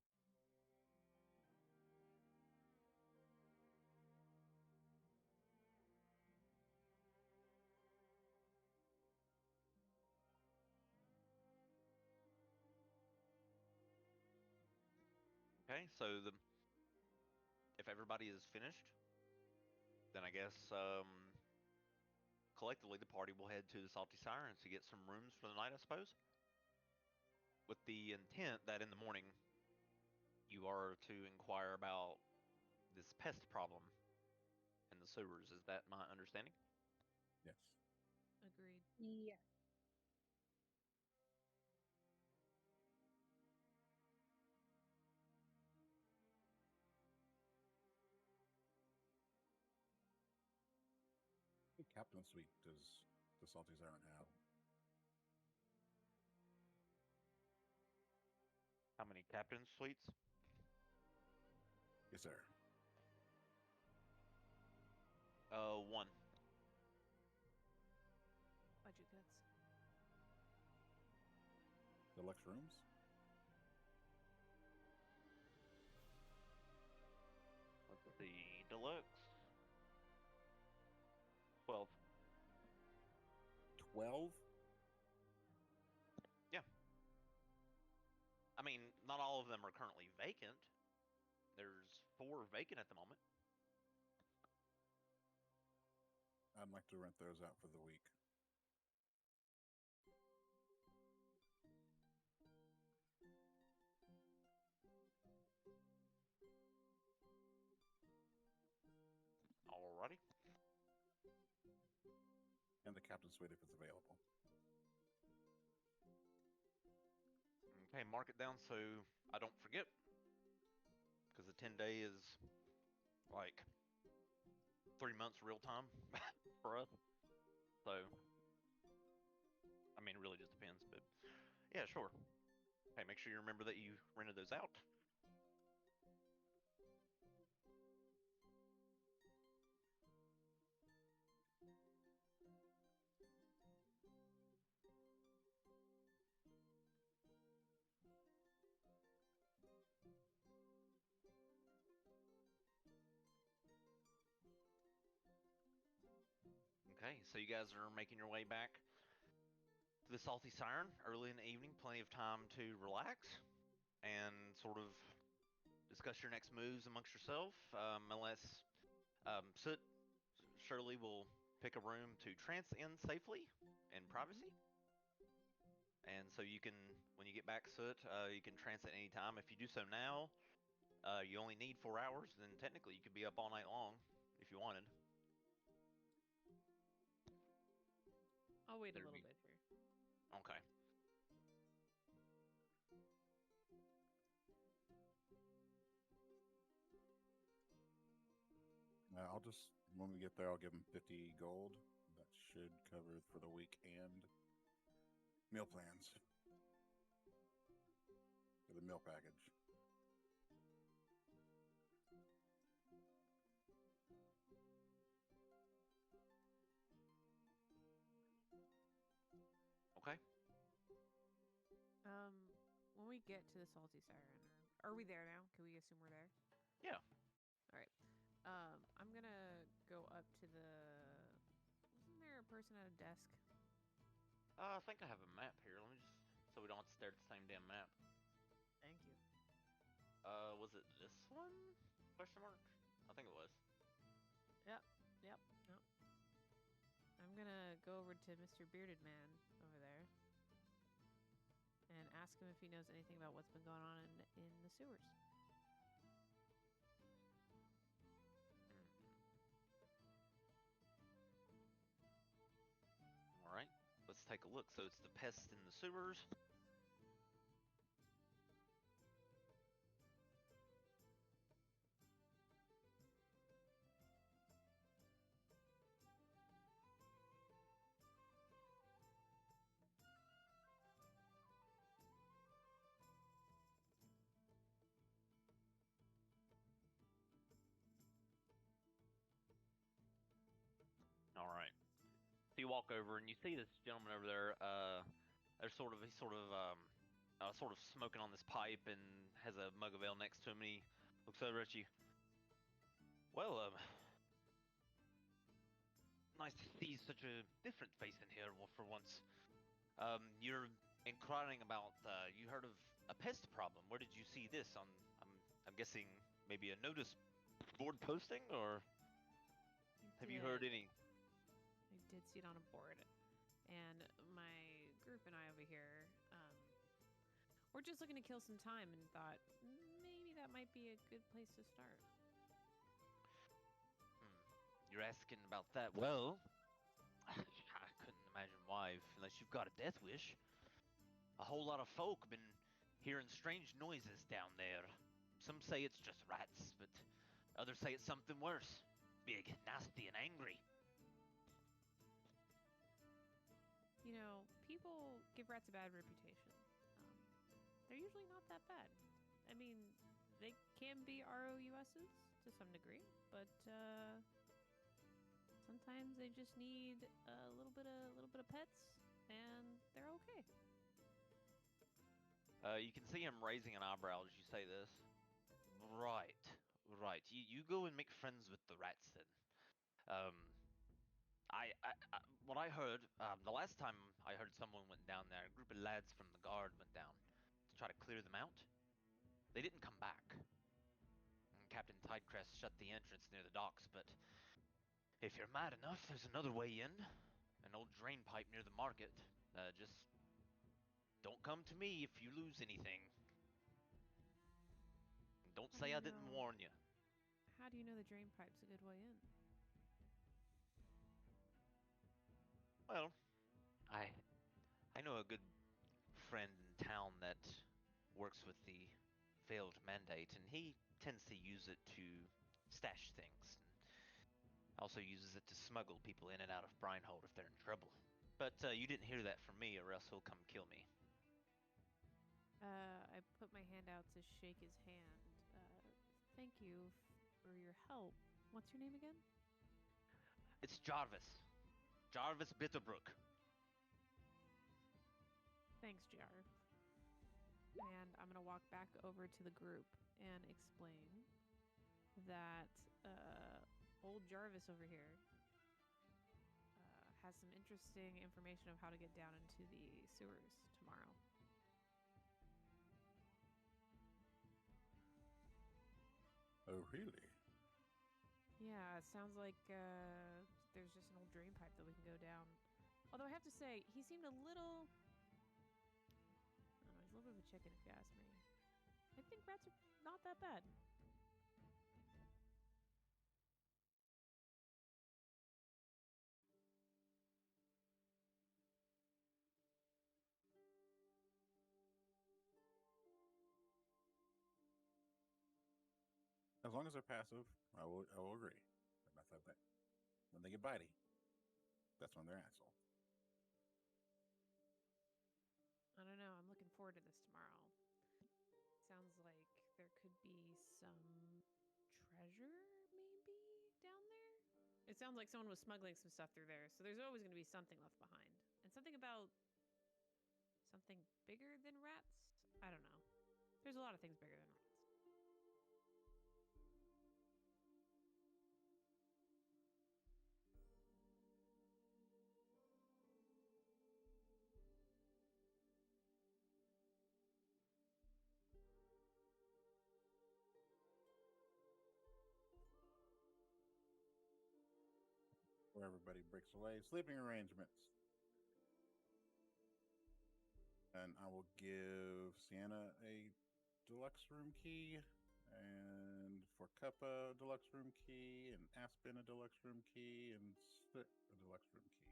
Okay, so if everybody is finished, then I guess collectively the party will head to the Salty Siren to get some rooms for the night, I suppose. With the intent that in the morning you are to inquire about this pest problem in the sewers. Is that my understanding? Yes. Agreed. Yes. What captain suite does the Salty Siren have? How many captain suites? Yes, sir. One. Budget cuts. Deluxe rooms? Let's see. Deluxe. 12. 12? Yeah. I mean, not all of them are currently vacant. There's 4 vacant at the moment. I'd like to rent those out for the week. Alrighty. And the captain suite if it's available. Okay, mark it down so I don't forget. Because the 10-day is like 3 months real time for us. So, I mean, it really just depends. But yeah, sure. Hey, make sure you remember that you rented those out. Okay, so you guys are making your way back to the Salty Siren early in the evening. Plenty of time to relax and sort of discuss your next moves amongst yourself. Unless Soot surely will pick a room to trance in safely in privacy. And so you can, when you get back, Soot, you can trance at any time. If you do so now, you only need 4 hours. Then technically you could be up all night long if you wanted. I'll wait a There'd little be- bit here. Okay. I'll just, when we get there, I'll give them 50 gold. That should cover for the week and meal plans. For the meal package. Okay. When we get to the Salty Siren, or are we there now? Can we assume we're there? Yeah. All right. I'm gonna go up to the. Wasn't there a person at a desk? I think I have a map here. Let me just so we don't have to stare at the same damn map. Thank you. Was it this one? Question mark? I think it was. Yep. Yep. I'm gonna go over to Mr. Bearded Man over there and ask him if he knows anything about what's been going on in the sewers. All right. Let's take a look. So it's the pest in the sewers. All right. So you walk over and you see this gentleman over there. He's sort of smoking on this pipe and has a mug of ale next to him. And he looks over at you. Well, nice to see such a different face in here for once. You're inquiring about. You heard of a pest problem? Where did you see this? I'm guessing maybe a notice board posting, or have you heard any? I did see it on a board, and my group and I over here, we're just looking to kill some time, and thought maybe that might be a good place to start. You're asking about that? Well, I couldn't imagine why, unless you've got a death wish. A whole lot of folk been hearing strange noises down there. Some say it's just rats, but others say it's something worse. Big, nasty, and angry. You know, people give rats a bad reputation. They're usually not that bad. I mean, they can be ROUSs to some degree, but sometimes they just need a little bit of pets, and they're okay. You can see him raising an eyebrow as you say this. Right. You go and make friends with the rats then. What I heard, the last time I heard someone went down there, a group of lads from the guard went down to try to clear them out. They didn't come back. And Captain Tidecrest shut the entrance near the docks, but if you're mad enough, there's another way in. An old drain pipe near the market. Just don't come to me if you lose anything. Don't say I didn't warn you. How do you know the drain pipe's a good way in? Well, I know a good friend in town that works with the failed mandate, and he tends to use it to stash things. And also uses it to smuggle people in and out of Brinehold if they're in trouble. But you didn't hear that from me, or else he'll come kill me. I put my hand out to shake his hand. Thank you for your help. What's your name again? It's Jarvis. Jarvis Bitterbrook. Thanks, Jar. And I'm going to walk back over to the group and explain that old Jarvis over here has some interesting information of how to get down into the sewers tomorrow. Oh, really? Yeah, it sounds like there's just an old drain pipe that we can go down. Although I have to say, he seemed a little... I don't know, he's a little bit of a chicken if you ask me. I think rats are not that bad. As long as they're passive, I will agree. But when they get bitey, that's when they're asshole. I don't know. I'm looking forward to this tomorrow. Sounds like there could be some treasure, maybe, down there? It sounds like someone was smuggling some stuff through there, so there's always going to be something left behind. And something about something bigger than rats. I don't know. There's a lot of things bigger than rats. Where everybody breaks away. Sleeping arrangements. And I will give Sienna a deluxe room key, and for Cuppa a deluxe room key, and Aspen a deluxe room key, and Soot a deluxe room key.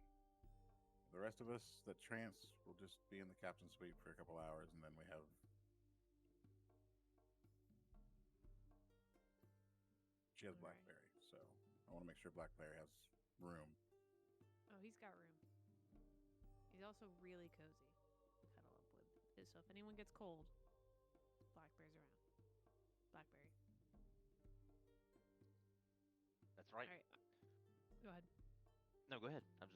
The rest of us that trance will just be in the captain's suite for a couple hours, and then we have. She has Alright. Blackberry, so I want to make sure Blackberry has room. Oh, he's got room. He's also really cozy to cuddle up with. So if anyone gets cold, Blackberry's around. Blackberry. That's right. All right. Go ahead. No, go ahead. I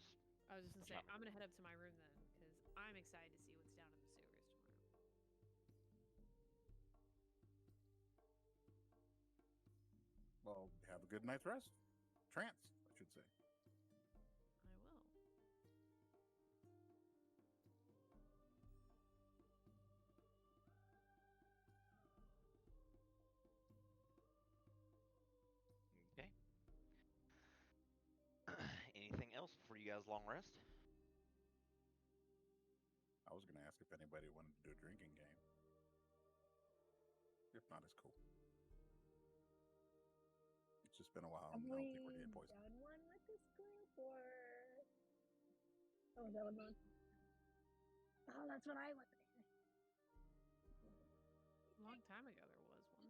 was just gonna say, Yeah. I'm gonna head up to my room then, because I'm excited to see what's down in the sewers tomorrow. Well, have a good night's rest. Trance, I should say. I will. Okay. Anything else before you guys long rest? I was going to ask if anybody wanted to do a drinking game. If not, it's cool. It's just been a while, Have and I don't we think we're getting poisoned. done one with this group, or oh, that one was. Oh, that's what I wanted to hear. A long time ago there was one.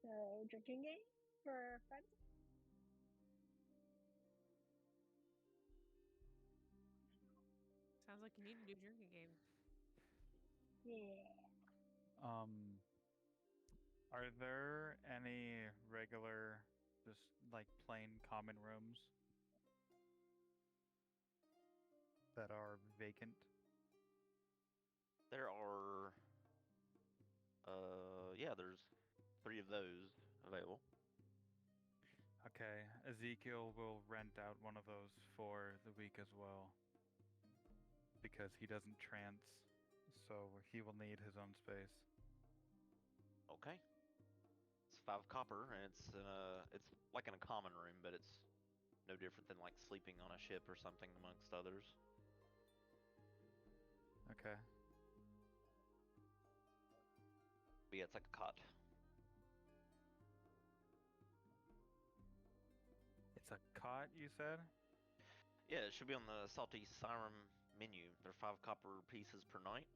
So drinking game for friends. Sounds like you need to do a drinking game. Yeah. Are there any regular, just like plain common rooms that are vacant? There are, yeah, there's 3 of those available. Okay, Ezekiel will rent out one of those for the week as well. Because he doesn't trance, so he will need his own space. Okay. It's 5 copper, and it's like in a common room, but it's no different than like sleeping on a ship or something amongst others. Okay. But yeah, it's like a cot. It's a cot, you said? Yeah, it should be on the Salty Siren menu. They're 5 copper pieces per night.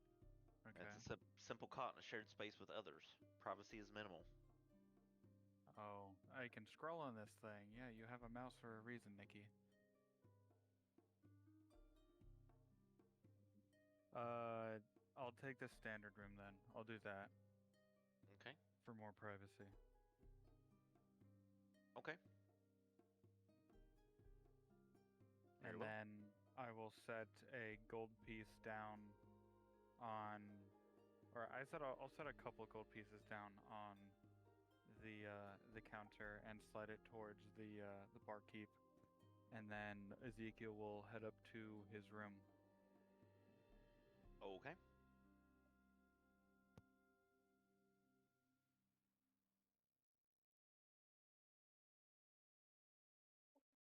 Okay. It's a simple cot in a shared space with others. Privacy is minimal. Oh, I can scroll on this thing. Yeah, you have a mouse for a reason, Nikki. I'll take the standard room then. I'll do that. Okay. For more privacy. Okay. Very And well. then I will set a gold piece down on, or I'll set a couple gold pieces down on the counter and slide it towards the barkeep, and then Ezekiel will head up to his room. Okay.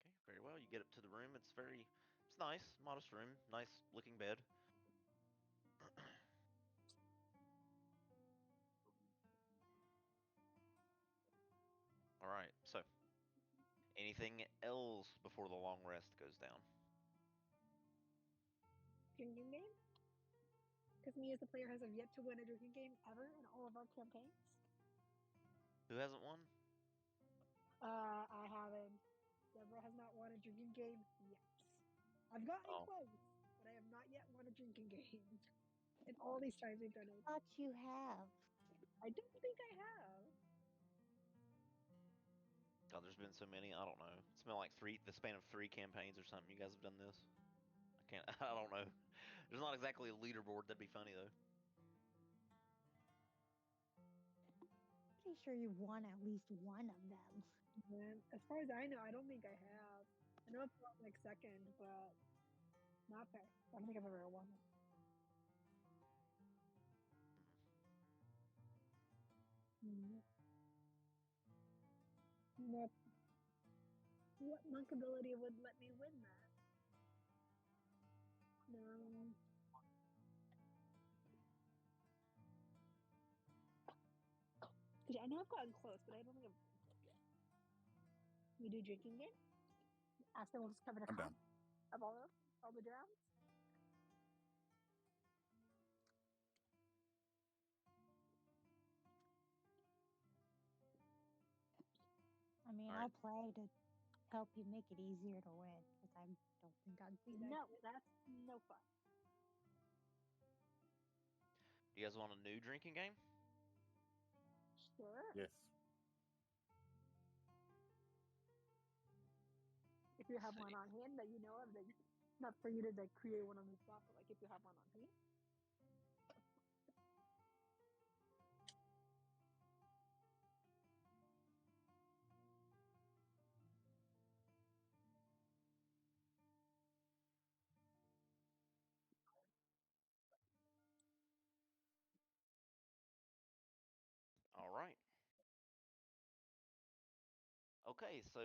Okay, very well. You get up to the room. It's nice, modest room, nice looking bed. All right. So, anything else before the long rest goes down? Drinking game? Because me as the player has yet to win a drinking game ever in all of our campaigns. Who hasn't won? I haven't. Deborah has not won a drinking game yet. I've gotten Oh. close, but I have not yet won a drinking game. And all these times we've done it. Thought you have. I don't think I have. God, there's been so many. I don't know. It's been like the span of 3 campaigns or something. You guys have done this. I Can't. I don't know. There's not exactly a leaderboard. That'd be funny though. Pretty sure you won at least one of them. And as far as I know, I don't think I have. I know I've got like second, but not first. I don't think I've ever won it. Mm. Nope. What monk ability would let me win that? No. I know I've gotten close, but I don't think I've gotten close yet. We do drinking game? Aston will just cover the I'm cost down. of all the drowns? I mean, All right. I'll play to help you make it easier to win because I don't think I'd be that No, good. that's no fun. Do you guys want a new drinking game? Sure. Yes. If you have See. one on hand that you know of, then not for you to like create one on the spot, but like if you have one on hand. All right. Okay, so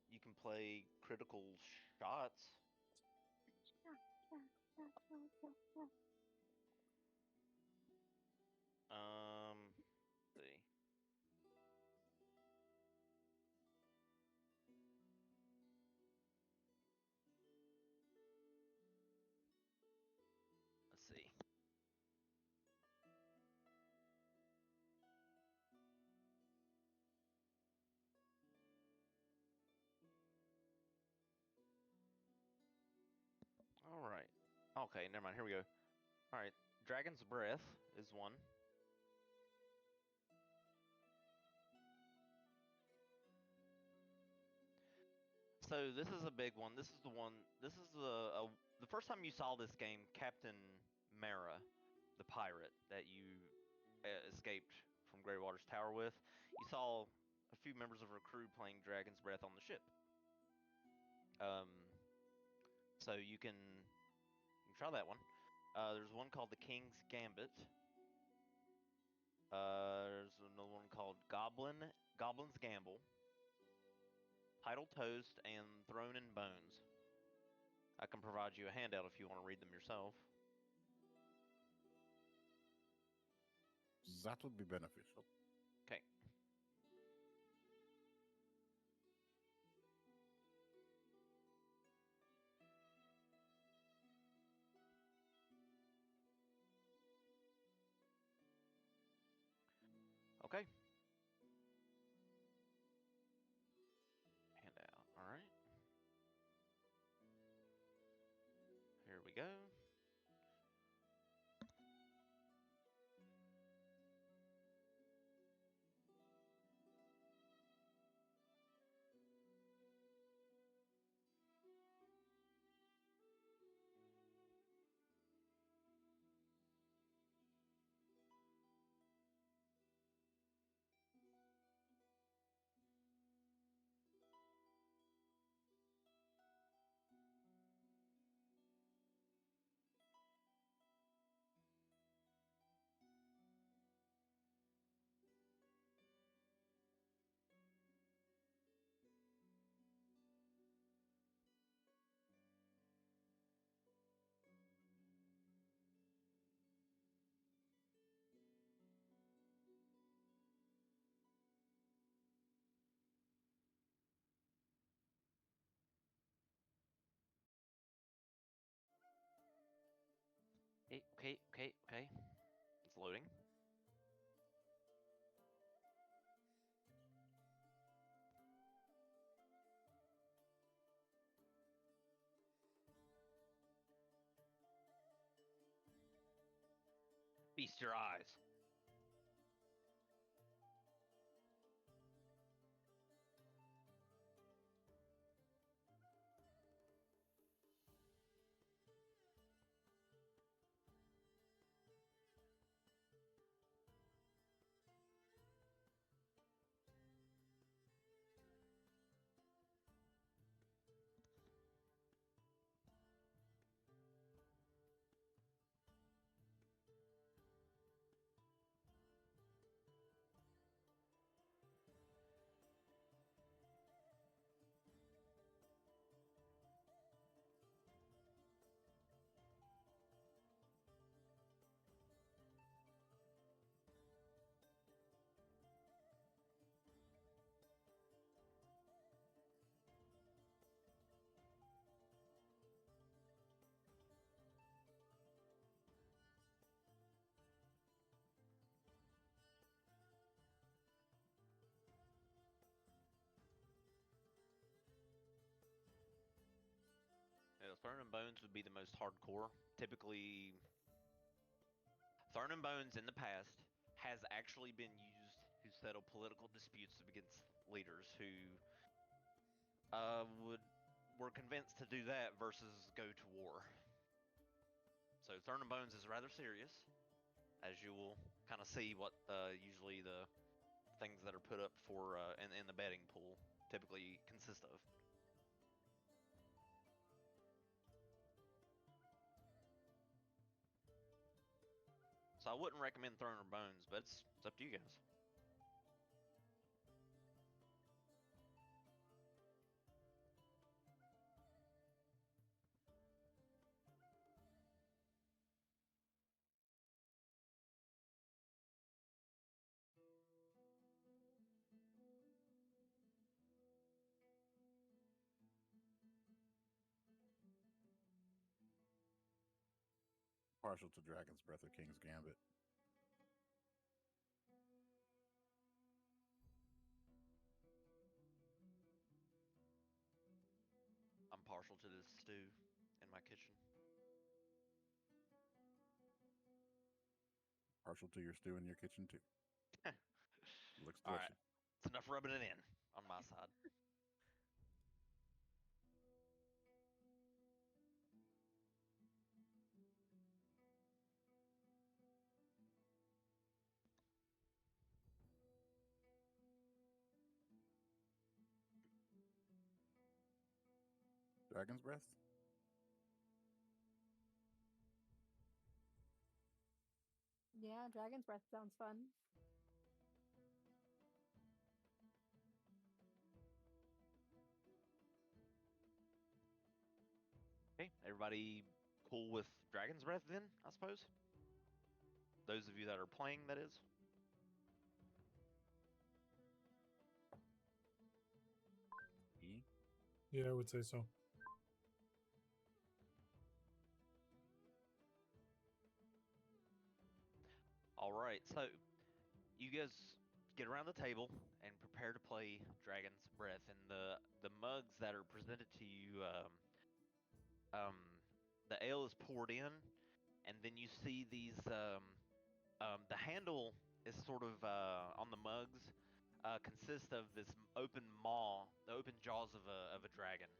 you can play critical shots. Let's see. Let's see. All right. Okay, never mind. Here we go. All right. Dragon's Breath is one. So this is a big one. This is the one. This is the first time you saw this game, Captain Mara, the pirate that you escaped from Greywater's Tower with. You saw a few members of her crew playing Dragon's Breath on the ship. So you can try that one. There's one called the King's Gambit. There's another one called Goblin's Gamble, Tidal Toast, and Throne and Bones. I can provide you a handout if you want to read them yourself. That would be beneficial. Okay. Okay. Handout. All right. Here we go. Okay. It's loading. Feast your eyes. Thorn and Bones would be the most hardcore. Typically, Thorn and Bones in the past has actually been used to settle political disputes against leaders who were convinced to do that versus go to war. So Thorn and Bones is rather serious, as you will kind of see what usually the things that are put up for in the betting pool typically consist of. So I wouldn't recommend Thorn or Bones, but it's up to you guys. Partial to Dragon's Breath or King's Gambit. I'm partial to this stew in my kitchen. Partial to your stew in your kitchen too. Looks All delicious. right, it's enough rubbing it in on my side. Dragon's Breath? Yeah, Dragon's Breath sounds fun. Okay, everybody cool with Dragon's Breath then, I suppose? Those of you that are playing, that is. E? Yeah, I would say so. All right, so you guys get around the table and prepare to play Dragon's Breath, and the mugs that are presented to you, the ale is poured in, and then you see these. The handle is sort of on the mugs consists of this open maw, the open jaws of a dragon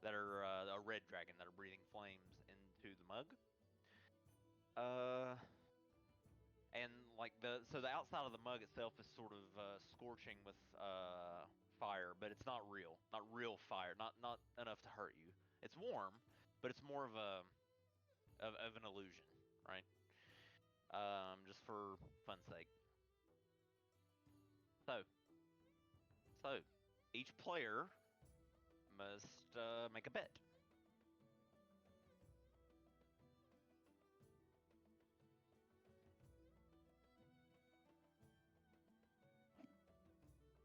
that are a red dragon that are breathing flames into the mug. And like the outside of the mug itself is sort of scorching with fire, but it's not real fire, not enough to hurt you. It's warm, but it's more of a of an illusion, right? Just for fun's sake. So each player must make a bet.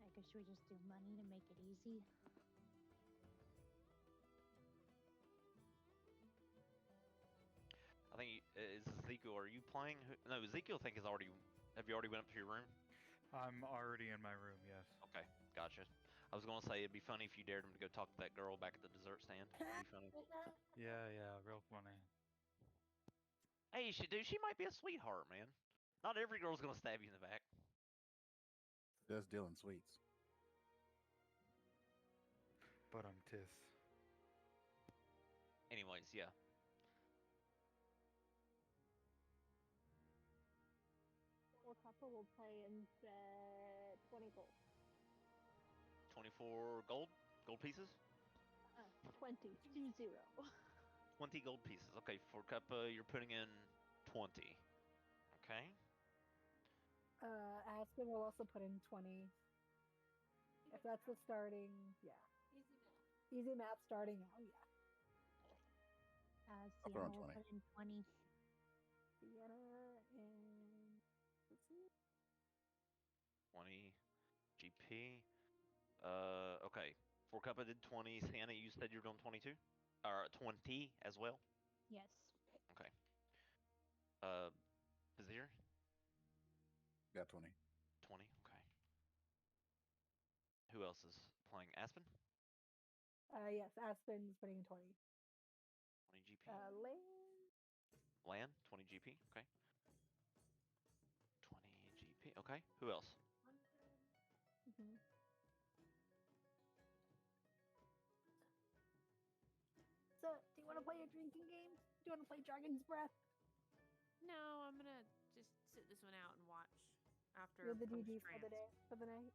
I guess should we just do money to make it easy? I think is Ezekiel. Are you playing? No, Ezekiel. I think is already. Have you already went up to your room? I'm already in my room, yes. Okay, gotcha. I was gonna say it'd be funny if you dared him to go talk to that girl back at the dessert stand. It'd be funny. Yeah, real funny. Hey, she might be a sweetheart, man. Not every girl's gonna stab you in the back. Does deal in sweets. But I'm Tiff. Anyways, yeah. Or Papa will play and bet 20 gold. 24 gold pieces. 20, 20. 20 gold pieces. Okay, for Cuppa, you're putting in 20. Okay. Aspen will also put in 20. If that's the starting, yeah. Easy math starting out, yeah. I'll throw in Sienna will 20. put in 20. Sienna and let's see. 20 GP. Okay. For Cuppa did 20. Sienna, you said you're doing 22? Or 20 as well? Yes. Okay. Vizier? Got 20. 20, okay. Who else is playing? Aspen? Yes, Aspen's putting in 20. Land. Land, 20 GP. Okay. 20 GP. Okay. Who else? Mm-hmm. So, do you want to play a drinking game? Do you want to play Dragon's Breath? No, I'm gonna just sit this one out and watch after. You're the DD for post-trans. the day, for the night.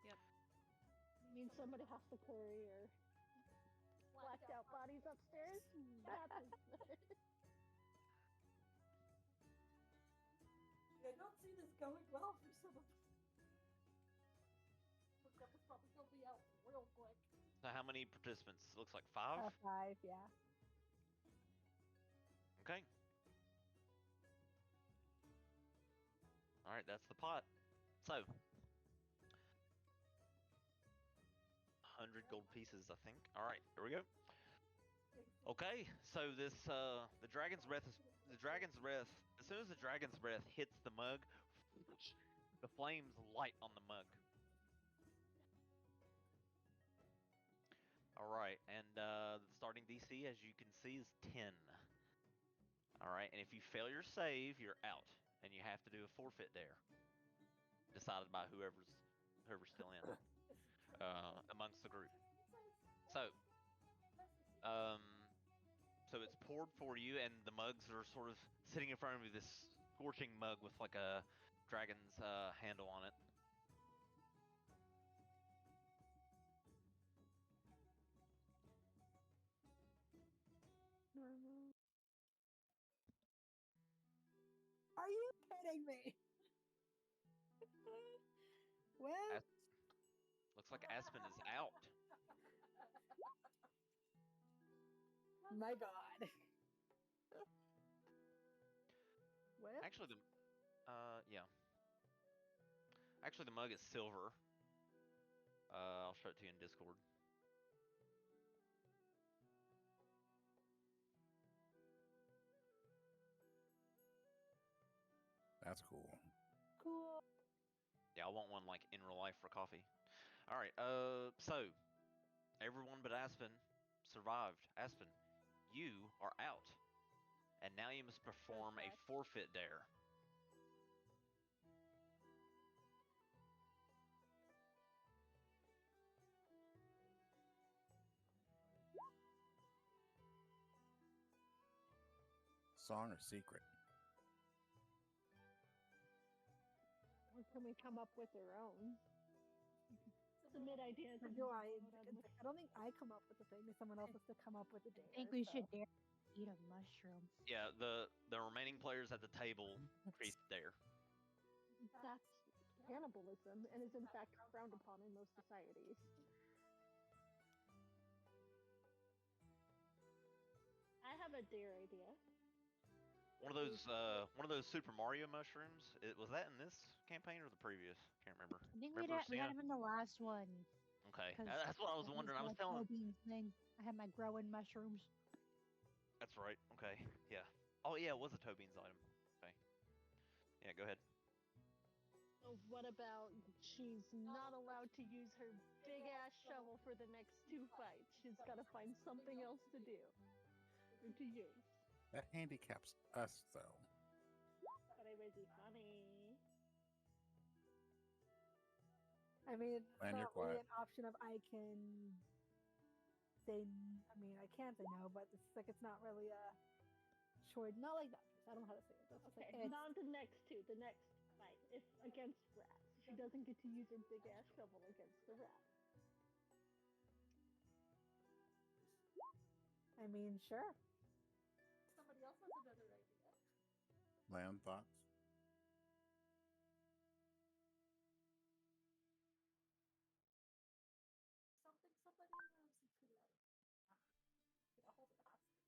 Yep. I mean, somebody has to carry your blacked out bodies upstairs. What happens? I don't see this going well for some of us. We're probably gonna be out real quick. So how many participants? Looks like 5. 5, yeah. Okay. All right, that's the pot. So, 100 gold pieces, I think. All right, here we go. Okay, so this the dragon's breath is the dragon's breath. As soon as the dragon's breath hits the mug, the flames light on the mug. All right, and the starting DC, as you can see, is 10. All right, and if you fail your save, you're out, and you have to do a forfeit there, decided by whoever's still in amongst the group. So, so it's poured for you, and the mugs are sort of sitting in front of you. This scorching mug with like a dragon's handle on it. Are you kidding me? Well, Looks like Aspen is out. my God. Well, Actually, yeah. Actually, the mug is silver. I'll show it to you in Discord. That's cool. cool. Yeah, I want one like in real life for coffee. All right. So everyone but Aspen survived. Aspen, you are out, and now you must perform a forfeit dare. Song or secret? Or can we come up with our own? Submit ideas. Or do I? I don't think I come up with the thing. Someone else has to come up with the dare. I think we should dare eat a mushroom. Yeah, the remaining players at the table create the dare. That's cannibalism and is in fact frowned upon in most societies. I have a dare idea. One of those Super Mario mushrooms. Was that in this campaign or the previous? Can't remember. I think Remember we seeing had it? him in the last one. Okay, 'cause that's what I was that wondering. I was the telling. beans thing. I had my growing mushrooms. That's right. Okay. Yeah. Oh yeah, it was a toe beans item. Okay. Yeah, go ahead. So what about she's not allowed to use her big ass shovel for the next 2 fights? She's got to find something else to do or to use. That handicaps us, though. But it was funny. I mean, it's And you're not really quiet. an option of I can say. I mean, I can say no, but it's like it's not really a choice. Not like that. I don't know how to say it. It's just Okay, like, not the next 2. The next fight is against rats. She doesn't get to use her big ass shovel against the rats. I mean, sure. Somebody else has another idea. Land thoughts? Somebody loves a good Get a hold of the hostage.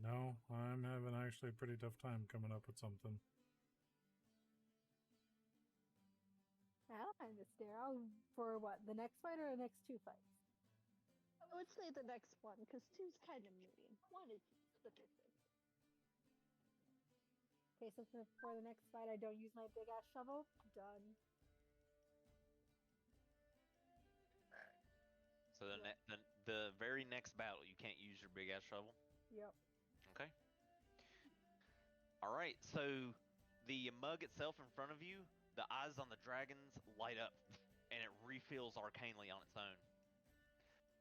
No, I'm having actually a pretty tough time coming up with something. I don't mind this dare. For what? The next fight or the next 2 fights? I would say the next one because 2's kind of mean. 1 is specific. Okay, so for the next fight, I don't use my big ass shovel. Done. So the very next battle, you can't use your big ass shovel. Yep. Okay. All right. So the mug itself in front of you, the eyes on the dragons light up, and it refills arcanely on its own.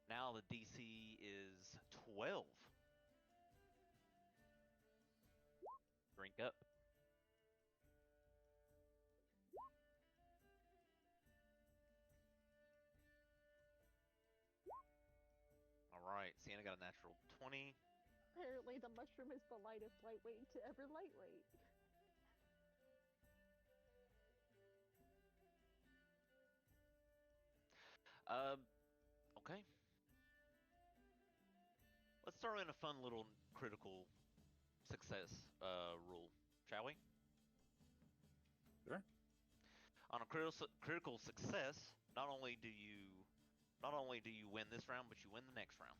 Now the DC is 12. Drink up. All right, Sienna got a natural 20. Apparently, the mushroom is the lightest lightweight to ever lightweight. Okay. Let's throw in a fun little critical success rule, shall we? Sure. On a critical success, not only do you win this round, but you win the next round.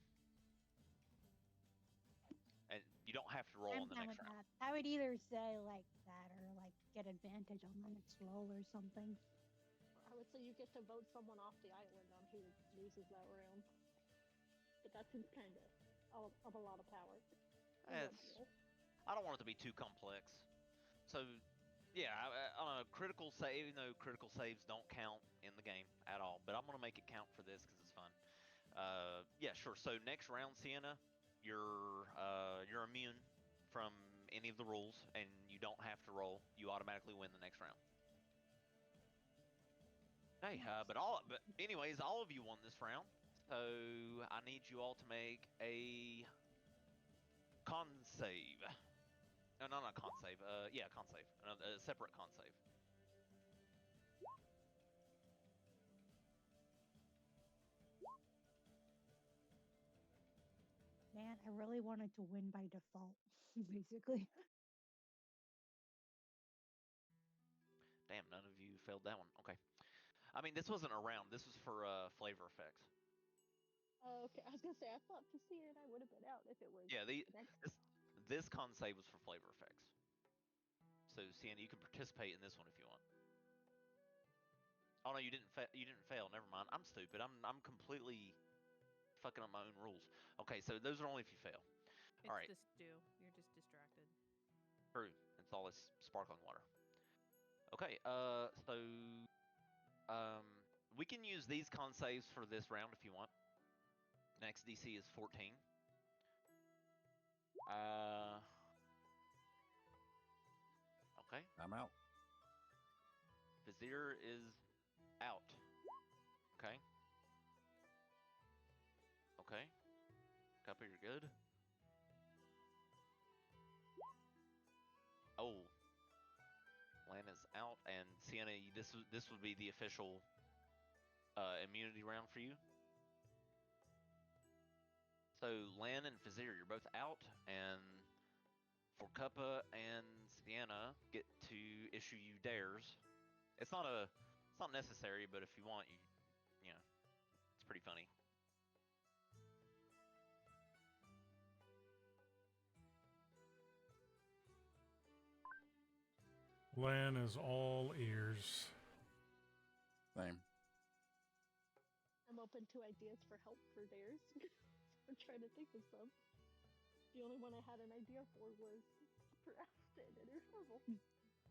And you don't have to roll I'm in the down next with round. that. I would either say like that or like get advantage on the next roll or something. I would say you get to vote someone off the island on who loses that round. But that seems kind of a lot of power. I don't want it to be too complex. So, yeah, on a critical save, even though critical saves don't count in the game at all, but I'm going to make it count for this because it's fun. Yeah, sure. So next round, Sienna, you're immune from any of the rules, and you don't have to roll. You automatically win the next round. Hey, but anyways, all of you won this round, so I need you all to make a con save. No, not con save. Yeah, con save. A separate con save. Man, I really wanted to win by default, basically. Damn, none of you failed that one. Okay. I mean, this wasn't a round. This was for flavor effects. Okay, I was gonna say I thought Fasir and I would have been out if it was. Yeah, this con save was for flavor effects. So, Sienna, you can participate in this one if you want. Oh no, you didn't. You didn't fail. Never mind. I'm stupid. I'm completely fucking up my own rules. Okay, so those are only if you fail. It's all right. the stew. You're just distracted. True. It's all this sparkling water. Okay. So, we can use these con saves for this round if you want. Next DC is 14. Okay. I'm out. Vizier is out. Okay. Okay. Copper, you're good. Oh. Lan is out, and Sienna, this would be the official immunity round for you. So Lan and Vizier, you're both out, and for Cuppa and Sienna get to issue you dares. It's not necessary, but if you want, you know, it's pretty funny. Lan is all ears. Same. I'm open to ideas for help for theirs. I'm trying to think of some. The only one I had an idea for was for Aston and her shovel.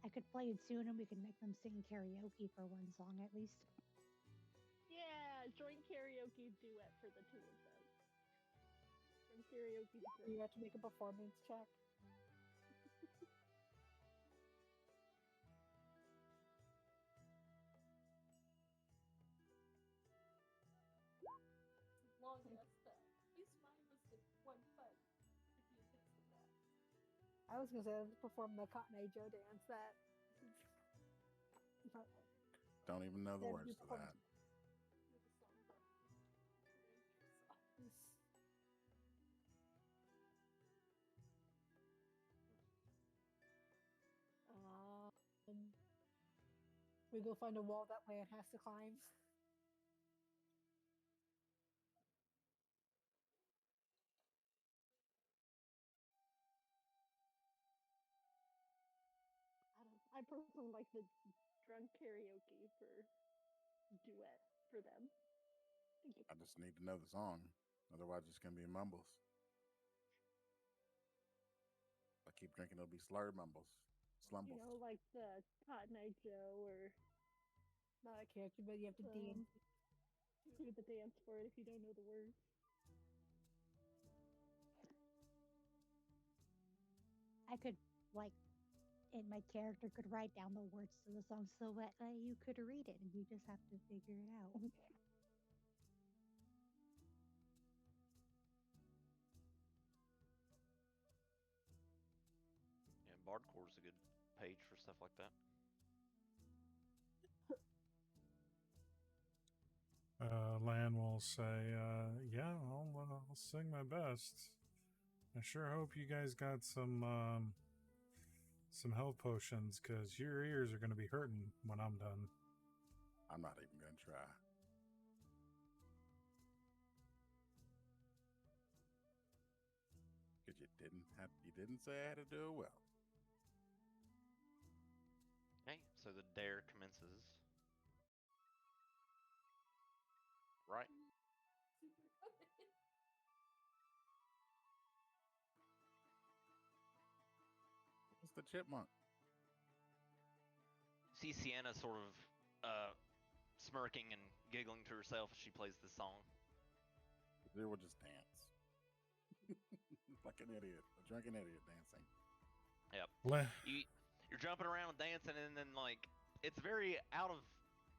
I could play it soon and we could make them sing karaoke for one song at least. Yeah, joint karaoke duet for the two of them. From karaoke to You have to make a performance check. long as his mind was the one fun. If you fix the back. I was gonna say let's perform the Cotton Eye Joe dance. That. Don't even know the That'd words be to fun. that. We go find a wall that Lan has to climb. I personally like the drunk karaoke for duet for them. I just need to know the song. Otherwise, it's going to be mumbles. If I keep drinking, it'll be slurred mumbles. Slumbles. You know, like the Cotton Eye Joe or Not a character, but you have to dance. do the dance for it if you don't know the words. I could, like, and my character could write down the words to the song so that you could read it, and you just have to figure it out. Yeah, Bardcore is a good page for stuff like that. Lan will say, "Yeah, I'll sing my best. I sure hope you guys got some health potions, because your ears are going to be hurting when I'm done." I'm not even going to try. Because you didn't say I had to do it well. Okay, so the dare commences. Right. It's the chipmunk. See Sienna sort of smirking and giggling to herself as she plays this song. They will just dance. Like an idiot. A drunken idiot dancing. Yep. Le- You're jumping around and dancing, and then, like, it's very out of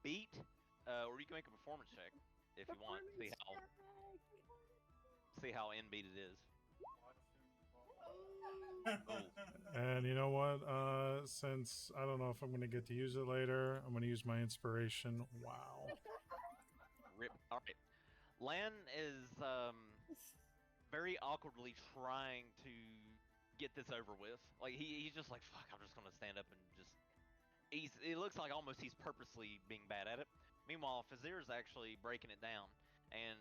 beat, or you can make a performance check if you want. See how in beat it is. And you know what? Since I don't know if I'm going to get to use it later, I'm going to use my inspiration. Wow. Rip. All right. Lan is very awkwardly trying to get this over with. Like he's just like, fuck, I'm just gonna stand up and just. It looks like almost he's purposely being bad at it. Meanwhile, Fazir's actually breaking it down, and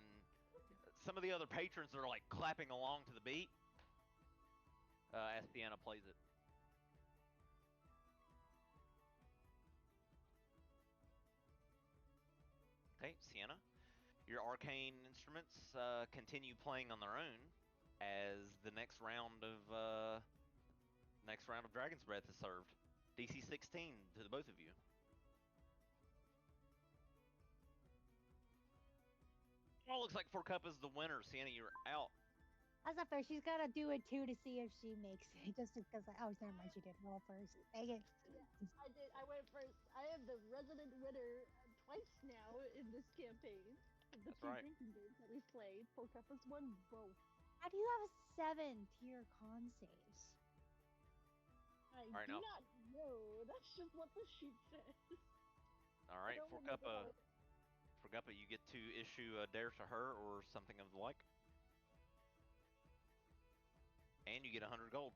some of the other patrons are like clapping along to the beat as Sienna plays it. Okay, Sienna, your arcane instruments continue playing on their own as the next round of Dragon's Breath is served. DC 16 to the both of you. Oh, looks like Four Cup is the winner. Sienna, you're out. That's not fair. She's got to do it too to see if she makes it. Just because, oh, never mind. She didn't roll first. Dang it. I did. I went first. I am the resident winner twice now in this campaign. The That's two right. drinking games that we've played. Four Cup has won both. How do you have a 7 to your con saves? I right, do now. not know. That's just what the sheet says. All right, Four Cup, you get to issue a dare to her or something of the like. And you get 100 gold.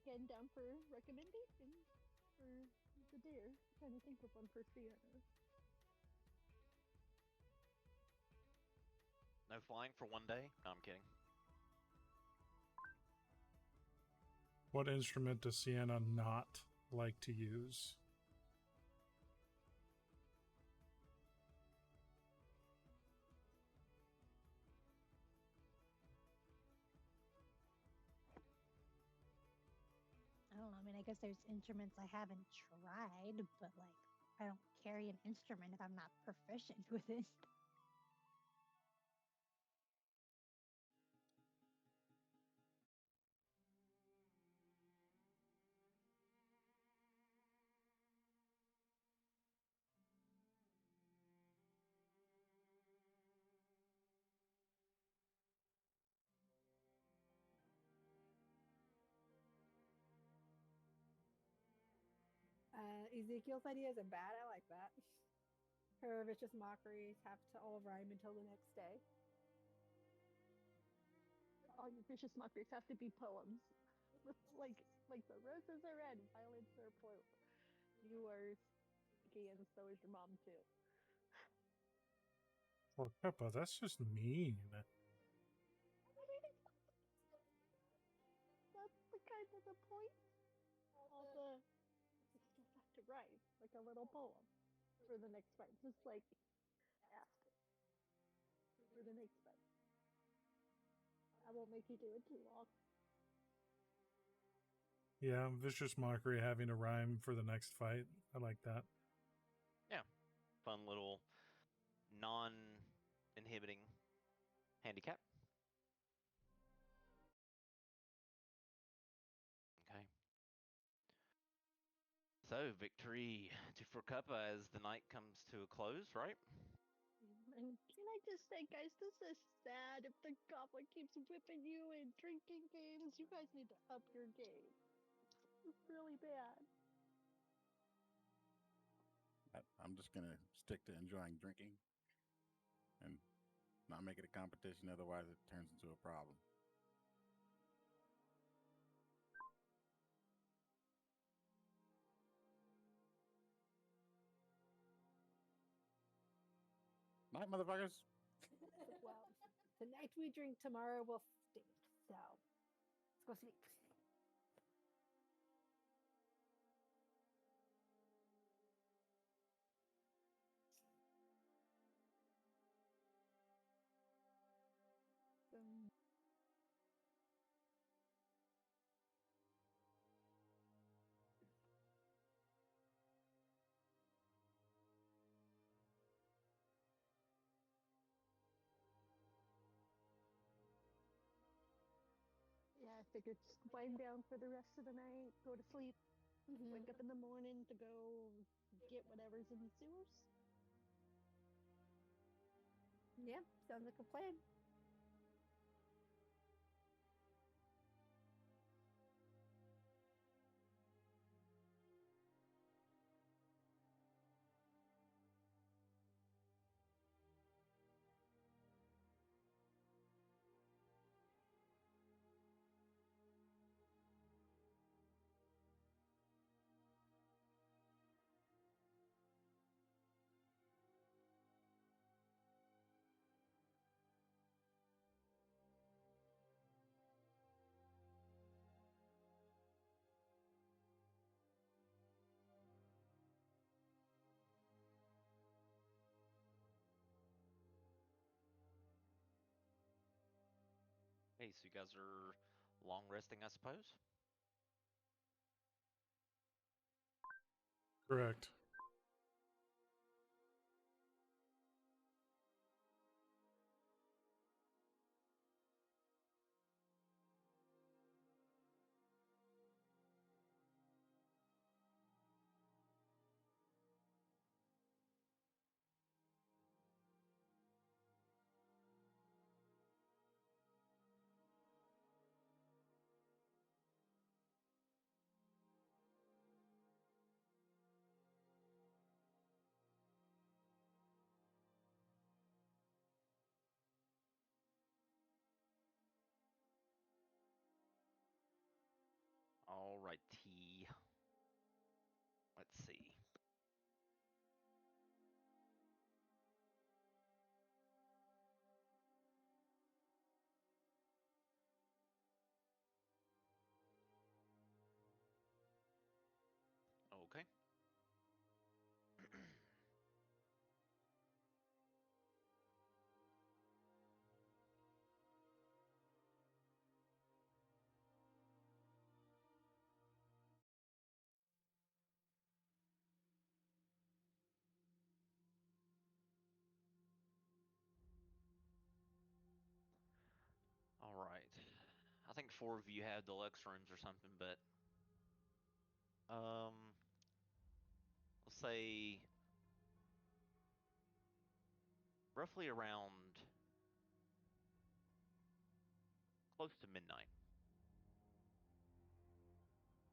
Again, down for recommendations for the dare. I'm trying to think of one for Sienna. No flying for one day? No, I'm kidding. What instrument does Sienna not like to use? I don't know. I mean, I guess there's instruments I haven't tried, but like, I don't carry an instrument if I'm not proficient with it. Ezekiel's idea isn't bad. I like that. Her vicious mockeries have to all rhyme until the next day. All your vicious mockeries have to be poems. like the roses are red, violets are blue. You are gay, and so is your mom too. Poor Peppa, that's just mean. that's the kind of the point. All the you still have to write like a little poem for the next fight. Just like ask for the next fight. I won't make you do it too long. Yeah, vicious mockery having a rhyme for the next fight. I like that. Fun little non-inhibiting handicap. Okay. So, victory to Furkuppa as the night comes to a close, right? And can I just say, guys, this is sad. If the goblin keeps whipping you in drinking games, you guys need to up your game. It's really bad. I'm just gonna stick to enjoying drinking and not make it a competition. Otherwise, it turns into a problem. Night, motherfuckers. Well, tonight we drink, tomorrow we'll stink. So let's go sleep. Yeah, I figured just wind down for the rest of the night, go to sleep, Mm-hmm. wake up in the morning to go get whatever's in the sewers. Yeah, sounds like a plan. Hey, so you guys are long resting, I suppose? Correct. All right, T. Let's see. Okay. All right. I think 4 of you have deluxe rooms or something, but let's say roughly around close to midnight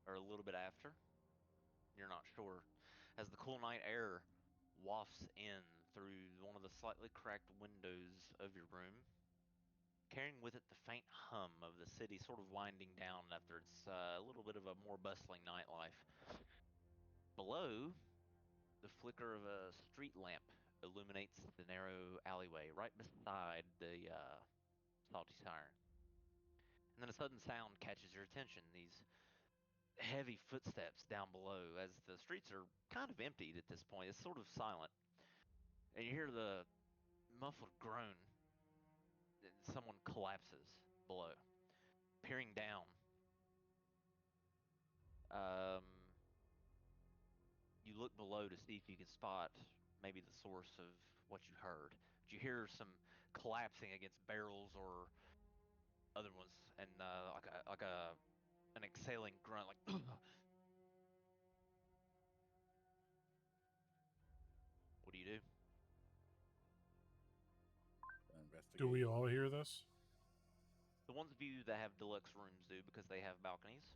or a little bit after. You're not sure. As the cool night air wafts in through one of the slightly cracked windows of your room, carrying with it the faint hum of the city sort of winding down after its a little bit of a more bustling nightlife. Below, the flicker of a street lamp illuminates the narrow alleyway right beside the salty siren. And then a sudden sound catches your attention. These heavy footsteps down below, as the streets are kind of emptied at this point. It's sort of silent. And you hear the muffled groan, and someone collapses below. Peering down, you look below to see if you can spot maybe the source of what you heard. But you hear some collapsing against barrels or other ones, and an exhaling grunt, like. What do you do? Investigate. Do we all hear this? The ones of you that have deluxe rooms do, because they have balconies.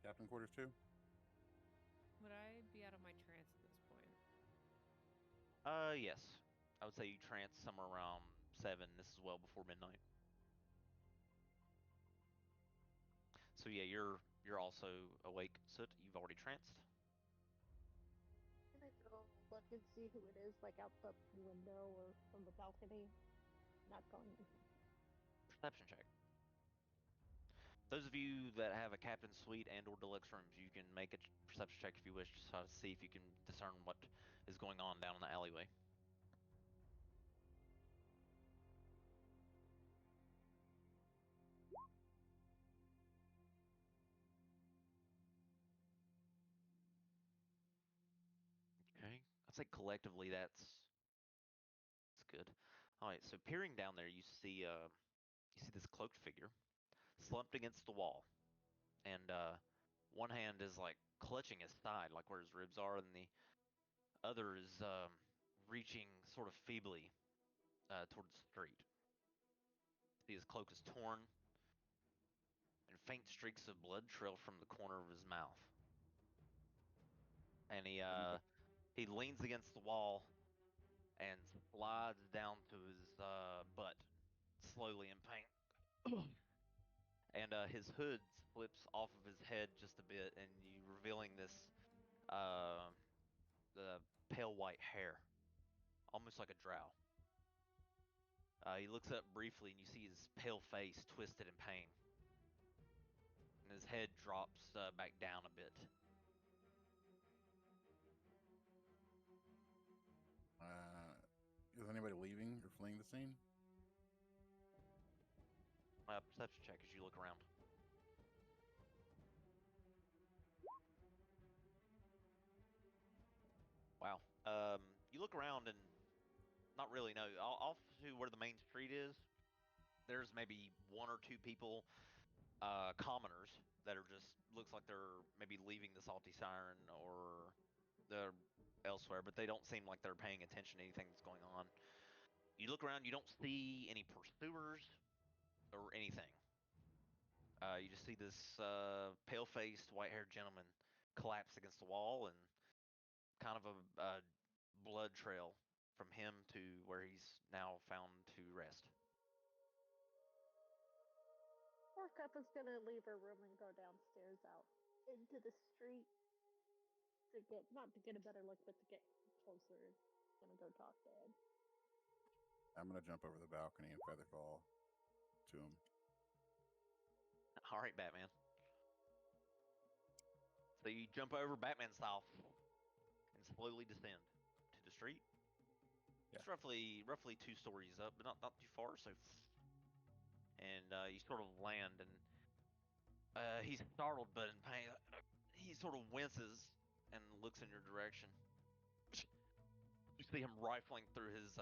Captain quarters too? Would I be out of my trance at this point? Yes. I would say you trance somewhere around 7. This is well before midnight. So yeah, you're also awake, Soot. You've already tranced. Can I go look and see who it is, like out the window or from the balcony? Not going. Perception check. Those of you that have a captain's suite and or deluxe rooms, you can make a perception check if you wish to try to see if you can discern what is going on down in the alleyway. Okay, I'd say collectively that's good. All right, so peering down there, you see this cloaked figure slumped against the wall, and one hand is like clutching his side, like where his ribs are, and the other is reaching sort of feebly towards the street. See, his cloak is torn, and faint streaks of blood trail from the corner of his mouth. And he leans against the wall and slides down to his butt, slowly in pain. And his hood slips off of his head just a bit, and you revealing this the pale white hair, almost like a drow. He looks up briefly, and you see his pale face twisted in pain, and his head drops back down a bit. Is anybody leaving or fleeing the scene? Perception check as you look around. Wow. You look around and not really know. Off to where the main street is, there's maybe 1 or 2 people, commoners, that are just, looks like they're maybe leaving the Salty Siren or they're elsewhere, but they don't seem like they're paying attention to anything that's going on. You look around, you don't see any pursuers or anything. You just see this pale-faced, white-haired gentleman collapse against the wall, and kind of a blood trail from him to where he's now found to rest. Poor Peppa's gonna leave her room and go downstairs out into the street to get, not to get a better look, but to get closer. Gonna go talk to Ed. I'm gonna jump over the balcony and featherfall to him. All right, Batman. So you jump over Batman style and slowly descend to the street. Yeah. It's roughly 2 stories up, but not too far. So, and you sort of land, and he's startled but in pain. He sort of winces and looks in your direction. You see him rifling through his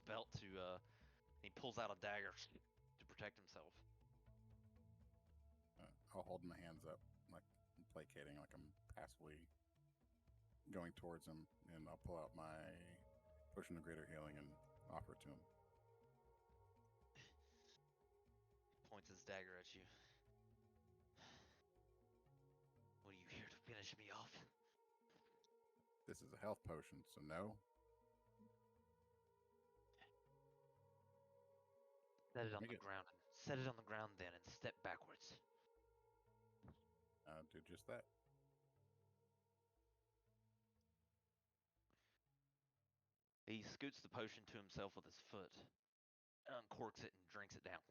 belt to he pulls out a dagger to protect himself. I'll hold my hands up, like I'm placating, like I'm passively going towards him, and I'll pull out my potion of greater healing and offer it to him. Points his dagger at you. What are you here to finish me off? This is a health potion, so no. Set it on the ground. Set it on the ground then, and step backwards. Do just that. He scoots the potion to himself with his foot, uncorks it, and drinks it down.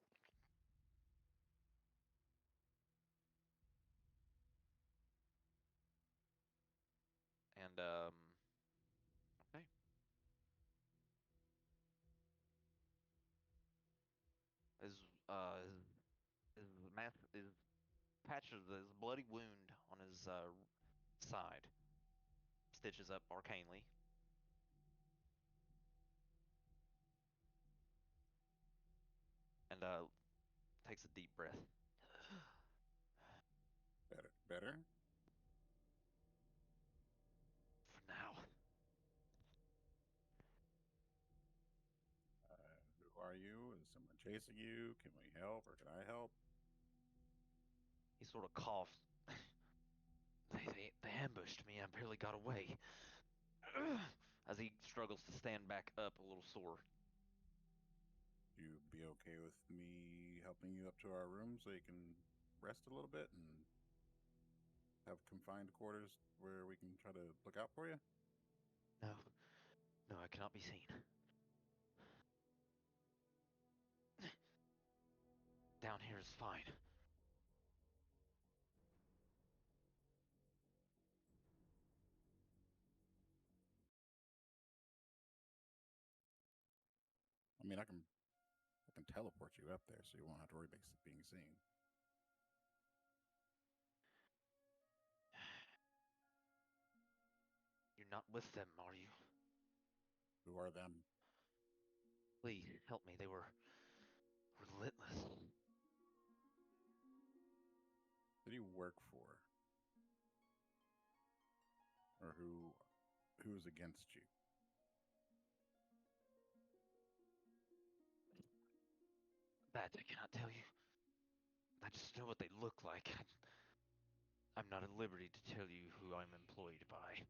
Okay. His his patch of his bloody wound on his side stitches up arcanely. And takes a deep breath. Better. For now. Who are you? Is someone chasing you? Can we help, or can I help? He sort of coughs. They ambushed me. I barely got away. As he struggles to stand back up, a little sore. You be okay with me helping you up to our room so you can rest a little bit and have confined quarters where we can try to look out for you? No, no, I cannot be seen. Down here is fine. I mean, I can teleport you up there so you won't have to worry about being seen. You're not with them, are you? Who are them? Please, help me. They were relentless. Who do you work for? Or who's against you? That I cannot tell you. I just know what they look like. I'm not at liberty to tell you who I'm employed by.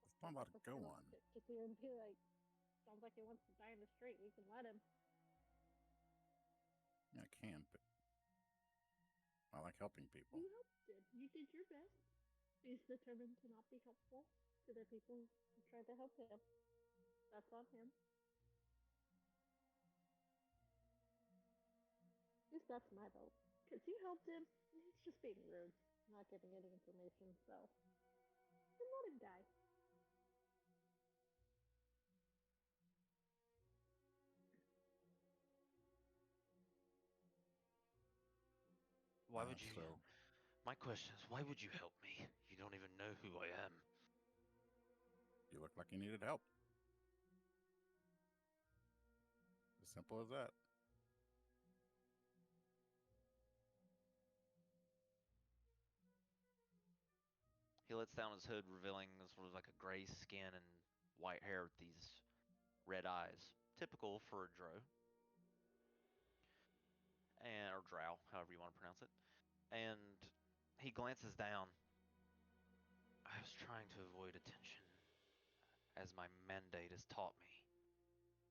There's not a lot to go on. Sit there and be like, sounds like he wants to die in the street. We can let him. Yeah, I can, but I like helping people. You helped him. You did your best. He's determined to not be helpful to the people who tried to help him. That's on him. At least that's my vote. Because you helped him, he's just being rude, not giving any information, so then let him die. Why would you? So My question is, why would you help me? You don't even know who I am. you look like you needed help. As simple as that. He lets down his hood, revealing sort of like a gray skin and white hair with these red eyes, typical for a drow, or drow, however you want to pronounce it. And he glances down. I was trying to avoid attention, as my mandate has taught me.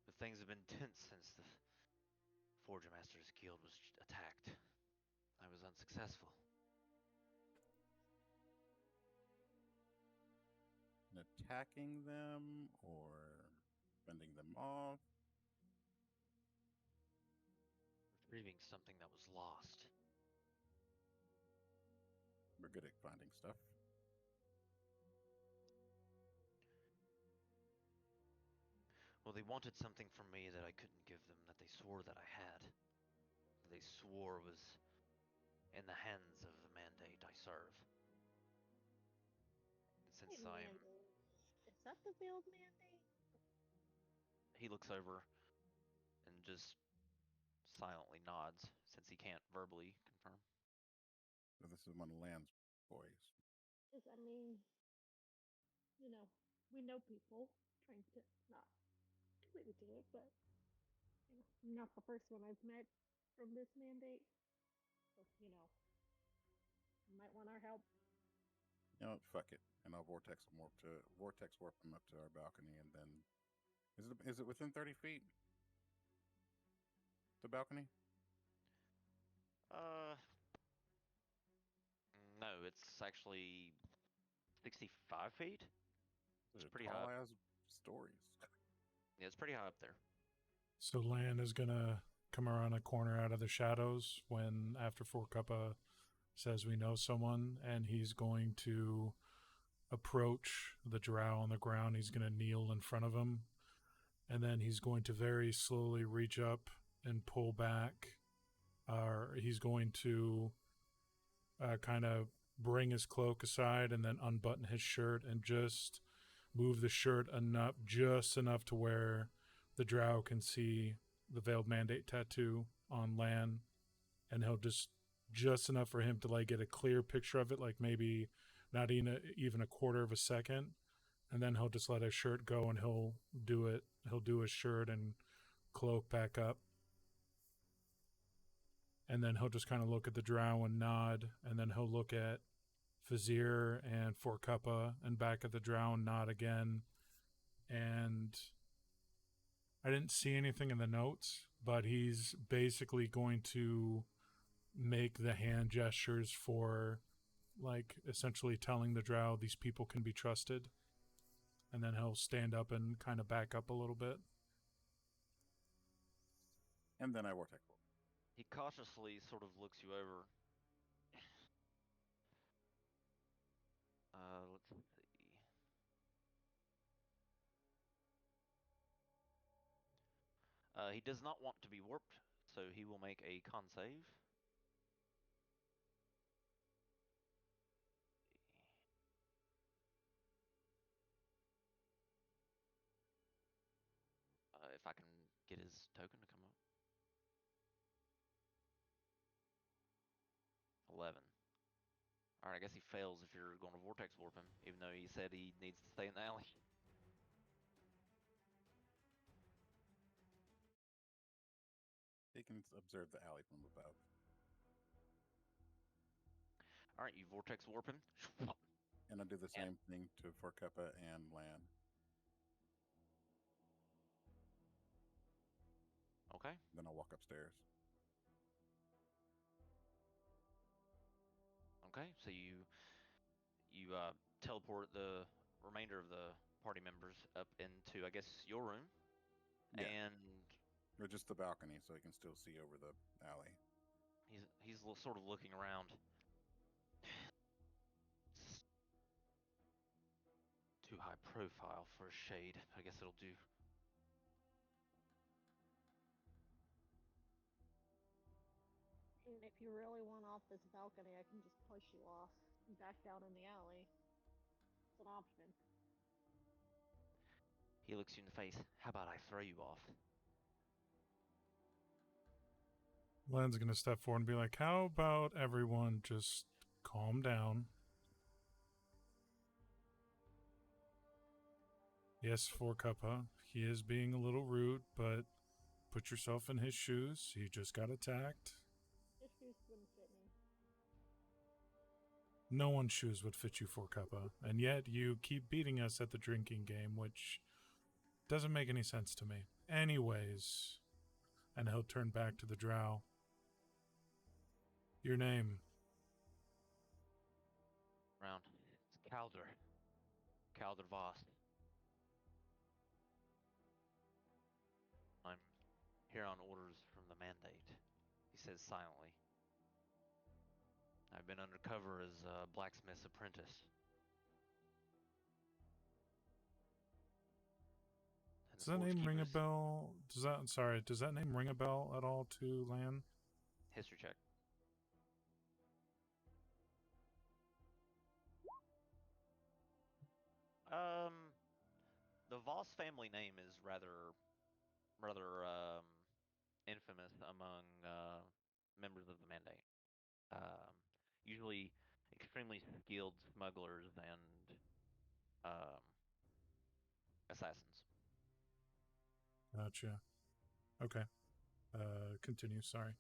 But things have been tense since the Forger Masters Guild was attacked. I was unsuccessful. Attacking them or fending them off? Retrieving something that was lost. We're good at finding stuff. Well, they wanted something from me that I couldn't give them, that they swore that I had. That they swore was in the hands of the mandate I serve. And since I am... Is that the veiled mandate? He looks over and just silently nods, since he can't verbally confirm. So this is one of Land's boys. Because, I mean, we know people trying to not completely do it, but, not the first one I've met from this mandate. So, might want our help. You know what? Fuck it. And I'll vortex warp him up to our balcony, and then is it within 30 feet? The balcony? No, it's actually 65 feet. Those It's are pretty tall high. ass stories. Yeah, it's pretty high up there. So Lan is gonna come around a corner out of the shadows when after Four Cuppa says we know someone, and he's going to approach the drow on the ground. He's going to kneel in front of him, and then he's going to very slowly reach up and pull back. He's going to kind of bring his cloak aside and then unbutton his shirt and just move the shirt enough, just enough to where the drow can see the Veiled Mandate tattoo on Lan, and he'll just enough for him to like get a clear picture of it, like maybe not even a quarter of a second, and then he'll just let his shirt go and he'll do his shirt and cloak back up, and then he'll just kind of look at the drow and nod, and then he'll look at Fazir and Four Cuppa and back at the drow and nod again. And I didn't see anything in the notes, but he's basically going to make the hand gestures for like essentially telling the drow these people can be trusted, and then he'll stand up and kind of back up a little bit. And then I vortex. He cautiously sort of looks you over. Let's see. He does not want to be warped, so he will make a con save. If I can get his token to come up. 11. Alright, I guess he fails if you're going to vortex warp him, even though he said he needs to stay in the alley. He can observe the alley from above. Alright, you vortex warp him. And I do the same thing to Four Cuppa and Lan. Okay. Then I'll walk upstairs. Okay, so you teleport the remainder of the party members up into, I guess, your room. Yeah. And or just the balcony, so he can still see over the alley. He's sort of looking around. Too high profile for a shade. I guess it'll do. And if you really want off this balcony, I can just push you off and back down in the alley. It's an option. He looks you in the face. How about I throw you off? Lan's gonna step forward and be like, how about everyone just calm down? Yes, Four Cuppa, he is being a little rude, but put yourself in his shoes. He just got attacked. His shoes wouldn't fit me. No one's shoes would fit you, Four Cuppa, and yet you keep beating us at the drinking game, which doesn't make any sense to me. Anyways, and he'll turn back to the drow. Your name? Round. It's Calder. Calder Voss. I'm here on orders from the Mandate, he says silently. I've been undercover as a blacksmith's apprentice. Does that name ring a bell? Does that name ring a bell at all to Lan? History check. The Voss family name is rather infamous among members of the Mandate. Usually extremely skilled smugglers and assassins. Gotcha. Okay. Continue, sorry.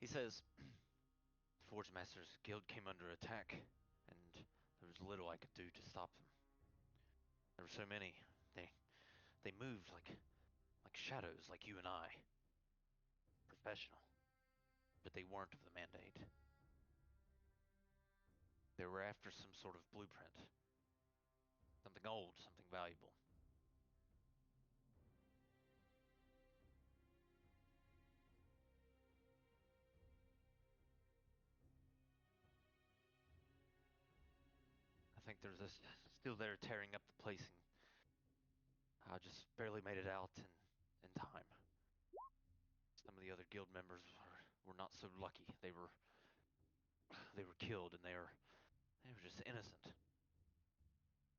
He says, Forge Master's guild came under attack, and there was little I could do to stop them. There were so many. They moved like shadows, like you and I. Professional. But they weren't of the Mandate. They were after some sort of blueprint. Something old, something valuable. think there's a still there tearing up the place, and I just barely made it out in time. Some of the other guild members were not so lucky. They were killed, and they were just innocent.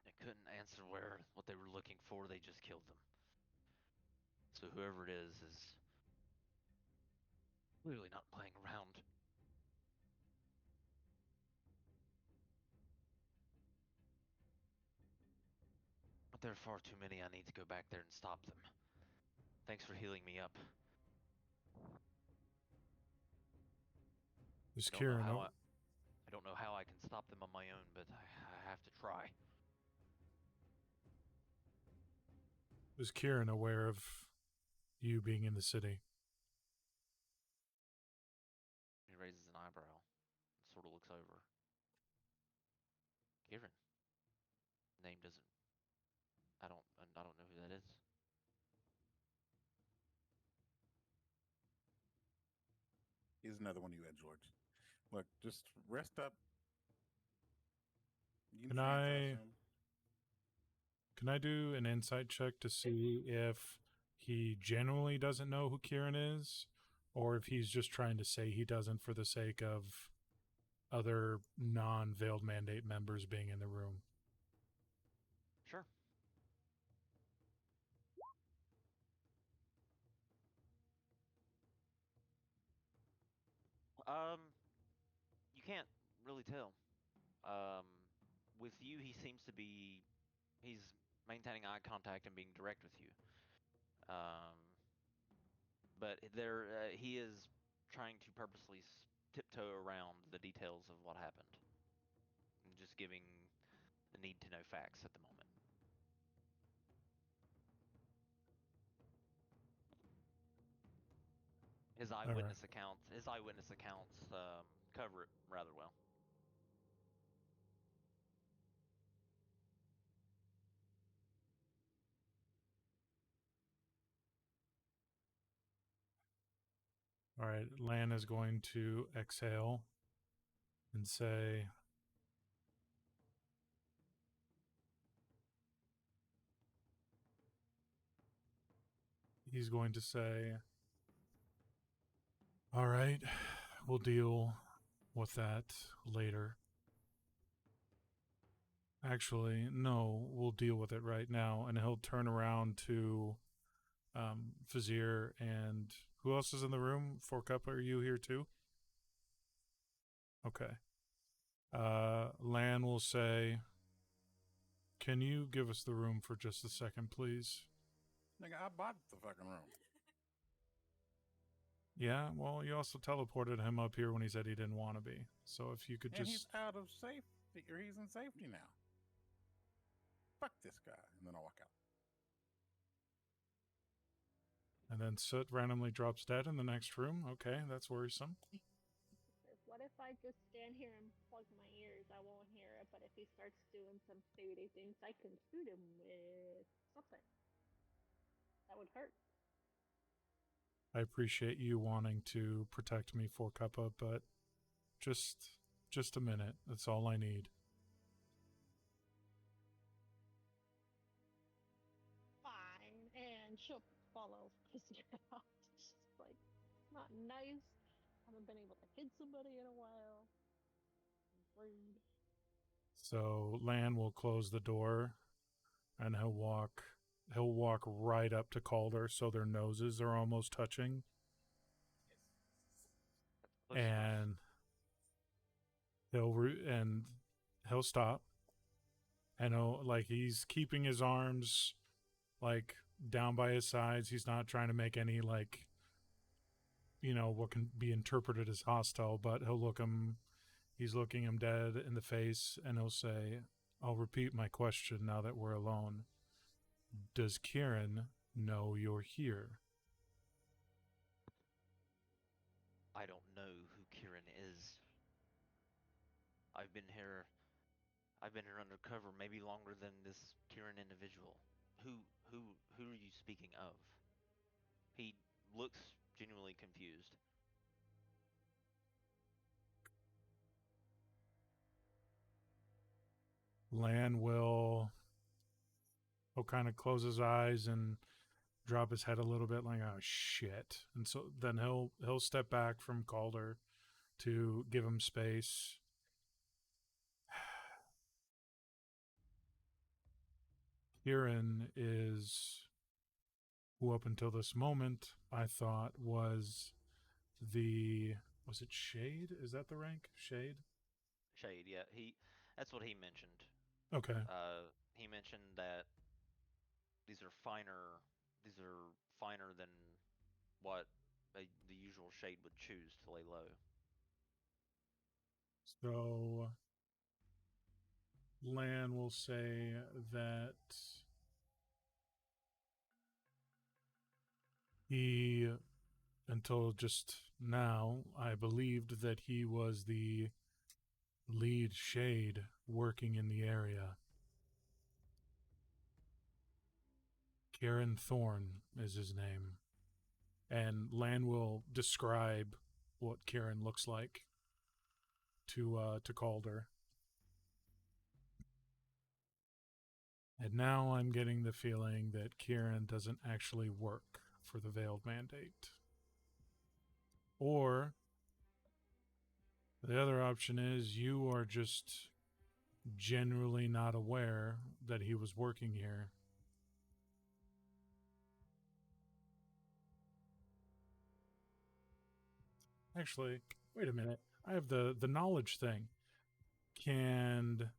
They couldn't answer what they were looking for. They just killed them. So whoever it is clearly not playing around. But there are far too many. I need to go back there and stop them. Thanks for healing me up. Is I don't know Kieran? how I don't know how I can stop them on my own, but I have to try. Is Kieran aware of you being in the city? He raises an eyebrow, sort of looks over. Kieran. Name doesn't. I don't know who that is. He's another one of you edgelords. Look, just rest up. You Can trance, I assume. can I do an insight check to see if he genuinely doesn't know who Kieran is, or if he's just trying to say he doesn't for the sake of other non-veiled mandate members being in the room? Sure. You can't really tell. Um, with you, he seems to be. He's maintaining eye contact and being direct with you. But he is trying to purposely tiptoe around the details of what happened, and just giving the need to know facts at the moment. His eyewitness accounts cover it rather well. All right, Lan is going to exhale and say, he's going to say, all right, we'll deal with that later. Actually, no, we'll deal with it right now. And he'll turn around to Fazir and who else is in the room? Four Cup, are you here too? Okay. Lan will say, can you give us the room for just a second, please? Nigga, I bought the fucking room. Yeah, well, you also teleported him up here when he said he didn't want to be. So if you could And just... he's out of safety, or he's in safety now. Fuck this guy. And then I'll walk out. And then Soot randomly drops dead in the next room. Okay, that's worrisome. What if I just stand here and plug my ears? I won't hear it, but if he starts doing some shady things, I can shoot him with something. That would hurt. I appreciate you wanting to protect me, for Cuppa, but just a minute. That's all I need. Fine, and she'll follow Fizzy out. She's like, not nice. Haven't been able to hit somebody in a while. Rude. So Lan will close the door, and he'll walk right up to Calder, so their noses are almost touching. Close And he'll stop, and he's keeping his arms like down by his sides. He's not trying to make any what can be interpreted as hostile, but he's looking him dead in the face, and he'll say, I'll repeat my question now that we're alone. Does Kieran know you're here? I don't know who Kieran is. I've been here undercover maybe longer than this Kieran individual. Who who are you speaking of? He looks genuinely confused. Lan will he'll kind of close his eyes and drop his head a little bit, like, oh shit. And so then he'll step back from Calder to give him space. Kieran is who up until this moment I thought was it Shade? Is that the rank? Shade? Shade, yeah. That's what he mentioned. Okay. He mentioned that these are finer than what the usual shade would choose to lay low. So Lan will say that he, until just now, I believed that he was the lead shade working in the area. Kieran Thorne is his name. And Lan will describe what Kieran looks like to Calder. And now I'm getting the feeling that Kieran doesn't actually work for the Veiled Mandate. Or the other option is you are just generally not aware that he was working here. Actually, wait a minute. I have the knowledge thing. Can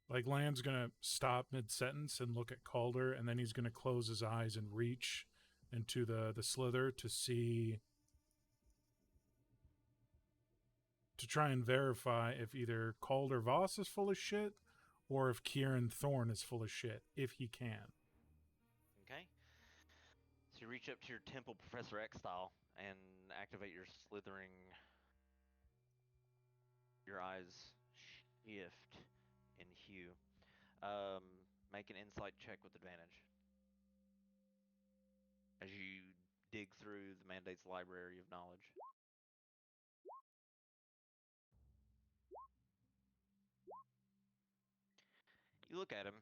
like Lan's gonna stop mid-sentence and look at Calder, and then he's gonna close his eyes and reach into the slither to see, to try and verify if either Calder Voss is full of shit or if Kieran Thorne is full of shit, if he can. Okay. So you reach up to your temple Professor X style and activate your slithering. Your eyes shift in hue. Make an insight check with advantage. As you dig through the Mandate's library of knowledge. You look at him,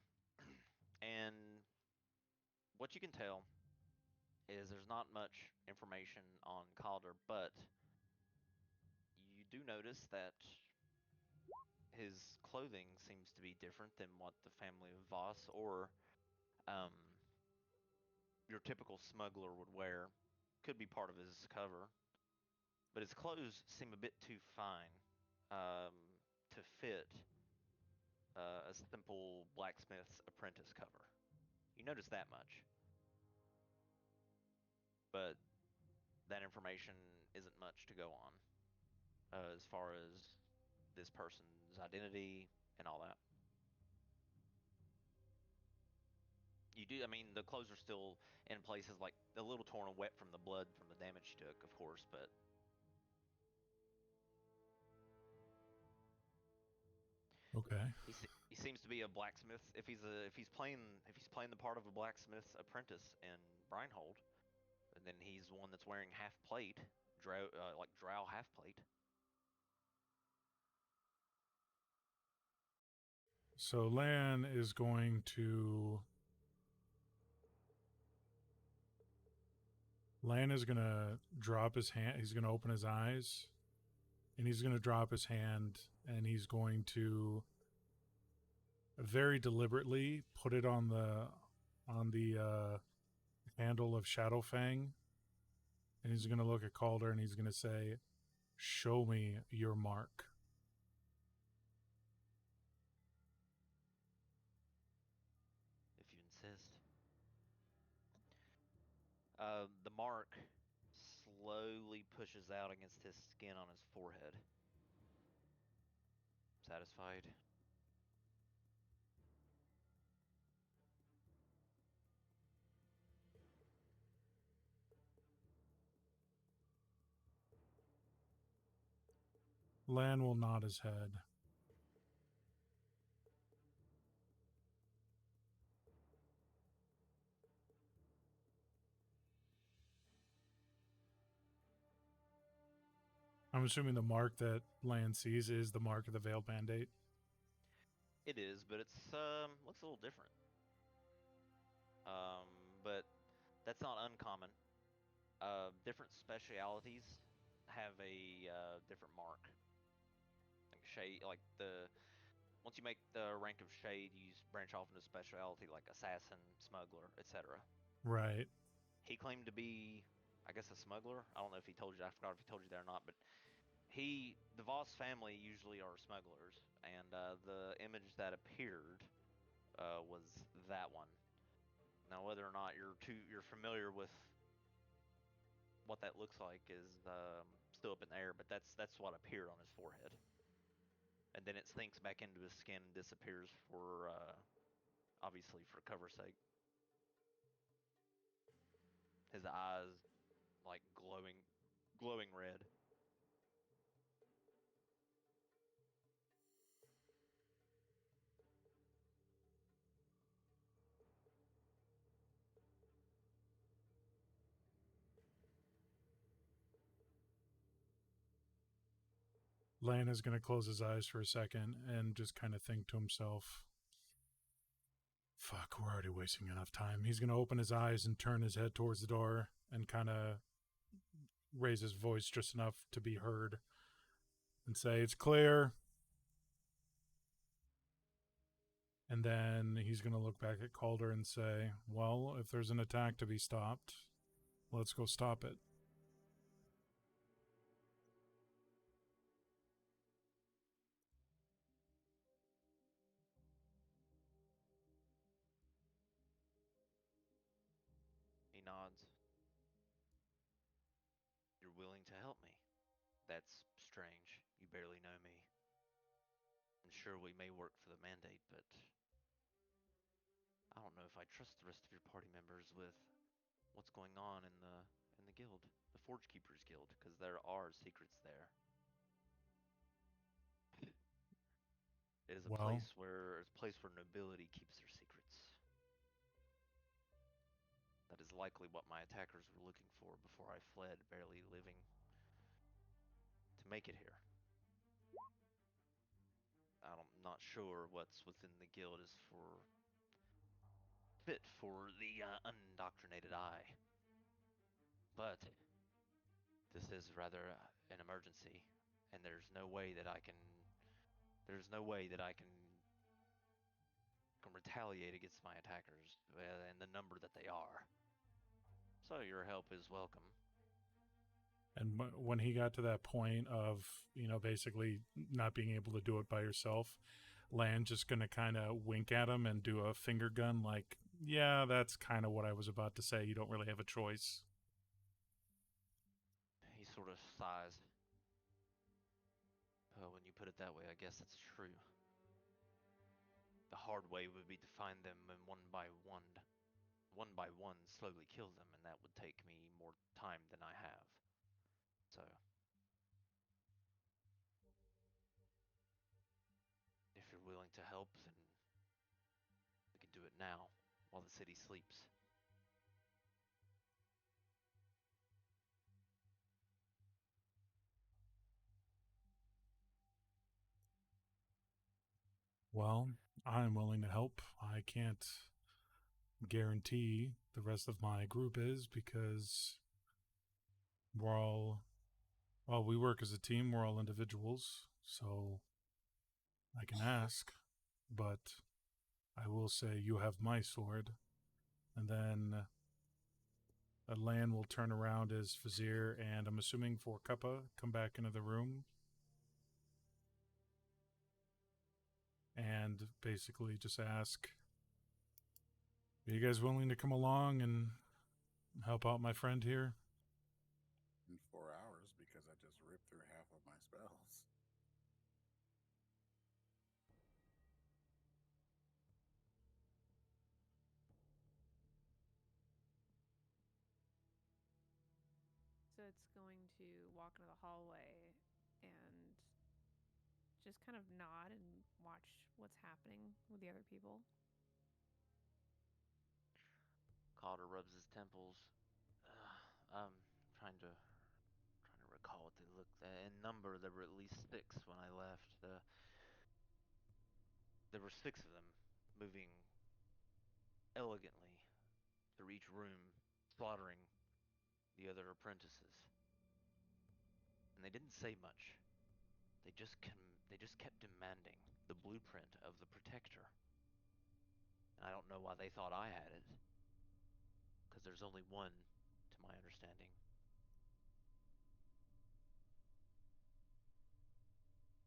and what you can tell is there's not much information on Calder, but you do notice that his clothing seems to be different than what the family of Voss or um, your typical smuggler would wear. Could be part of his cover, but his clothes seem a bit too fine to fit a simple blacksmith's apprentice cover. You notice that much, but that information isn't much to go on as far as this person's identity and all that. You do, I mean, the clothes are still in places like a little torn and wet from the blood from the damage you took, of course, but Okay. he seems to be a blacksmith. If he's playing the part of a blacksmith's apprentice in Breinhold, and then he's the one that's wearing half plate, like drow half plate. So Lan is going to drop his hand. He's going to open his eyes, and he's going to drop his hand, and he's going to very deliberately put it on the handle of Shadowfang, and he's going to look at Calder, and he's going to say, "Show me your mark." If you insist. The mark slowly pushes out against his skin on his forehead. Satisfied? Lan will nod his head. I'm I'm assuming the mark that Lan sees is the mark of the Veiled Mandate. It is, but it's looks a little different. But that's not uncommon. Different specialities have a different mark. Like shade, like once you make the rank of shade, you branch off into specialty like assassin, smuggler, etc. Right. He claimed to be, I guess, a smuggler. I don't know if he told you. I forgot if he told you that or not. But the Voss family usually are smugglers, and the image that appeared was that one. Now, whether or not you're familiar with what that looks like is still up in the air, but that's what appeared on his forehead, and then it sinks back into his skin and disappears for obviously for cover's sake. His eyes like glowing red. Lan is going to close his eyes for a second and just kind of think to himself, fuck, we're already wasting enough time. He's going to open his eyes and turn his head towards the door and kind of raise his voice just enough to be heard and say, it's clear. And then he's going to look back at Calder and say, well, if there's an attack to be stopped, let's go stop it. He nods. You're willing to help me. That's strange. You barely know me. I'm sure we may work for the mandate, but I don't know if I trust the rest of your party members with what's going on in the guild, the Forge Keepers Guild, because there are secrets there. It is a Well, place where nobility keeps their secrets. That is likely what my attackers were looking for before I fled, barely living to make it here. I'm not sure what's within the guild is fit for the undoctrinated eye, but this is rather an emergency, and there's no way that I can retaliate against my attackers and the number that they are. So your help is welcome. and when he got to that point of, basically not being able to do it by yourself, Lan just going to kind of wink at him and do a finger gun like, yeah, that's kind of what I was about to say. You don't really have a choice. He sort of sighs. When you put it that way, I guess it's true. The hard way would be to find them and one by one, slowly kill them, and that would take me more time than I have. So, if you're willing to help, then we can do it now, while the city sleeps. Well, I'm willing to help. I can't guarantee the rest of my group is, because we're all, well, we work as a team. We're all individuals. So I can ask, but I will say you have my sword. And then Lan will turn around as Vizier, and I'm assuming for Kappa, come back into the room. And basically just ask, are you guys willing to come along and help out my friend here? In 4 hours, because I just ripped through half of my spells. So it's going to walk into the hallway and just kind of nod and watch what's happening with the other people. Calder rubs his temples. I'm trying to recall what they look In number, there were at least 6 when I left. There were 6 of them, moving elegantly through each room, slaughtering the other apprentices. And they didn't say much. They just kept demanding the blueprint of the Protector. And I don't know why they thought I had it, because there's only one, to my understanding.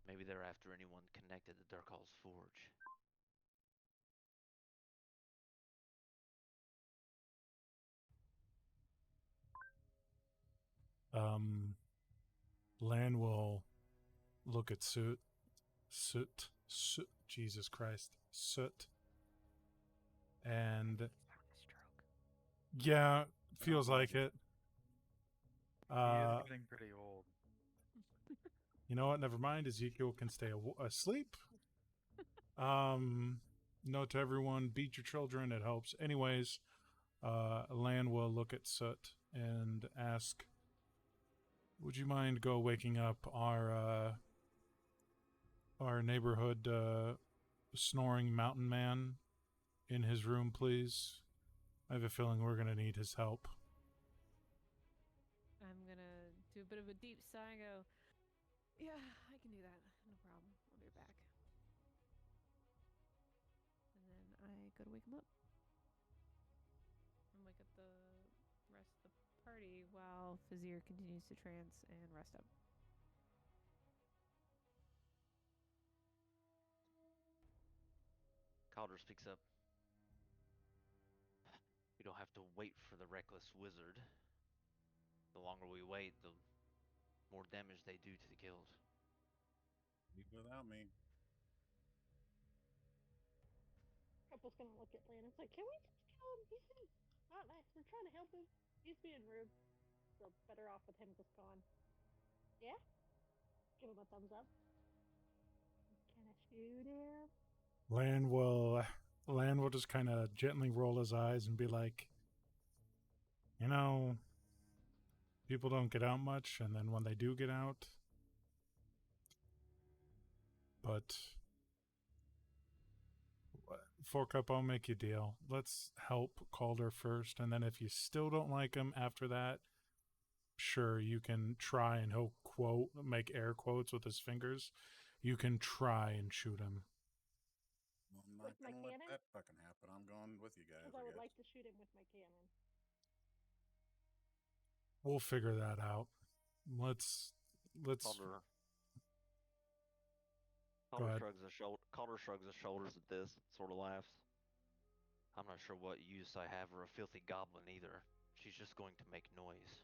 Maybe they're after anyone connected to Darkal's Forge. Lan will look at Soot. Jesus Christ. Soot. And yeah, feels like it. He is getting pretty old. You know what? Never mind. Ezekiel can stay asleep. Note to everyone: beat your children. It helps. Anyways, Lan will look at Soot and ask, "Would you mind waking up our neighborhood snoring mountain man in his room, please? I have a feeling we're gonna need his help." I'm gonna do a bit of a deep sigh and go, yeah, I can do that. No problem. I'll be back. And then I go to wake him up. And wake up the rest of the party while Fazir continues to trance and rest up. Calder speaks up. We don't have to wait for the reckless wizard. The longer we wait, the more damage they do to the guild. Leave without me. Couple's gonna look at Lan. It's like, can we just kill him? He's not nice. We're trying to help him. He's being rude. So better off with him just gone. Yeah? Give him a thumbs up. Can I shoot him? Lan will just kind of gently roll his eyes and be like, you know, people don't get out much, and then when they do get out, but Fork Up, I'll make you a deal. Let's help Calder first, and then if you still don't like him after that, sure, you can try, and he'll make air quotes with his fingers. You can try and shoot him. Well, I'm not gonna let that fucking happen. I'm going with you guys. Because I would like to shoot him with my cannon. We'll figure that out. Let's. Calder shrugs his shoulders at this, sort of laughs. I'm not sure what use I have for a filthy goblin either. She's just going to make noise.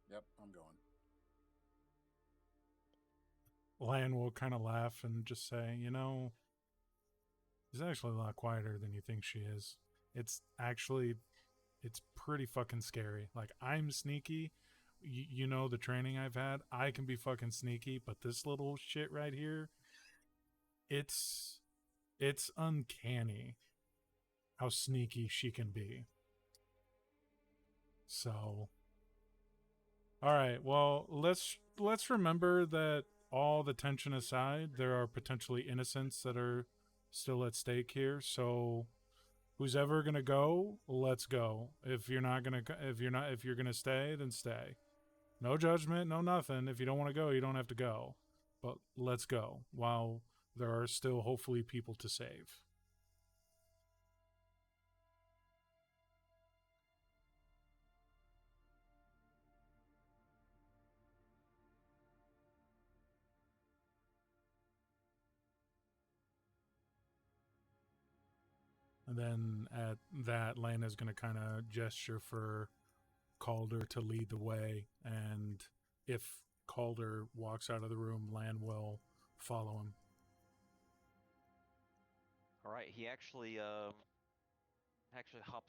Yep, I'm going. Lan will kind of laugh and just say, you know, she's actually a lot quieter than you think she is. It's pretty fucking scary. Like, I'm sneaky. You know the training I've had. I can be fucking sneaky, but this little shit right here, it's uncanny how sneaky she can be. So, all right. Well, let's remember that all the tension aside, there are potentially innocents that are still at stake here. So, who's ever gonna go, let's go. If you're gonna stay, then stay. No judgment, no nothing. If you don't want to go, you don't have to go. But let's go while there are still hopefully people to save. And then at that, Lena's going to kind of gesture for Calder to lead the way. And if Calder walks out of the room, Lan will follow him. All right, he actually hops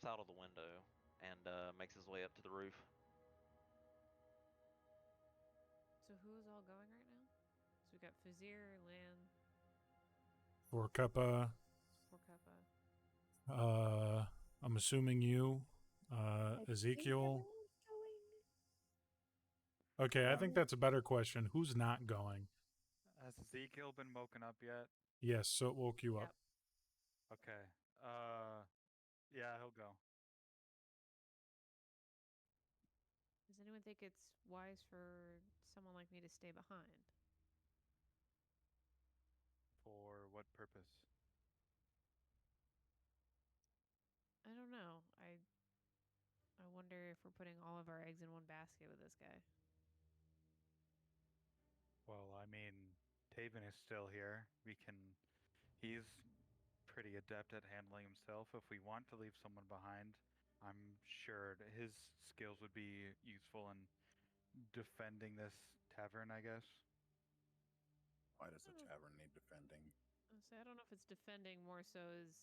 out of the window and makes his way up to the roof. So who is all going right now? So we got Fazir, Lan, Forkuppa. I'm assuming you, Ezekiel. Okay, I think that's a better question. Who's not going? Has Ezekiel been woken up yet? Yes, so it woke you up. Okay. Yeah, he'll go. Does anyone think it's wise for someone like me to stay behind? For what purpose? I don't know. I wonder if we're putting all of our eggs in one basket with this guy. Well, I mean, Taven is still here. He's pretty adept at handling himself. If we want to leave someone behind, I'm sure that his skills would be useful in defending this tavern, I guess. Why does the tavern need defending? I don't know if it's defending more so as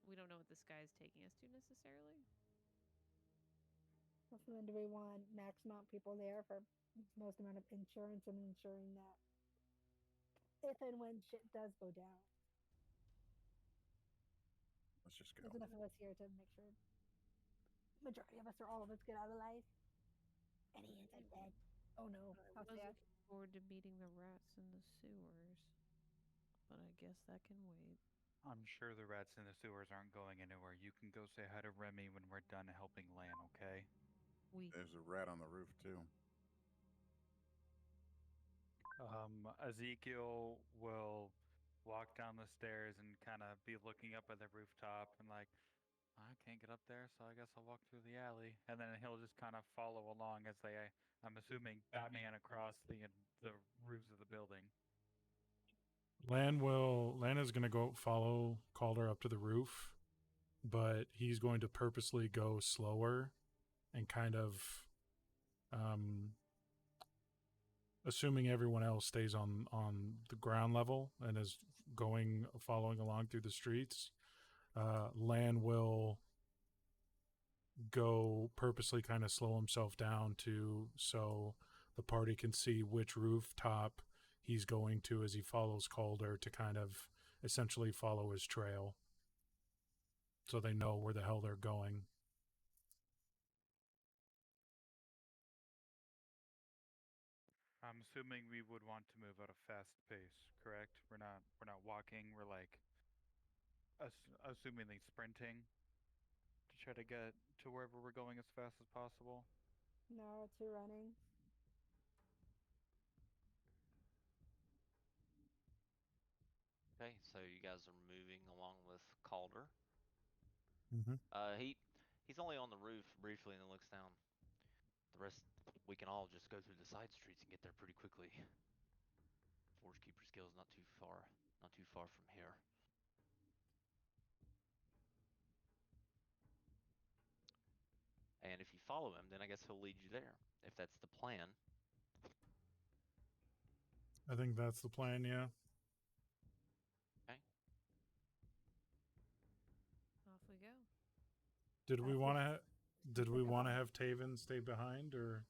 we don't know what this guy is taking us to necessarily. So then, do we want max amount of people there for most amount of insurance and ensuring that if and when shit does go down, Let's just go. there's enough of us here to make sure majority of us or all of us get out alive. Any hands are dead. Oh no, I how was sad. looking forward to meeting the rats in the sewers, but I guess that can wait. I'm sure the rats in the sewers aren't going anywhere. You can go say hi to Remy when we're done helping Lan, okay? There's a rat on the roof too. Ezekiel will walk down the stairs and kind of be looking up at the rooftop and like, I can't get up there, so I guess I'll walk through the alley. And then he'll just kind of follow along as I'm assuming, Batman across the roofs of the building. Lan is going to go follow Calder up to the roof, but he's going to purposely go slower and kind of assuming everyone else stays on the ground level and is following along through the streets. Lan will go purposely kind of slow himself down so the party can see which rooftop he's going to as he follows Calder to kind of essentially follow his trail so they know where the hell they're going. I'm assuming we would want to move at a fast pace, correct? We're not walking. We're like assumingly sprinting to try to get to wherever we're going as fast as possible. No, it's running. Okay, so you guys are moving along with Calder. Mm-hmm. He's only on the roof briefly and then looks down. The rest, we can all just go through the side streets and get there pretty quickly. Forge Keeper's Guild is not too far from here. And if you follow him, then I guess he'll lead you there, if that's the plan. I think that's the plan, yeah. Okay. Off we go. Did we want to have Taven stay behind, or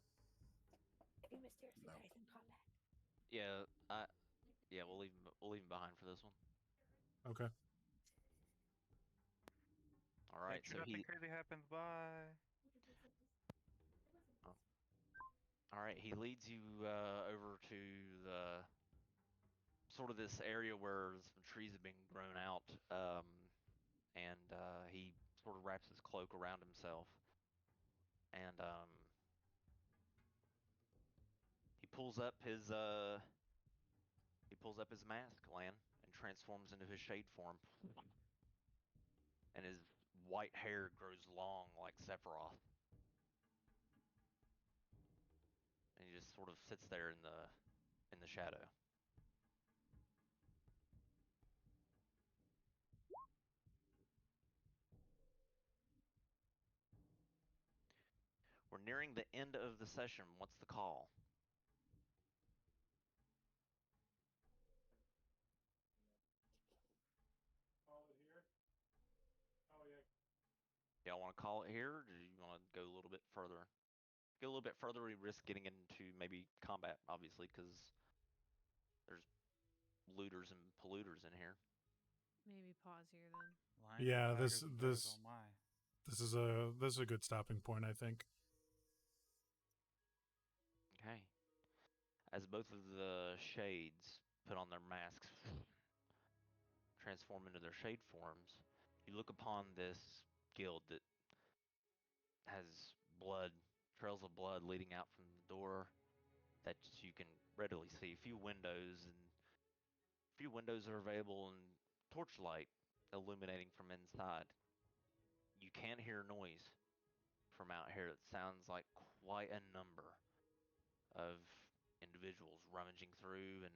If he mysteriously dies in combat. Yeah, we'll leave him behind for this one. okay? All right, Make sure nothing crazy happens. Bye. All right, he leads you over to the sort of this area where some trees have been grown out, and he sort of wraps his cloak around himself, and he pulls up his mask, Lan, and transforms into his shade form, and his white hair grows long like Sephiroth. And he just sort of sits there in the shadow. We're nearing the end of the session. What's the call? Y'all want to call it here, or do you want to go a little bit further? Go a little bit further, we risk getting into maybe combat, obviously, because there's looters and polluters in here. Maybe pause here then. Yeah, this is a good stopping point, I think. As both of the shades put on their masks, transform into their shade forms, you look upon this guild that has blood, trails of blood leading out from the door that you can readily see. A few windows are available and torchlight illuminating from inside. You can hear noise from out here that sounds like quite a number of individuals rummaging through, and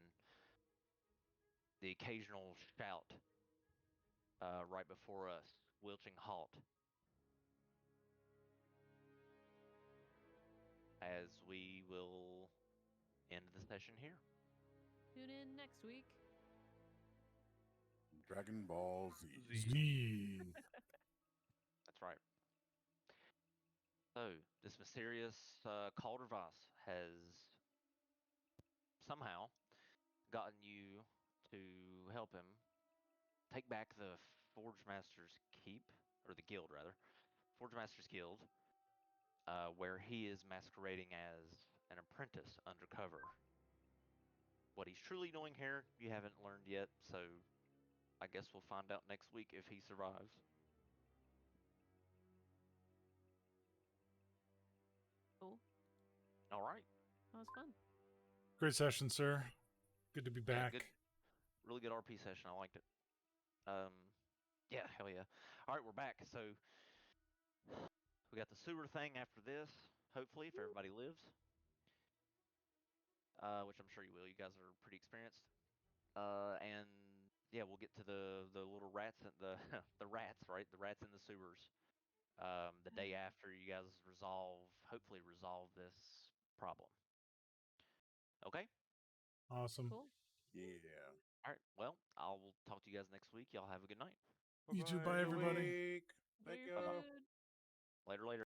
the occasional shout right before us, squelching halt, as we will end the session here. Tune in next week. Dragon Ball Z. Z. That's right. So, this mysterious Caldervas has somehow gotten you to help him take back the Forge Master's Keep, or the Guild rather, Forge Master's Guild, where he is masquerading as an apprentice undercover. What he's truly doing here, you haven't learned yet, so I guess we'll find out next week if he survives. Cool. All right. That was fun. Great session, sir. Good to be Yeah, back. good. Really good RP session. I liked it. Yeah, hell yeah. All right, we're back. So we got the sewer thing after this, hopefully, if everybody lives. Which I'm sure you will. You guys are pretty experienced. And yeah, we'll get to the little rats and the the rats, right? The rats in the sewers. The day after you guys hopefully resolve this problem. Okay? Awesome. Cool. Yeah. All right. Well, I'll talk to you guys next week. Y'all have a good night. You too. Bye, Good everybody. week. Enjoy Thank your you. food. Later, later.